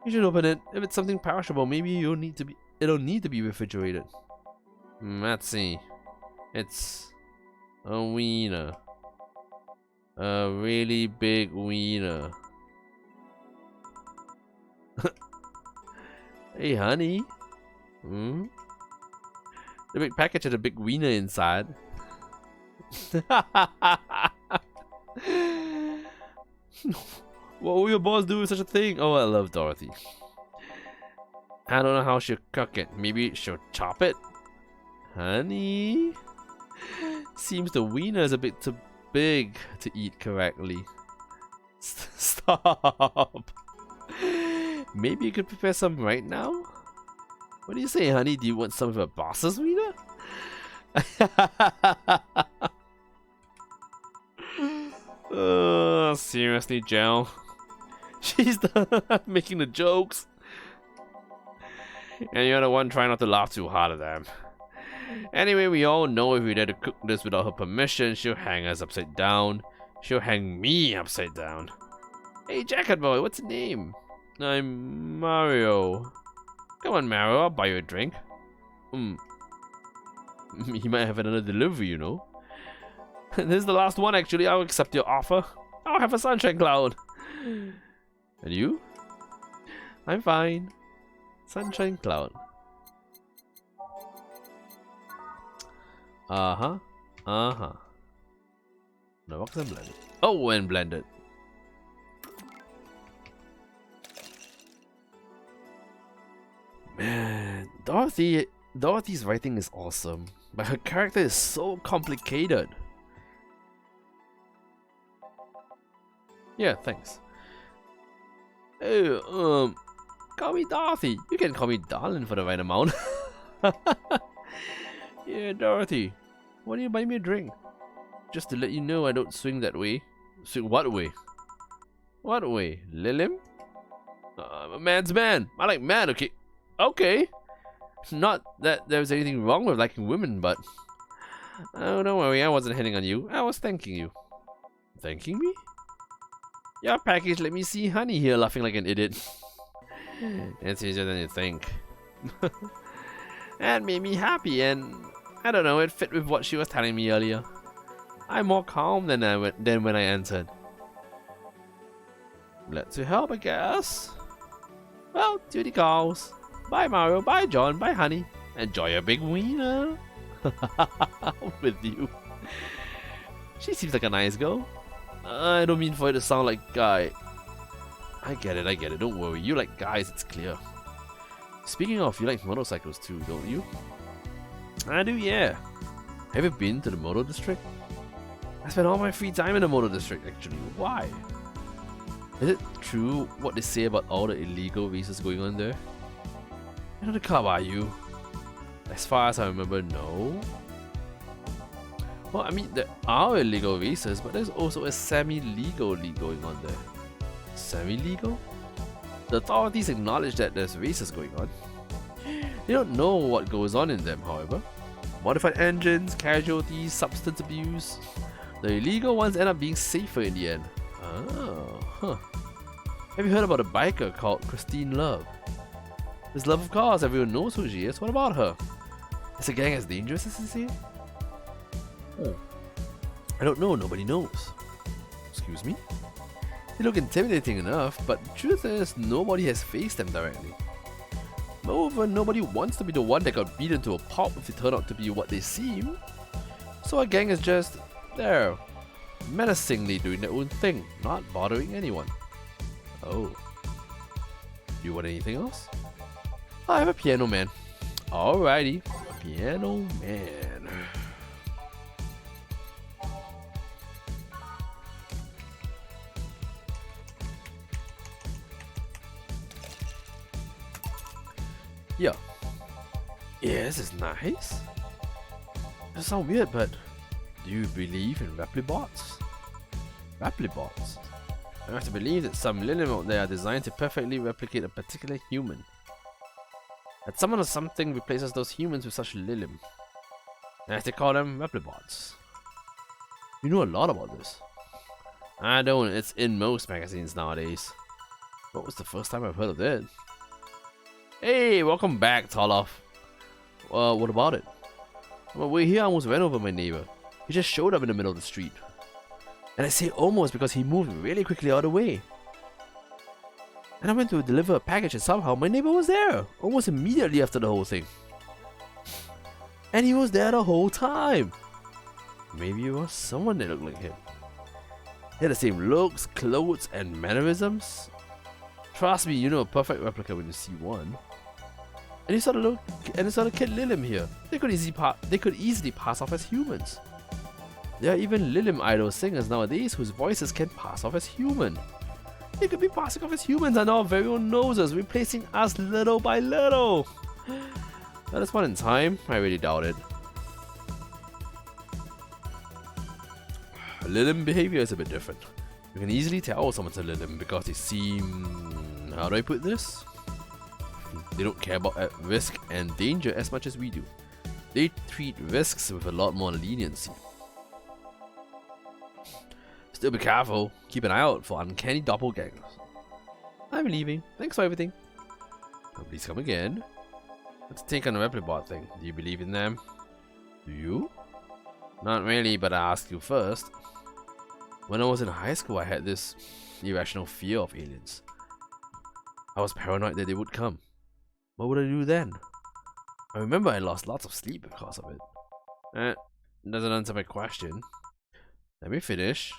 You should open it. If it's something perishable, maybe it'll need to be refrigerated. Let's see. It's a wiener. A really big wiener. Hey, honey. The big package had a big wiener inside. What will your boss do with such a thing? Oh, I love Dorothy. I don't know how she'll cook it. Maybe she'll chop it? Honey? Seems the wiener is a bit too big to eat correctly. Stop. Maybe you could prepare some right now? What do you say, honey? Do you want some of a boss's wiener? Seriously, Gel? She's making the jokes. And you're the one trying not to laugh too hard at them. Anyway, we all know if we dare to cook this without her permission, she'll hang us upside down. She'll hang me upside down. Hey, Jacket Boy, what's your name? I'm Mario. Come on, Mario, I'll buy you a drink. He might have another delivery, you know. This is the last one, actually. I'll accept your offer. I'll have a sunshine cloud. And you? I'm fine. Sunshine cloud. No, box and blended. Oh, and blended. Man, Dorothy's writing is awesome, but her character is so complicated. Yeah, thanks. Hey, call me Dorothy. You can call me darling for the right amount. Yeah, Dorothy. Why don't you buy me a drink? Just to let you know I don't swing that way. Swing what way? What way? Lilim? I'm a man's man. I like man, okay? Okay. Not that there's anything wrong with liking women, but... Oh, don't worry, I wasn't hitting on you. I was thanking you. Thanking me? Your package let me see Honey here laughing like an idiot. It's easier than you think. And made me happy, and... I don't know, it fit with what she was telling me earlier. I'm more calm than when I entered. Glad to help, I guess. Well, duty calls. Bye Mario, bye John, bye Honey. Enjoy your big wiener. With you. She seems like a nice girl. I don't mean for it to sound like guy. I get it, don't worry. You like guys, it's clear. Speaking of, you like motorcycles too, don't you? I do, yeah. Have you been to the motor district? I spend all my free time in the motor district, actually. Why? Is it true what they say about all the illegal races going on there? You're not a cop, are you? As far as I remember, no. Well, I mean, there are illegal races, but there's also a semi-legal league going on there. Semi-legal? The authorities acknowledge that there's races going on. They don't know what goes on in them, however. Modified engines, casualties, substance abuse. The illegal ones end up being safer in the end. Oh, huh. Have you heard about a biker called Christine Love? This love of cars, everyone knows who she is. What about her? Is the gang as dangerous as they say? Oh. I don't know, nobody knows. Excuse me? They look intimidating enough, but the truth is, nobody has faced them directly. Moreover, nobody wants to be the one that got beaten to a pulp if they turn out to be what they seem. So our gang is just there, menacingly doing their own thing, not bothering anyone. Oh. Do you want anything else? I have a piano man. Alrighty, a piano man. Yeah. Yeah, this is nice. It sounds weird, but do you believe in replibots? Replibots? I have to believe that some Lilim out there are designed to perfectly replicate a particular human. That someone or something replaces those humans with such Lilim. I have to call them replibots. You know a lot about this. I don't, it's in most magazines nowadays. What was the first time I've heard of that? Hey, welcome back, Toloff. What about it? On my way here, I almost ran over my neighbor. He just showed up in the middle of the street. And I say almost because he moved really quickly out of the way. And I went to deliver a package and somehow my neighbor was there, almost immediately after the whole thing. And he was there the whole time. Maybe it was someone that looked like him. He had the same looks, clothes, and mannerisms. Trust me, you know a perfect replica when you see one. And you saw the kid Lilim here. They could easily pass off as humans. There are even Lilim idol singers nowadays whose voices can pass off as human. They could be passing off as humans under our very own noses, replacing us little by little. At this point in time, I really doubt it. Lilim behavior is a bit different. You can easily tell someone's a Lilim because they seem... how do I put this? They don't care about risk and danger as much as we do. They treat risks with a lot more leniency. Still be careful. Keep an eye out for uncanny doppelgangers. I'm leaving. Thanks for everything. Oh, please come again. Let's take on the Replicbot thing. Do you believe in them? Do you? Not really, but I asked you first. When I was in high school, I had this irrational fear of aliens. I was paranoid that they would come. What would I do then? I remember I lost lots of sleep because of it. Doesn't answer my question. Let me finish.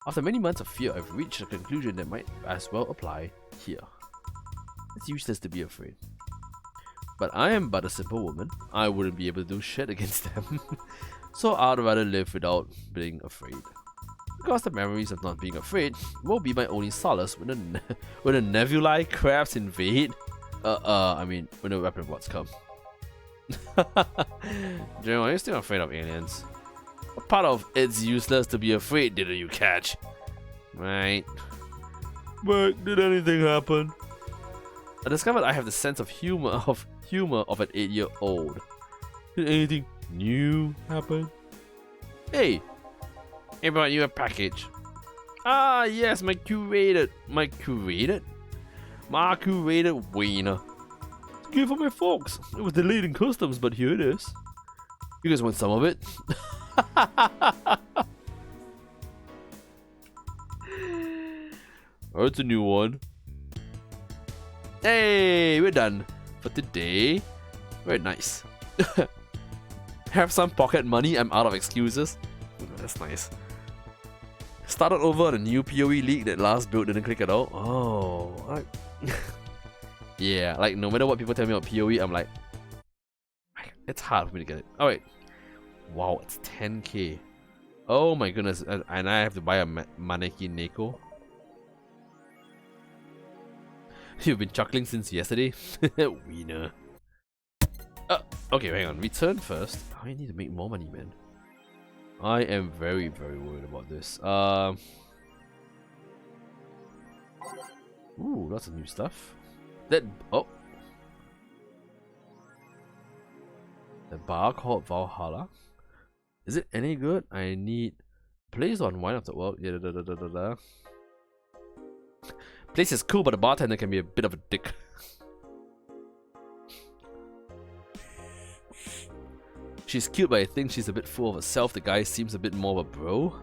After many months of fear, I've reached a conclusion that might as well apply here. It's useless to be afraid. But I am but a simple woman. I wouldn't be able to do shit against them. So I'd rather live without being afraid. Because the memories of not being afraid will be my only solace when the nebulae crabs invade. I mean, when the Replicbots come. Jerome, are you still afraid of aliens? What part of it's useless to be afraid didn't you catch? Right. But did anything happen? I discovered I have the sense of humor of an 8-year-old. Did anything new happen? Hey, I brought you a package. Ah yes, my curated wiener. It's a gift for my folks. It was delayed in customs, but here it is. You guys want some of it? Oh, it's a new one. Hey, we're done for today. Very nice. Have some pocket money. I'm out of excuses. That's nice. Started over on a new PoE league that last build didn't click at all. Oh, yeah. Like no matter what people tell me about PoE, I'm like, it's hard for me to get it. Oh wait. Wow, it's 10k. Oh my goodness, and I have to buy a Maneki Neko. You've been chuckling since yesterday? Wiener. Okay, hang on. Return first. I need to make more money, man. I am very, very worried about this. Ooh, lots of new stuff. Oh. The bar called Valhalla. Is it any good? I need place on wine after work. Yeah, Place is cool, but the bartender can be a bit of a dick. She's cute, but I think she's a bit full of herself. The guy seems a bit more of a bro.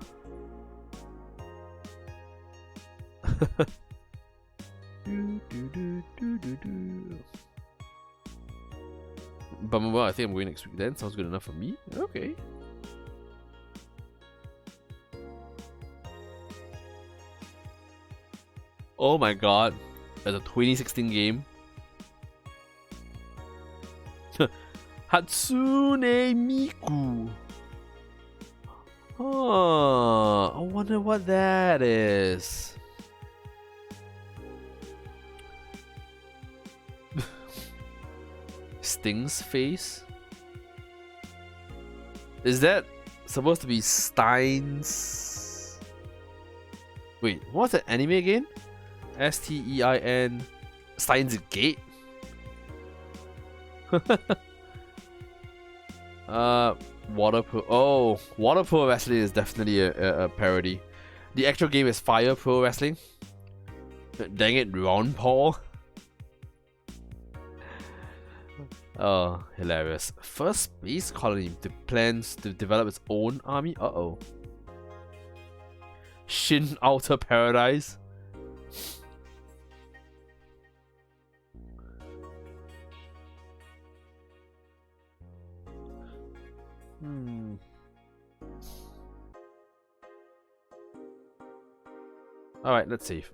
But well, I think I'm going next week then. Sounds good enough for me. Okay. Oh my god. That's a 2016 game. Hatsune Miku. Oh, I wonder what that is. Sting's face? Is that supposed to be Stein's? Wait, what's that anime again? Stein. Steins Gate? Water Pro Wrestling is definitely a parody. The actual game is Fire Pro Wrestling. Dang it, Ron Paul. Oh, hilarious. First space colony plans to develop its own army. Uh-oh. Shin Outer Paradise. Alright, let's save.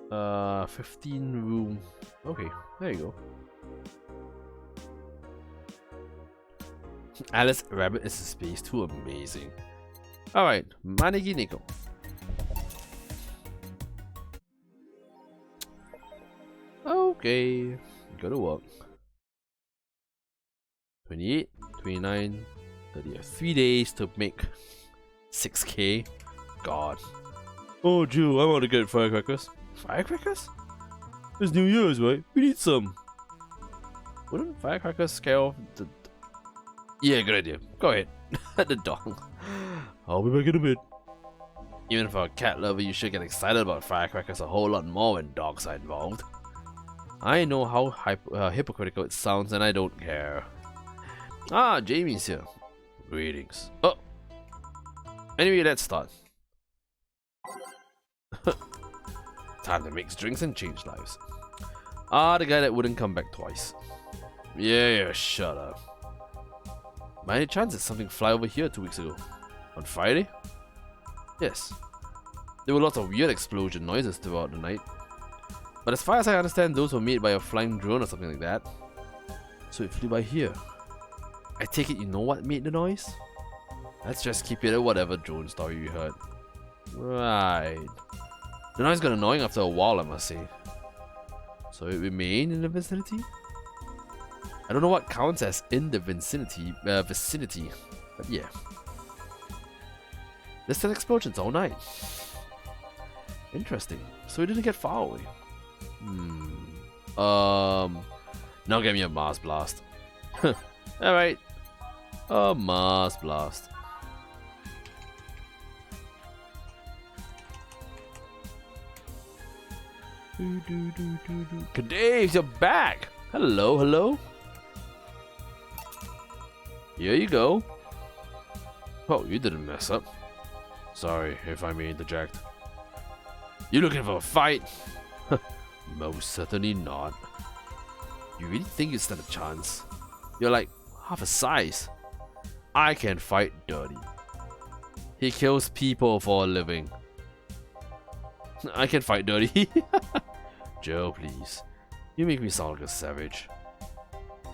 15 room. Okay, there you go. Alice Rabbit is a space too amazing. Alright, Maneki Nico. Okay, go to work. 28, 29, 30. 3 days to make 6k. God. Oh, Jill, I want to get firecrackers. Firecrackers? It's New Year's, right? We need some. Wouldn't firecrackers scare off the... Yeah, good idea. Go ahead. The dog. I'll be back in a bit. Even for a cat lover, you should get excited about firecrackers a whole lot more when dogs are involved. I know how hypocritical it sounds and I don't care. Ah, Jamie's here. Greetings. Oh. Anyway, let's start. Time to mix drinks and change lives. Ah, the guy that wouldn't come back twice. Yeah, shut up. By any chance did something fly over here 2 weeks ago? On Friday? Yes. There were lots of weird explosion noises throughout the night. But as far as I understand, those were made by a flying drone or something like that. So it flew by here. I take it you know what made the noise? Let's just keep it at whatever drone story you heard. Right. The noise got annoying after a while, I must say. So it remained in the vicinity? I don't know what counts as in the vicinity, but yeah. Distant explosions all night. Interesting. So it didn't get far away. Now give me a Mars blast. Alright. A Mars blast. Dave, you're back! Hello, hello. Here you go. Oh, you didn't mess up. Sorry if I may interject. You looking for a fight? Most certainly not. You really think you stand a chance? You're like half a size. I can fight dirty. He kills people for a living. I can fight dirty. Joe, please. You make me sound like a savage.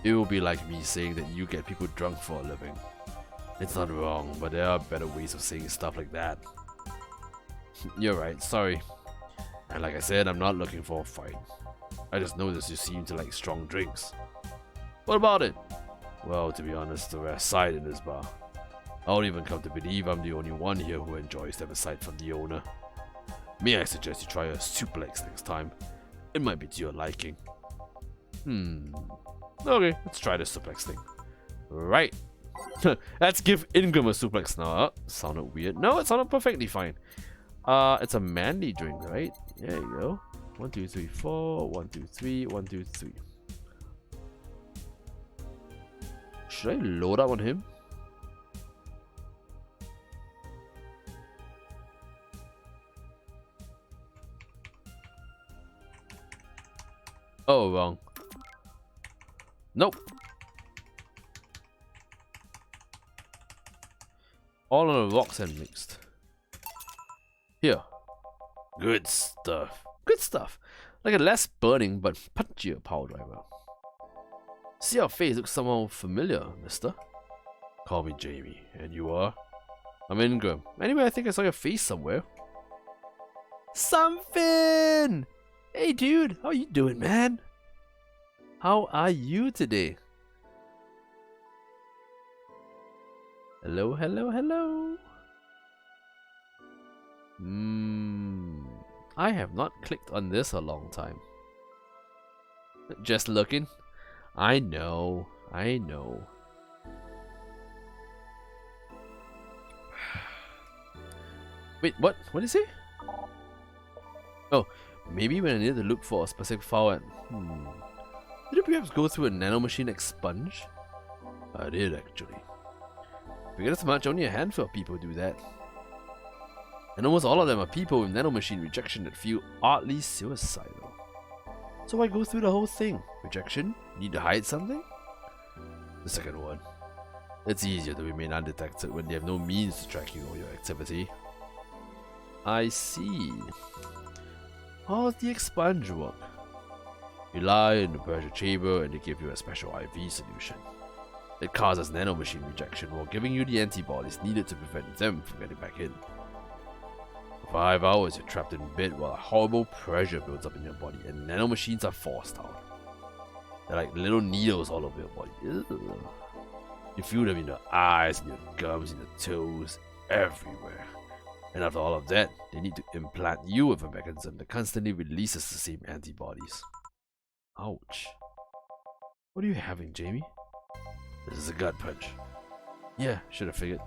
It will be like me saying that you get people drunk for a living. It's not wrong, but there are better ways of saying stuff like that. You're right, sorry. And like I said, I'm not looking for a fight. I just noticed you seem to like strong drinks. What about it? Well, to be honest, the rare side in this bar. I don't even come to believe I'm the only one here who enjoys to have a sight from the owner. May I suggest you try a suplex next time? It might be to your liking. Okay, let's try the suplex thing. Right. Let's give Ingram a suplex now. Sounded weird. No, it sounded perfectly fine. It's a manly drink, right? There you go. 1, 2, 3, 4. 1, 2, 3. 1, 2, 3. Should I load up on him? Oh, wrong. Nope. All on the rocks and mixed. Here. Good stuff. Good stuff. Like a less burning but punchier power driver. See, your face looks somehow familiar, mister. Call me Jamie. And you are? I'm Ingram. Anyway, I think I saw your face somewhere. Something! Hey dude, how you doing, man? How are you today? Hello, hello, hello. I have not clicked on this a long time. Just looking. I know, I know. Wait, what? What did he say? Oh, maybe when I need to look for a specific file and... Did it perhaps go through a nanomachine expunge? I did, actually. Forget as much, only a handful of people do that. And almost all of them are people with nanomachine rejection that feel oddly suicidal. So I go through the whole thing. Rejection? Need to hide something? The second one. It's easier to remain undetected when they have no means to track you or your activity. I see. How does the expunge work? You lie in the pressure chamber and they give you a special IV solution. It causes nanomachine rejection while giving you the antibodies needed to prevent them from getting back in. For 5 hours, you're trapped in bed while a horrible pressure builds up in your body and nanomachines are forced out. They're like little needles all over your body. Ugh. You feel them in your eyes, in your gums, in your toes, everywhere. And after all of that, they need to implant you with a mechanism that constantly releases the same antibodies. Ouch. What are you having, Jamie? This is a gut punch. Yeah, should have figured.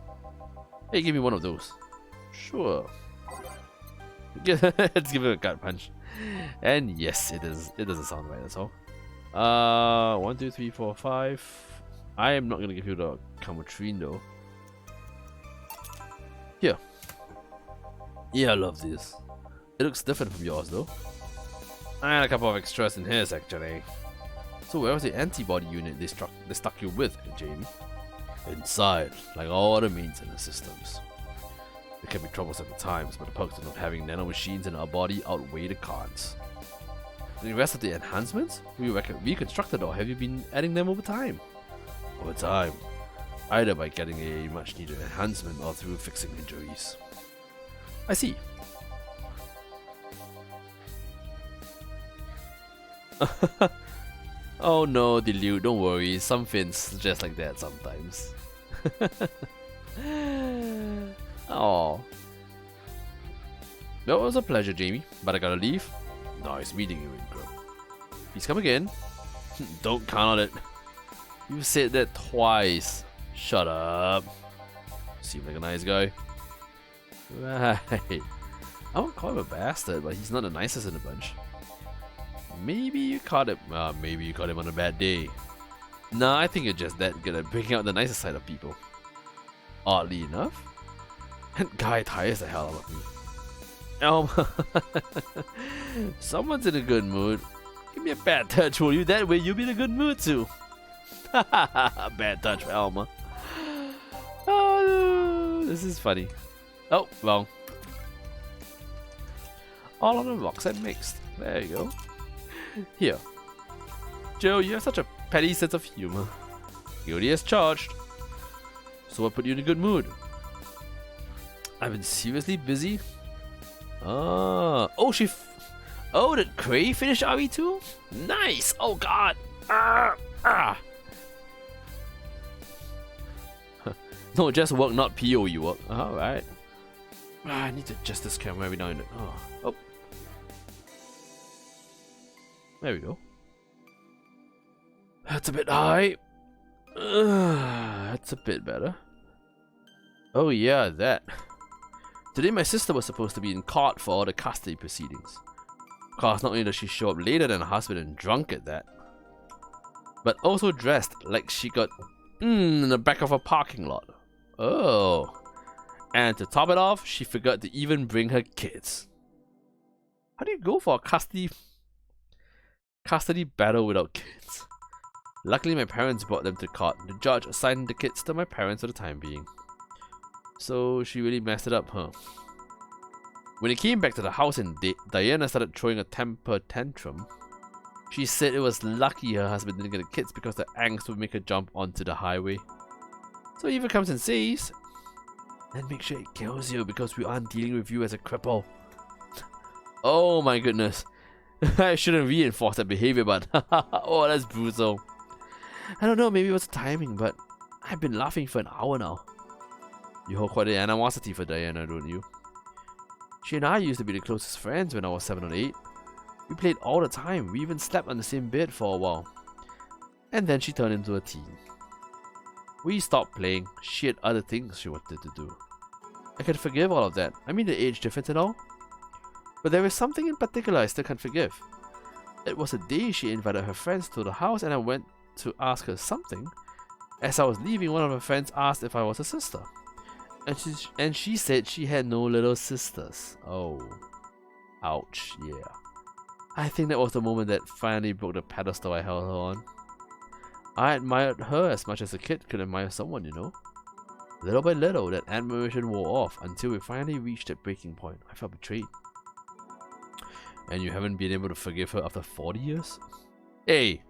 Hey, give me one of those. Sure. Let's give it a gut punch. And yes, it is. It doesn't sound right at all. 1, 2, 3, 4, 5. I am not gonna give you the Camotrine though. Here. Yeah, I love this. It looks different from yours though. And a couple of extras in his actually. So where was the antibody unit they stuck you with, Jamie? Inside, like all other maintenance systems. It can be troublesome at times, but the perks of not having nanomachines in our body outweigh the cons. The rest of the enhancements? Were you reconstructed or have you been adding them over time? Over time. Either by getting a much needed enhancement or through fixing injuries. I see. Oh no, Dilute, don't worry, some fins just like that sometimes. Oh. That was a pleasure, Jamie, but I gotta leave. Nice meeting you, Ingram. Please come again. Don't count on it. You said that twice. Shut up. Seems like a nice guy. Right. I won't call him a bastard, but he's not the nicest in the bunch. Maybe you caught him. Maybe you caught him on a bad day. Nah, I think you're just that good at bringing out the nicer side of people. Oddly enough, that guy tires the hell out of me. Someone's in a good mood. Give me a bad touch, will you? That way you'll be in a good mood too. Bad touch for Elma. Oh, this is funny. Oh, wrong. All on the rocks and mixed. There you go. Here. Joe, you have such a petty sense of humor. Guilty as charged. So what put you in a good mood? I've been seriously busy. Oh, did Cray finish RE2? Nice! Oh god! No, just work, not POE work. Alright. I need to adjust this camera every now and then. Oh. There we go. That's a bit high. That's a bit better. Oh yeah, that. Today my sister was supposed to be in court for all the custody proceedings. Of course, not only does she show up later than her husband and drunk at that, but also dressed like she got in the back of a parking lot. Oh. And to top it off, she forgot to even bring her kids. How do you go for a custody battle without kids? Luckily, my parents brought them to court. The judge assigned the kids to my parents for the time being. So she really messed it up, huh? When it came back to the house and Diana started throwing a temper tantrum, she said it was lucky her husband didn't get the kids because the angst would make her jump onto the highway. So he even comes and says, then make sure it kills you because we aren't dealing with you as a cripple. Oh my goodness. I shouldn't reinforce that behavior, but oh, that's brutal. I don't know, maybe it was timing, but I've been laughing for an hour now. You hold quite an animosity for Diana, don't you? She and I used to be the closest friends when I was 7 or 8. We played all the time, we even slept on the same bed for a while. And then she turned into a teen. We stopped playing, she had other things she wanted to do. I can forgive all of that, I mean the age difference and all. But there is something in particular I still can't forgive. It was the day she invited her friends to the house and I went to ask her something. As I was leaving, one of her friends asked if I was her sister. And she said she had no little sisters. Oh. Ouch, yeah. I think that was the moment that finally broke the pedestal I held her on. I admired her as much as a kid could admire someone, you know. Little by little, that admiration wore off until we finally reached that breaking point. I felt betrayed. And you haven't been able to forgive her after 40 years? Hey!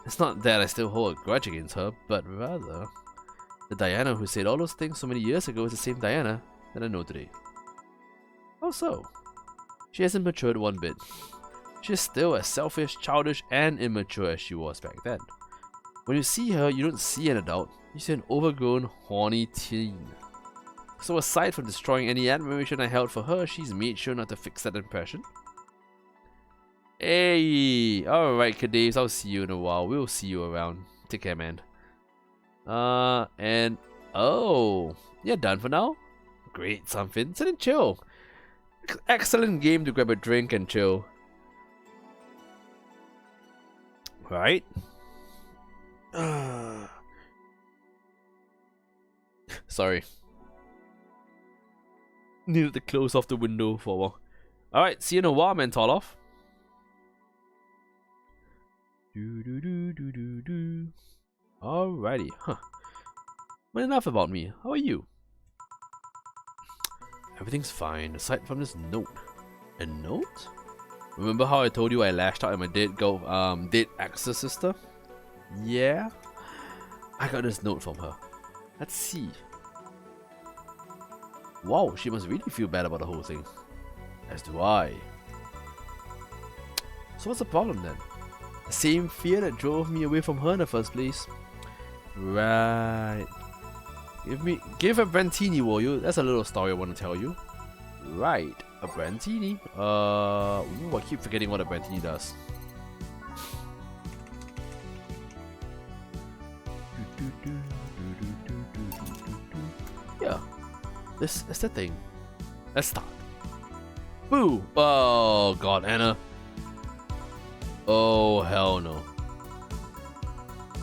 It's not that I still hold a grudge against her, but rather, the Diana who said all those things so many years ago is the same Diana that I know today. How so? She hasn't matured one bit. She's still as selfish, childish, and immature as she was back then. When you see her, you don't see an adult, you see an overgrown, horny teen. So aside from destroying any admiration I held for her, she's made sure not to fix that impression. Hey! Alright, Kadaves, I'll see you in a while. We'll see you around. Take care, man. Oh, you're done for now? Great, something. Sit and chill. Excellent game to grab a drink and chill. Right? Sorry. Needed to close off the window for a while. Alright, see you in a while, Mentoloff. Alrighty, huh. Well, enough about me. How are you? Everything's fine, aside from this note. A note? Remember how I told you I lashed out at my dead ex sister? Yeah? I got this note from her. Let's see. Wow, she must really feel bad about the whole thing. As do I. So what's the problem then? The same fear that drove me away from her in the first place. Right. Give a Brantini, will you? That's a little story I want to tell you. Right, a Brantini. Ooh, I keep forgetting what a Brantini does. Yeah, this is the thing. Let's start. Boo! Oh god, Anna. Oh hell no.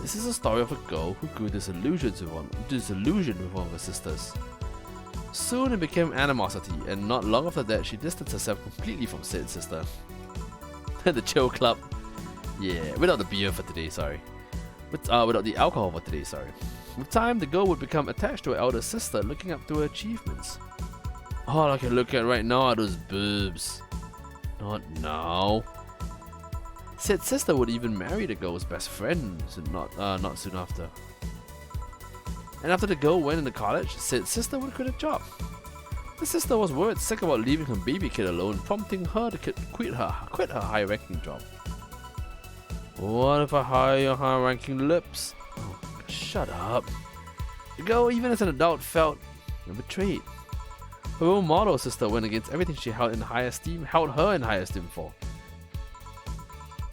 This is a story of a girl who grew disillusioned with one of her sisters. Soon it became animosity, and not long after that she distanced herself completely from said sister. The chill club. Yeah, without the beer for today, sorry. Without the alcohol for today, sorry. With time, the girl would become attached to her elder sister, looking up to her achievements. All I can look at right now are those boobs. Not now. Said sister would even marry the girl's best friend, not soon after. And after the girl went into college, said sister would quit her job. The sister was worried sick about leaving her baby kid alone, prompting her to quit her high-ranking job. What if I hire your high-ranking lips? Oh, shut up. The girl, even as an adult, felt betrayed. Her role model sister went against everything she held her in high esteem for.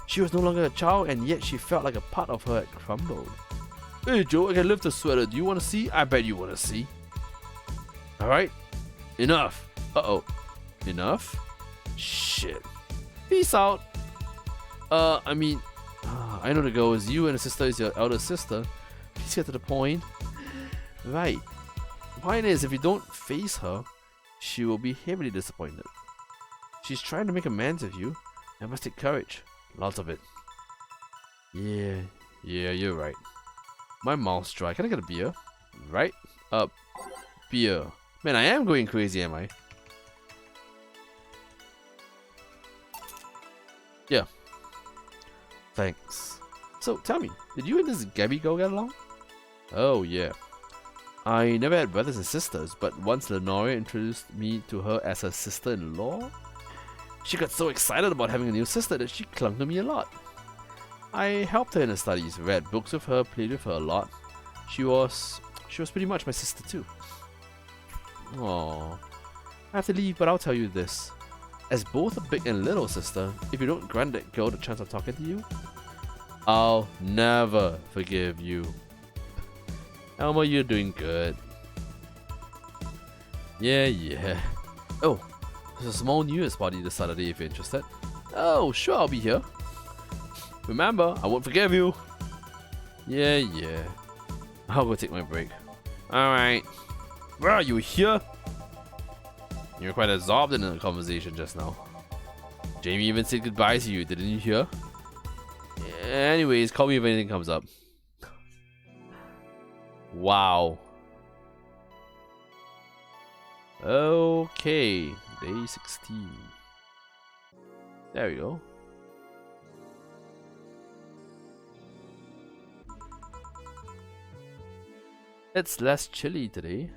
She was no longer a child, and yet she felt like a part of her had crumbled. Hey Joe, I can lift the sweater. Do you want to see? I bet you want to see. Alright. Enough. Uh-oh. Enough? Shit. Peace out. I know the girl is you and the sister is your elder sister. Please get to the point. Right. The point is, if you don't face her, she will be heavily disappointed. She's trying to make amends with you, and must take courage. Lots of it. Yeah, you're right. My mouth's dry. Can I get a beer? Right? Beer. Man, I am going crazy, am I? Yeah. Thanks. So, tell me, did you and this Gabby girl get along? Oh, yeah. I never had brothers and sisters, but once Lenore introduced me to her as her sister-in-law, she got so excited about having a new sister that she clung to me a lot. I helped her in her studies, read books with her, played with her a lot. She was pretty much my sister too. Aww. I have to leave, but I'll tell you this. As both a big and little sister, if you don't grant that girl the chance of talking to you, I'll never forgive you. Elma, you're doing good. Yeah. Oh, there's a small New Year's party this Saturday if you're interested. Oh, sure, I'll be here. Remember, I won't forgive you. Yeah. I'll go take my break. Alright. Well, you here? You're quite absorbed in the conversation just now. Jamie even said goodbye to you, didn't you hear? Anyways, call me if anything comes up. Wow. Okay, day 16. There we go. It's less chilly today.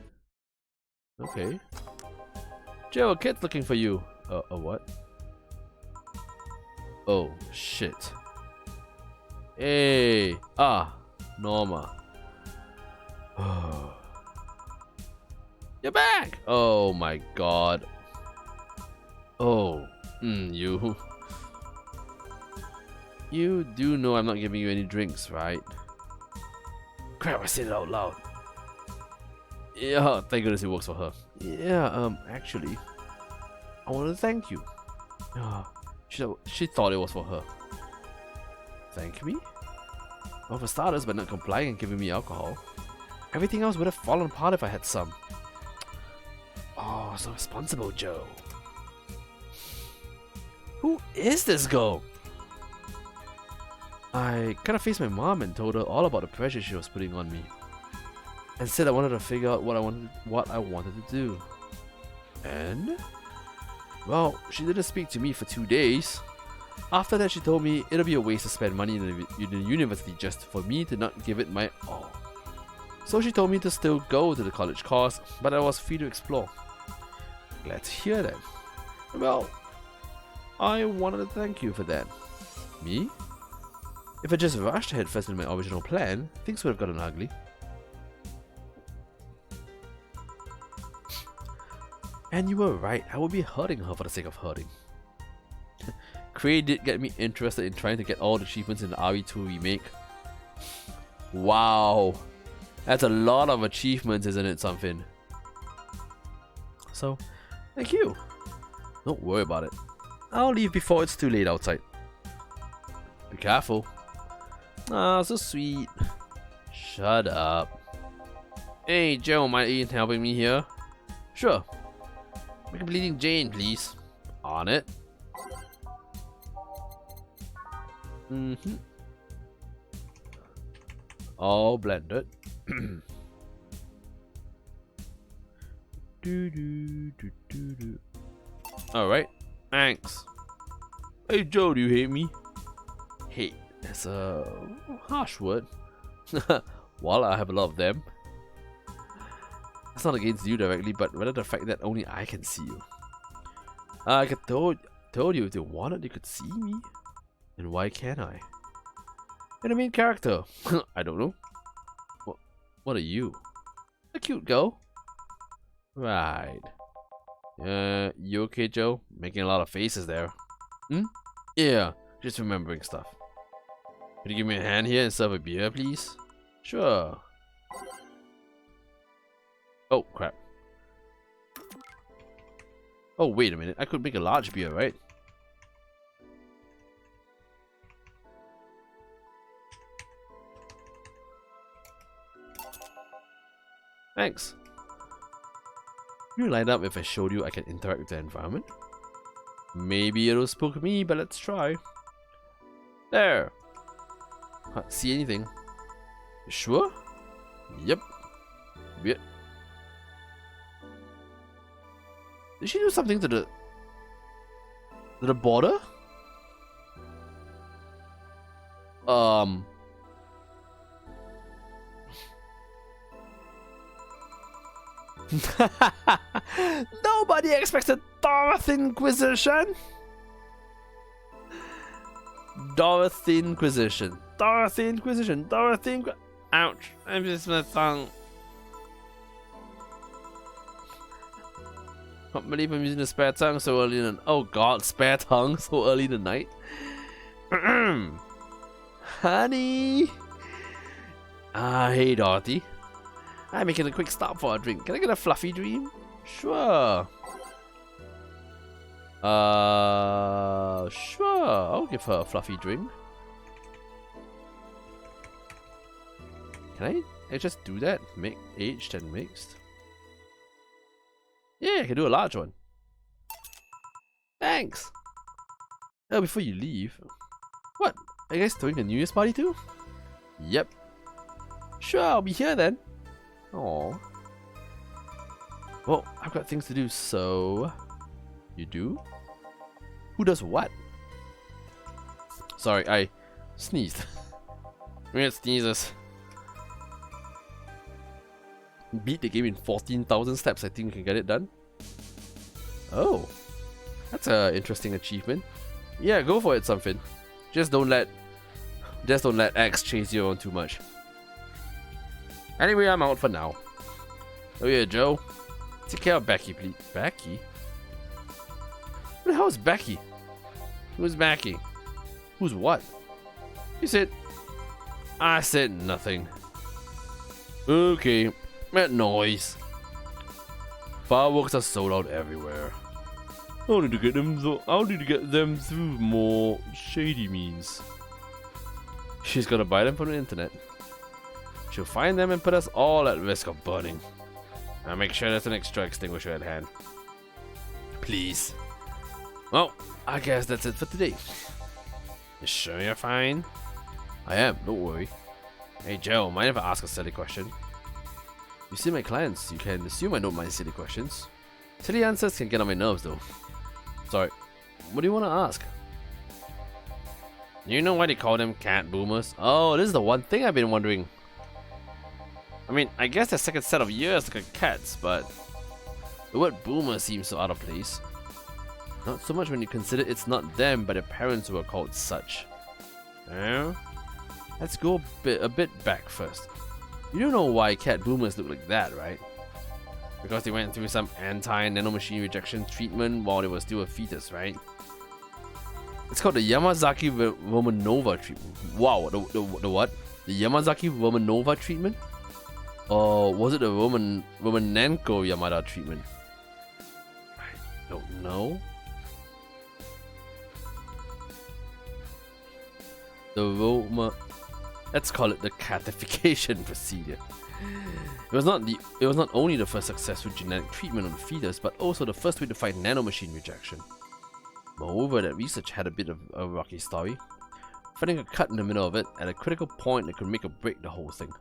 Okay. Joe, a kid's looking for you. A what? Oh, shit. Hey. Ah, Norma. You're back! Oh my god. Oh, you. You do know I'm not giving you any drinks, right? Crap, I said it out loud. Yeah, thank goodness it works for her. Yeah, actually, I want to thank you. She thought it was for her. Thank me? Well, for starters, by not complying and giving me alcohol. Everything else would have fallen apart if I had some. Oh, so responsible, Joe. Who is this girl? I kind of faced my mom and told her all about the pressure she was putting on me. And said I wanted to figure out what I wanted to do. And? Well, she didn't speak to me for 2 days. After that, she told me it'll be a waste to spend money in the university just for me to not give it my all. So she told me to still go to the college course, but I was free to explore. Glad to hear that. Well, I wanted to thank you for that. Me? If I just rushed headfirst into my original plan, things would have gotten ugly. And you were right, I would be hurting her for the sake of hurting. Cray did get me interested in trying to get all the achievements in the RE2 remake. Wow, that's a lot of achievements, isn't it, something? So, thank you. Don't worry about it. I'll leave before it's too late outside. Be careful. Ah, so sweet. Shut up. Hey, Joe, mind you helping me here? Sure. Make a bleeding Jane, please. On it. All blended. Alright, thanks. Hey Joe, do you hate me? Hate, that's a harsh word. Well, I have a lot of them. That's not against you directly, but rather the fact that only I can see you. I could told you if they wanted, they could see me. And why can't I? You're the main character. I don't know. What are you? A cute girl. Right. You okay, Joe? Making a lot of faces there. Yeah, just remembering stuff. Could you give me a hand here and serve a beer, please? Sure. Oh, crap. Oh, wait a minute. I could make a large beer, right? Thanks. You light up if I showed you I can interact with the environment? Maybe it'll spook me, but let's try. There. Can't see anything. You sure? Yep. Weird. Did she do something to the border? Nobody expects a Dorothy Inquisition. Dorothy Inquisition. Dorothy Inquisition. Dorothy Inquisition. Ouch! I'm just my tongue. Can't believe I'm using a spare tongue so early in the oh god, spare tongue so early in the night. Honey. Hey Dorothy. I'm making a quick stop for a drink. Can I get a fluffy dream? Sure. Sure. I'll give her a fluffy drink. Can I just do that? Make aged and mixed? Yeah, I can do a large one. Thanks. Oh, before you leave. What? Are you guys throwing a New Year's party too? Yep. Sure, I'll be here then. Aww. Well, I've got things to do, so... You do? Who does what? Sorry, I sneezed. Weird sneezes. beat the game in 14,000 steps, I think you can get it done. Oh, that's an interesting achievement. Yeah, go for it, something. Just don't let X chase you around too much. Anyway, I'm out for now. Oh yeah, Joe. Take care of Becky, please. Becky? Who the hell is Becky? Who's Becky? Who's what? You said... I said nothing. Okay. That noise. Fireworks are sold out everywhere. I'll need to get them through more shady means. She's gonna buy them from the internet. She'll find them and put us all at risk of burning. Now make sure there's an extra extinguisher at hand. Please. Well, I guess that's it for today. You sure you're fine? I am, don't worry. Hey Joe, mind if I ask a silly question? You see my clients, you can assume I don't mind silly questions. Silly answers can get on my nerves though. Sorry, what do you want to ask? You know why they call them cat boomers? Oh, this is the one thing I've been wondering. I mean, I guess their second set of ears look like cats, but the word boomer seems so out of place. Not so much when you consider it's not them, but their parents who are called such. Let's go a bit back first. You don't know why cat boomers look like that, right? Because they went through some anti-nanomachine rejection treatment while they were still a fetus, right? It's called the Yamazaki Romanova treatment. Wow, the what? The Yamazaki Romanova treatment? Or was it the Romanenko Yamada treatment? I don't know. Let's call it the catification procedure. It was not only the first successful genetic treatment on the fetus, but also the first way to fight nanomachine rejection. Moreover, that research had a bit of a rocky story. Finding a cut in the middle of it at a critical point that could make or break the whole thing.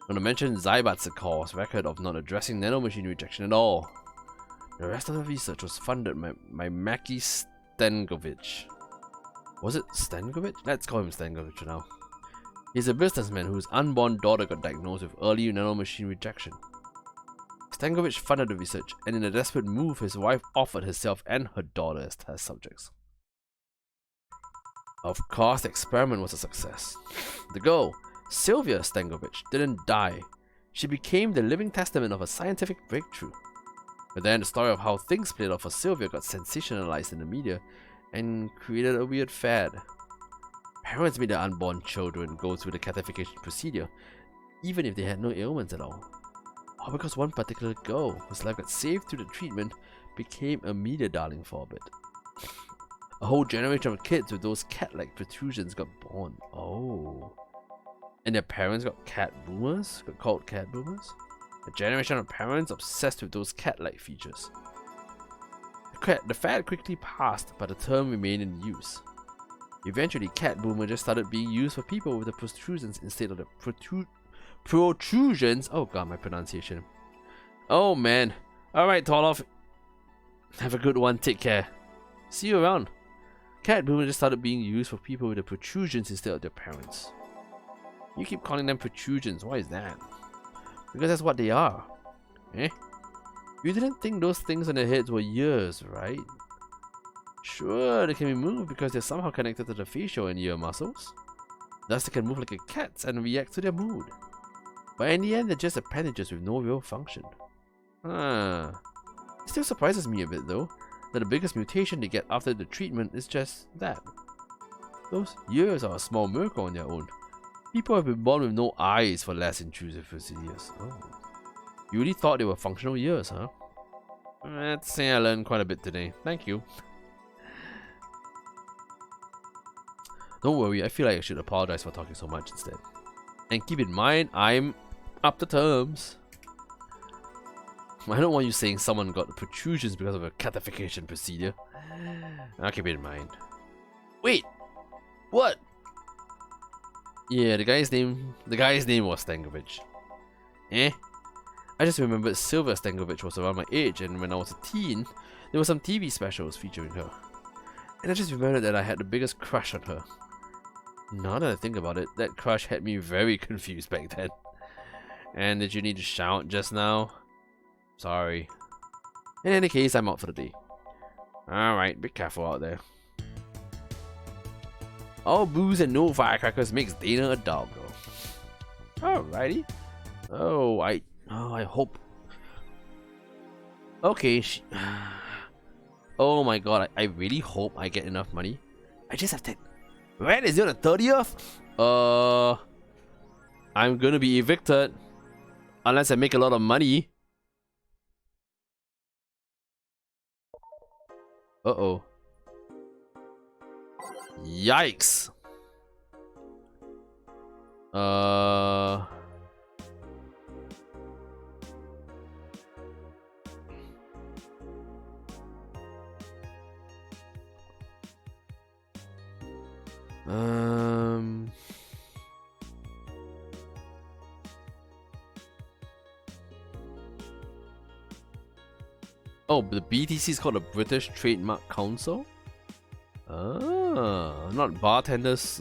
Not to mention Zybatsakov's record of not addressing nanomachine rejection at all. The rest of the research was funded by Maki Stengovich. Was it Stengovich? Let's call him Stengovich for now. He's a businessman whose unborn daughter got diagnosed with early nanomachine rejection. Stengovich funded the research, and in a desperate move, his wife offered herself and her daughter as test subjects. Of course, the experiment was a success. The girl, Sylvia Stengovich, didn't die. She became the living testament of a scientific breakthrough. But then the story of how things played out for Sylvia got sensationalized in the media and created a weird fad. Parents made their unborn children go through the catification procedure, even if they had no ailments at all. All because one particular girl, whose life got saved through the treatment, became a media darling for a bit. A whole generation of kids with those cat-like protrusions got born. Oh. And their parents got called cat boomers? A generation of parents obsessed with those cat-like features. The fad quickly passed, but the term remained in use. Eventually, cat boomer just started being used for people with the protrusions instead of the protrusions. Oh god, my pronunciation. Oh man. Alright, Toloff. Have a good one, take care. See you around. Cat boomer just started being used for people with the protrusions instead of their parents. You keep calling them protrusions, why is that? Because that's what they are. Eh? You didn't think those things on their heads were ears, right? Sure, they can be moved because they're somehow connected to the facial and ear muscles. Thus they can move like a cat and react to their mood. But in the end, they're just appendages with no real function. It still surprises me a bit though, that the biggest mutation they get after the treatment is just that. Those ears are a small miracle on their own. People have been born with no eyes for less intrusive procedures. Oh. You really thought they were functional ears, huh? Let's say I learned quite a bit today. Thank you. Don't worry, I feel like I should apologize for talking so much instead. And keep in mind, I'm up to terms. I don't want you saying someone got protrusions because of a catification procedure. I'll keep it in mind. Wait! What? Yeah, the guy's name was Stengovich. Eh? I just remembered Sylvia Stengovich was around my age, and when I was a teen, there were some TV specials featuring her. And I just remembered that I had the biggest crush on her. Now that I think about it, that crush had me very confused back then. And did you need to shout just now? Sorry. In any case, I'm out for the day. Alright, be careful out there. All booze and no firecrackers makes Dana a dog, though. Alrighty. Oh, I hope. Okay. Oh my god, I really hope I get enough money. I just have 10. When is it on the 30th? I'm gonna be evicted. Unless I make a lot of money. Uh-oh. Yikes. Oh, the BTC is called the British Trademark Council? Ah, not Bartenders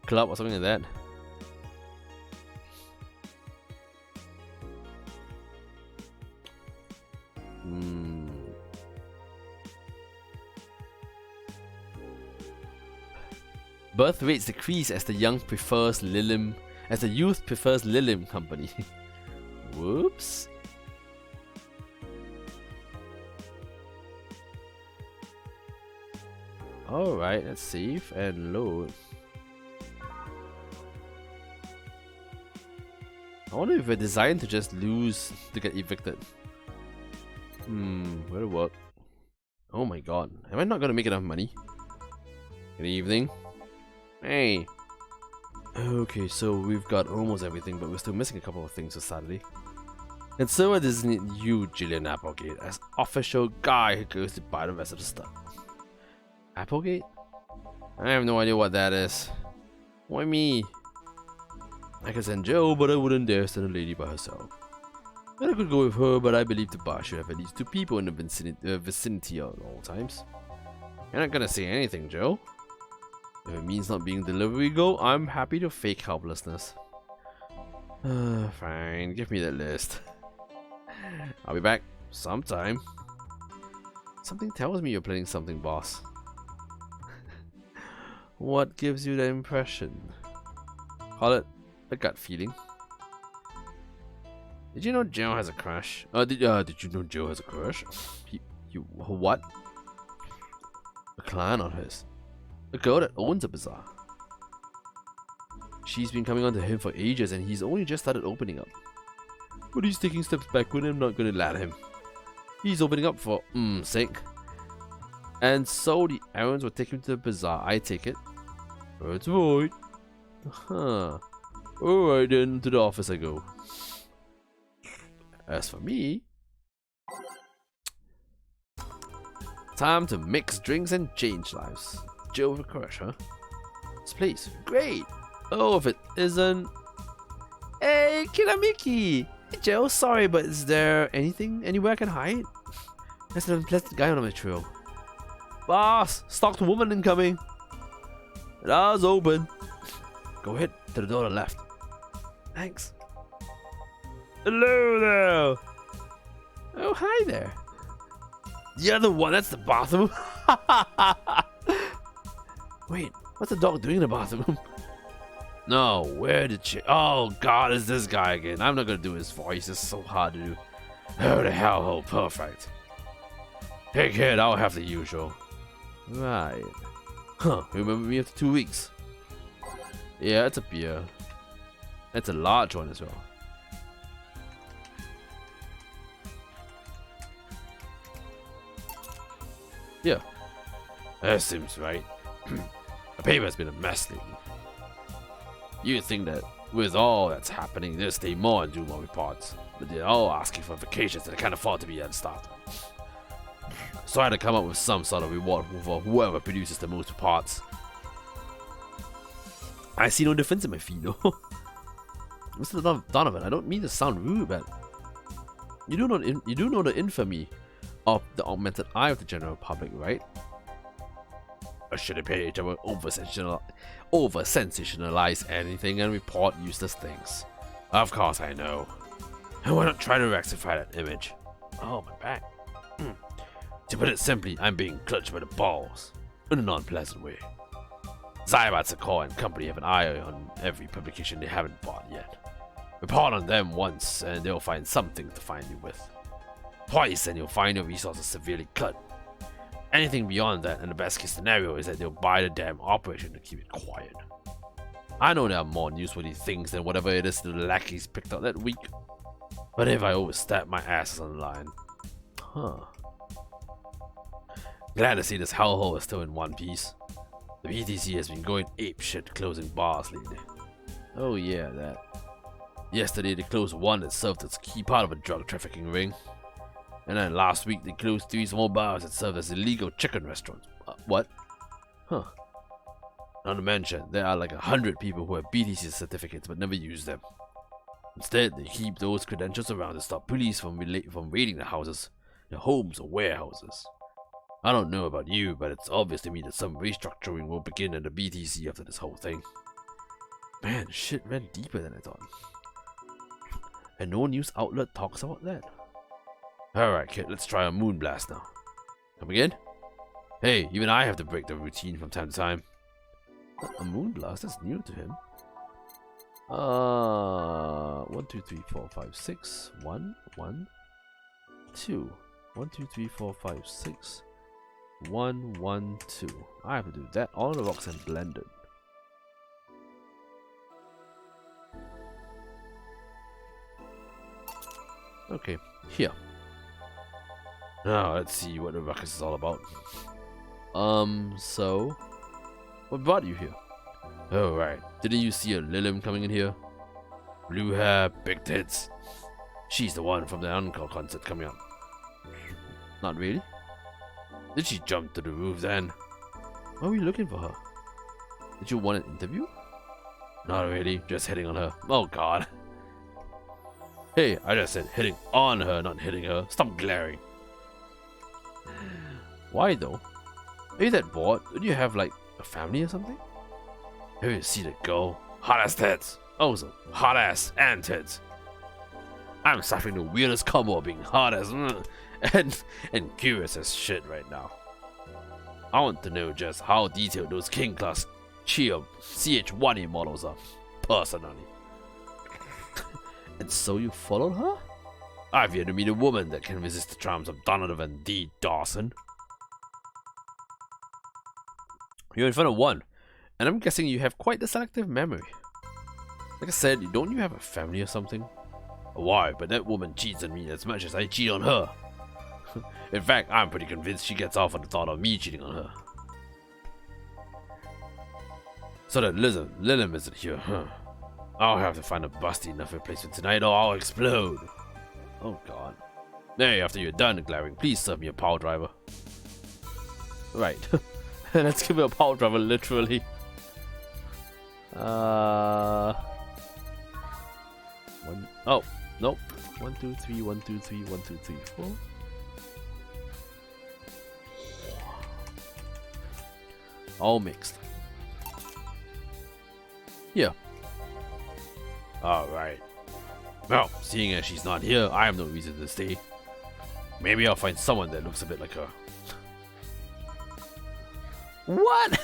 Club or something like that. Birth rates decrease as the youth prefers Lilim company. Whoops. Alright, let's save and load. I wonder if we're designed to just lose to get evicted. Will it work? Oh my god, am I not gonna make enough money? Good evening. Hey. Okay, so we've got almost everything, but we're still missing a couple of things for Saturday. And so it is you, Gillian Applegate, as official guy who goes to buy the rest of the stuff. Applegate? I have no idea what that is. Why me? I could send Joe, but I wouldn't dare send a lady by herself. And I could go with her, but I believe the bar should have at least 2 people in the vicinity at all times. You're not gonna say anything, Joe. If it means not being delivery girl, I'm happy to fake helplessness. Fine, give me that list. I'll be back sometime. Something tells me you're planning something, boss. What gives you the impression? Call it a gut feeling. Did you know Joe has a crush? Did you know Joe has a crush? What? A client of his. A girl that owns a bazaar. She's been coming on to him for ages and he's only just started opening up. But he's taking steps backward and I'm not gonna let him. He's opening up for sake. And so the errands will take him to the bazaar, I take it. That's right. Huh. Alright then, to the office I go. As for me... time to mix drinks and change lives. Joe with a crush, huh? This place, great! Oh, if it isn't... Hey, Kiramiki! Hey Joe, sorry, but is there anywhere I can hide? There's an unpleasant guy on my trail. Boss! Stalked woman incoming! The door's open. Go ahead, to the door on the left. Thanks. Hello there! Oh, hi there. The other one, that's the bathroom. Wait, what's the dog doing in the bathroom? No, where did she... Oh god, it's this guy again. I'm not gonna do his voice, it's so hard to do. Oh the hell, oh, perfect. Hey kid, I'll have the usual. Right. Huh, remember me after 2 weeks? Yeah, it's a beer. It's a large one as well. Yeah. That seems right. The paper's been a mess lately. You'd think that with all that's happening, they'll stay more and do more reports. But they're all asking for vacations and they can't afford to be unstaffed. So I had to come up with some sort of reward for whoever produces the most reports. I see no difference in my fee though. Mr. Donovan, I don't mean to sound rude, but you do know the infamy of the augmented eye of the general public, right? Or should it pay to over-sensationalize anything and report useless things? Of course I know. And why not try to rectify that image? Oh, my back. To put it simply, I'm being clutched by the balls. In a non-pleasant way. Cyberpunk and company have an eye on every publication they haven't bought yet. Report on them once and they'll find something to find you with. Twice and you'll find your resources severely cut. Anything beyond that, and the best case scenario is that they'll buy the damn operation to keep it quiet. I know there are more newsworthy things than whatever it is the lackeys picked out that week. But if I overstep, my ass is on the line. Huh. Glad to see this hellhole is still in one piece. The BTC has been going apeshit closing bars lately. Oh yeah, that. Yesterday they closed one that served as key part of a drug trafficking ring. And then last week they closed 3 small bars that served as illegal chicken restaurants. What? Huh. Not to mention, there are like 100 people who have BTC certificates but never use them. Instead, they keep those credentials around to stop police from raiding the houses, their homes or warehouses. I don't know about you, but it's obvious to me that some restructuring will begin in the BTC after this whole thing. Man, shit went deeper than I thought. And no news outlet talks about that. Alright kid, let's try a moonblast now. Come again? Hey, even I have to break the routine from time to time. A moonblast? That's new to him. 1, 2, 3, 4, 5, 6. 1, 1, 2. 1, 2, 3, 4, 5, 6. 1, 1, 2. I have to do that. All the rocks and blended. Okay, here. Now let's see what the ruckus is all about. So what brought you here? Oh right, didn't you see a Lilim coming in here? Blue hair, big tits. She's the one from the Encore concert coming up. Not really? Did she jump to the roof then? Why were you looking for her? Did you want an interview? Not really, just hitting on her. Oh god. Hey, I just said hitting on her, not hitting her. Stop glaring. Why though? Are you that bored? Don't you have like a family or something? Have you seen a girl? Hot ass tits. Also, hot ass and tits. I'm suffering the weirdest combo of being hot as and curious as shit right now. I want to know just how detailed those King Class Chia CH1A models are, personally. And so you followed her? I've yet to meet a woman that can resist the charms of Donovan D. Dawson. You're in front of one, and I'm guessing you have quite the selective memory. Like I said, don't you have a family or something? Why, but that woman cheats on me as much as I cheat on her. In fact, I'm pretty convinced she gets off on the thought of me cheating on her. So that Lilim isn't here, huh? I'll have to find a busty enough replacement tonight or I'll explode. Oh god. Hey, after you're done glaring, please serve me a power driver. Right. Let's give me a power driver, literally. Oh, nope. 1, 2, 3, 1, 2, 3, 1, 2, 3, 4. All mixed. Here. Alright. Well, seeing as she's not here, I have no reason to stay. Maybe I'll find someone that looks a bit like her. What?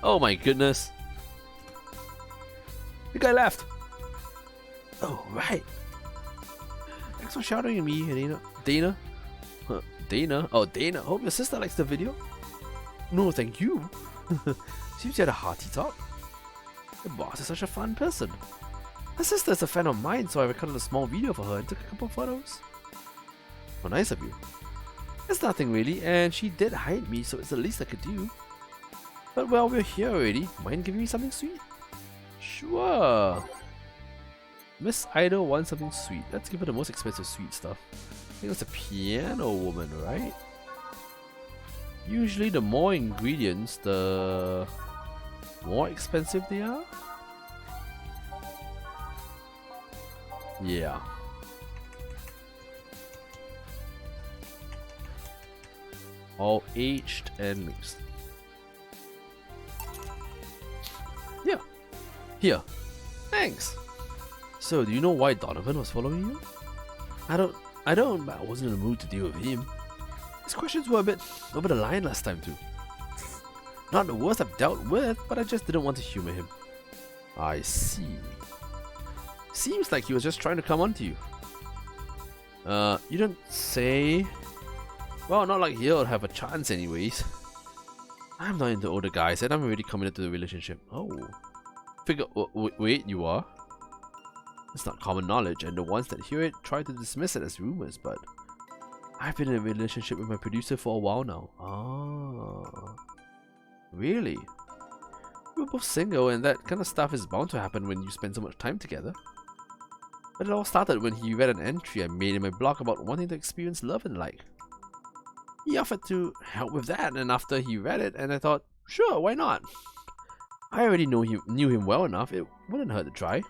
Oh my goodness. The guy left. Oh, right. Thanks for shouting at me, Dana. Dana? Huh, Dana? Oh, Dana. Hope your sister likes the video. No, thank you. Seems you had a hearty talk. The boss is such a fun person. Her sister is a fan of mine, so I recorded a small video for her and took a couple of photos. How nice of you. It's nothing really, and she did hide me, so it's the least I could do. But well, we're here already. Mind giving me something sweet? Sure. Miss Idol wants something sweet. Let's give her the most expensive sweet stuff. I think it's a piano woman, right? Usually the more ingredients, the more expensive they are. Yeah. All aged and mixed. Yeah. Here. Thanks. So, do you know why Donovan was following you? I don't, but I wasn't in the mood to deal with him. His questions were a bit over the line last time too. Not the worst I've dealt with, but I just didn't want to humor him. I see. Seems like he was just trying to come on to you. You didn't say... Well, not like he'll have a chance anyways. I'm not into older guys and I'm already committed to the relationship. Oh. Wait, you are? It's not common knowledge, and the ones that hear it try to dismiss it as rumors, but I've been in a relationship with my producer for a while now. Ah. Really? We're both single, and that kind of stuff is bound to happen when you spend so much time together. But it all started when he read an entry I made in my blog about wanting to experience love and like. He offered to help with that, and after he read it, and I thought, sure, why not? I already knew him well enough, it wouldn't hurt to try.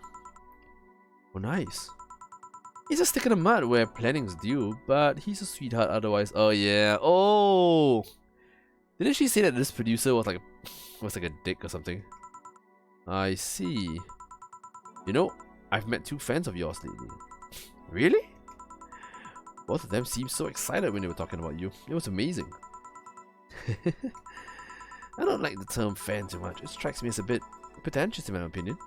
Oh, nice. He's a stick in the mud where planning's due, but he's a sweetheart otherwise. Oh yeah, oh! Didn't she say that this producer was like a dick or something? I see. You know, I've met 2 fans of yours lately. Really? Both of them seemed so excited when they were talking about you. It was amazing. I don't like the term fan too much. It strikes me as a bit pretentious in my opinion.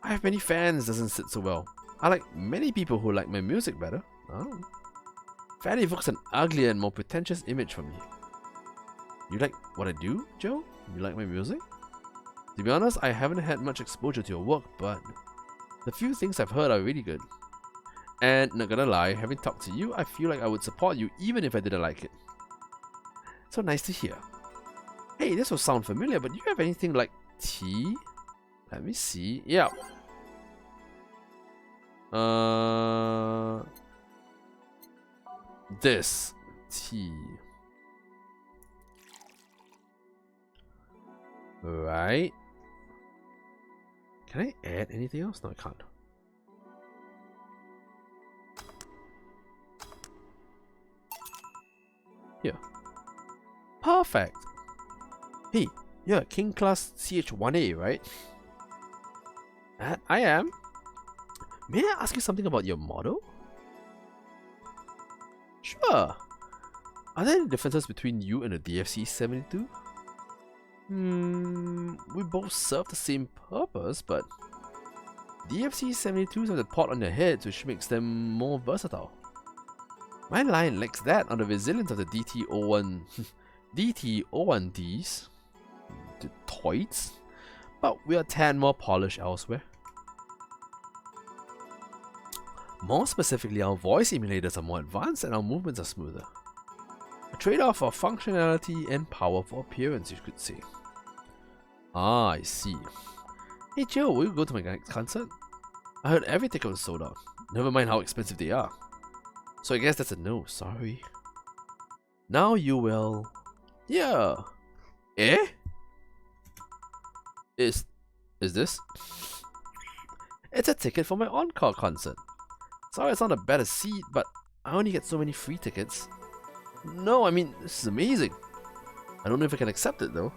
I have many fans doesn't sit so well. I like many people who like my music better. Oh. Fan evokes an uglier and more pretentious image from me. You like what I do, Joe? You like my music? To be honest, I haven't had much exposure to your work, but the few things I've heard are really good. And not gonna lie, having talked to you, I feel like I would support you even if I didn't like it. So nice to hear. Hey, this will sound familiar, but do you have anything like tea? Let me see. Yeah. This tea. Right. Can I add anything else? No, I can't. Here. Perfect. Hey, you're a King Class CH1A, right? I am. May I ask you something about your model? Sure. Are there any differences between you and the DFC-72? We both serve the same purpose, but DFC-72s have the pot on their heads, which makes them more versatile. My line lacks that on the resilience of the DT-01Ds, the toys, but we are a tad more polished elsewhere. More specifically, our voice emulators are more advanced and our movements are smoother. A trade-off for functionality and power for appearance, you could say. Ah, I see. Hey Joe, will you go to my next concert? I heard every ticket was sold out. Never mind how expensive they are. So I guess that's a no, sorry. Now you will... Yeah. Eh? Is this? It's a ticket for my encore concert. Sorry it's not a better seat, but I only get so many free tickets. No, I mean, this is amazing. I don't know if I can accept it though.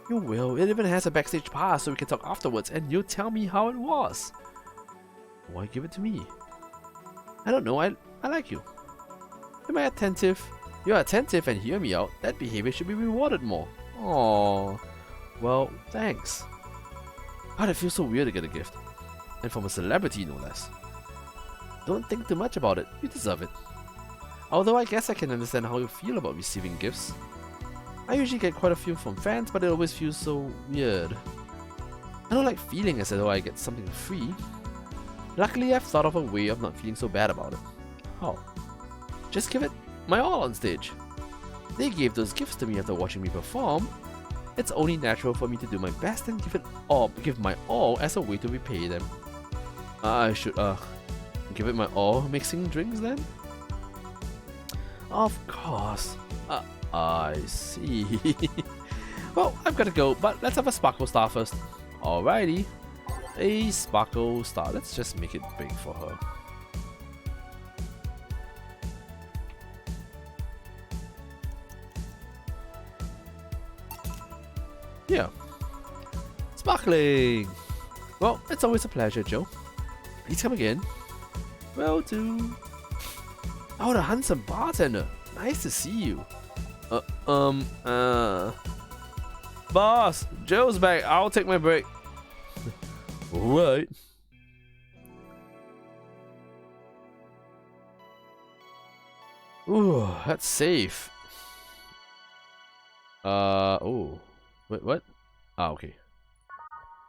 You will. It even has a backstage pass so we can talk afterwards and you'll tell me how it was. Why give it to me? I don't know, I like you. Am I attentive? You're attentive and hear me out. That behavior should be rewarded more. Aww. Well, thanks. God, it feels so weird to get a gift. And from a celebrity, no less. Don't think too much about it. You deserve it. Although I guess I can understand how you feel about receiving gifts. I usually get quite a few from fans, but it always feels so weird. I don't like feeling as though I get something free. Luckily, I've thought of a way of not feeling so bad about it. How? Just give it my all on stage. They gave those gifts to me after watching me perform. It's only natural for me to do my best and give my all as a way to repay them. I should give it my all mixing drinks then? Of course. I see. Well, I've gotta go, but let's have a Sparkle Star first. Alrighty. A Sparkle Star. Let's just make it big for her. Yeah. Sparkling! Well, it's always a pleasure, Joe. Please come again. Well, too. Oh, the handsome bartender. Nice to see you. Boss, Joe's back. I'll take my break. Alright. Ooh, that's safe. Oh. Wait, what? Ah, okay.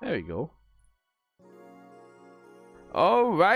There we go. Alright.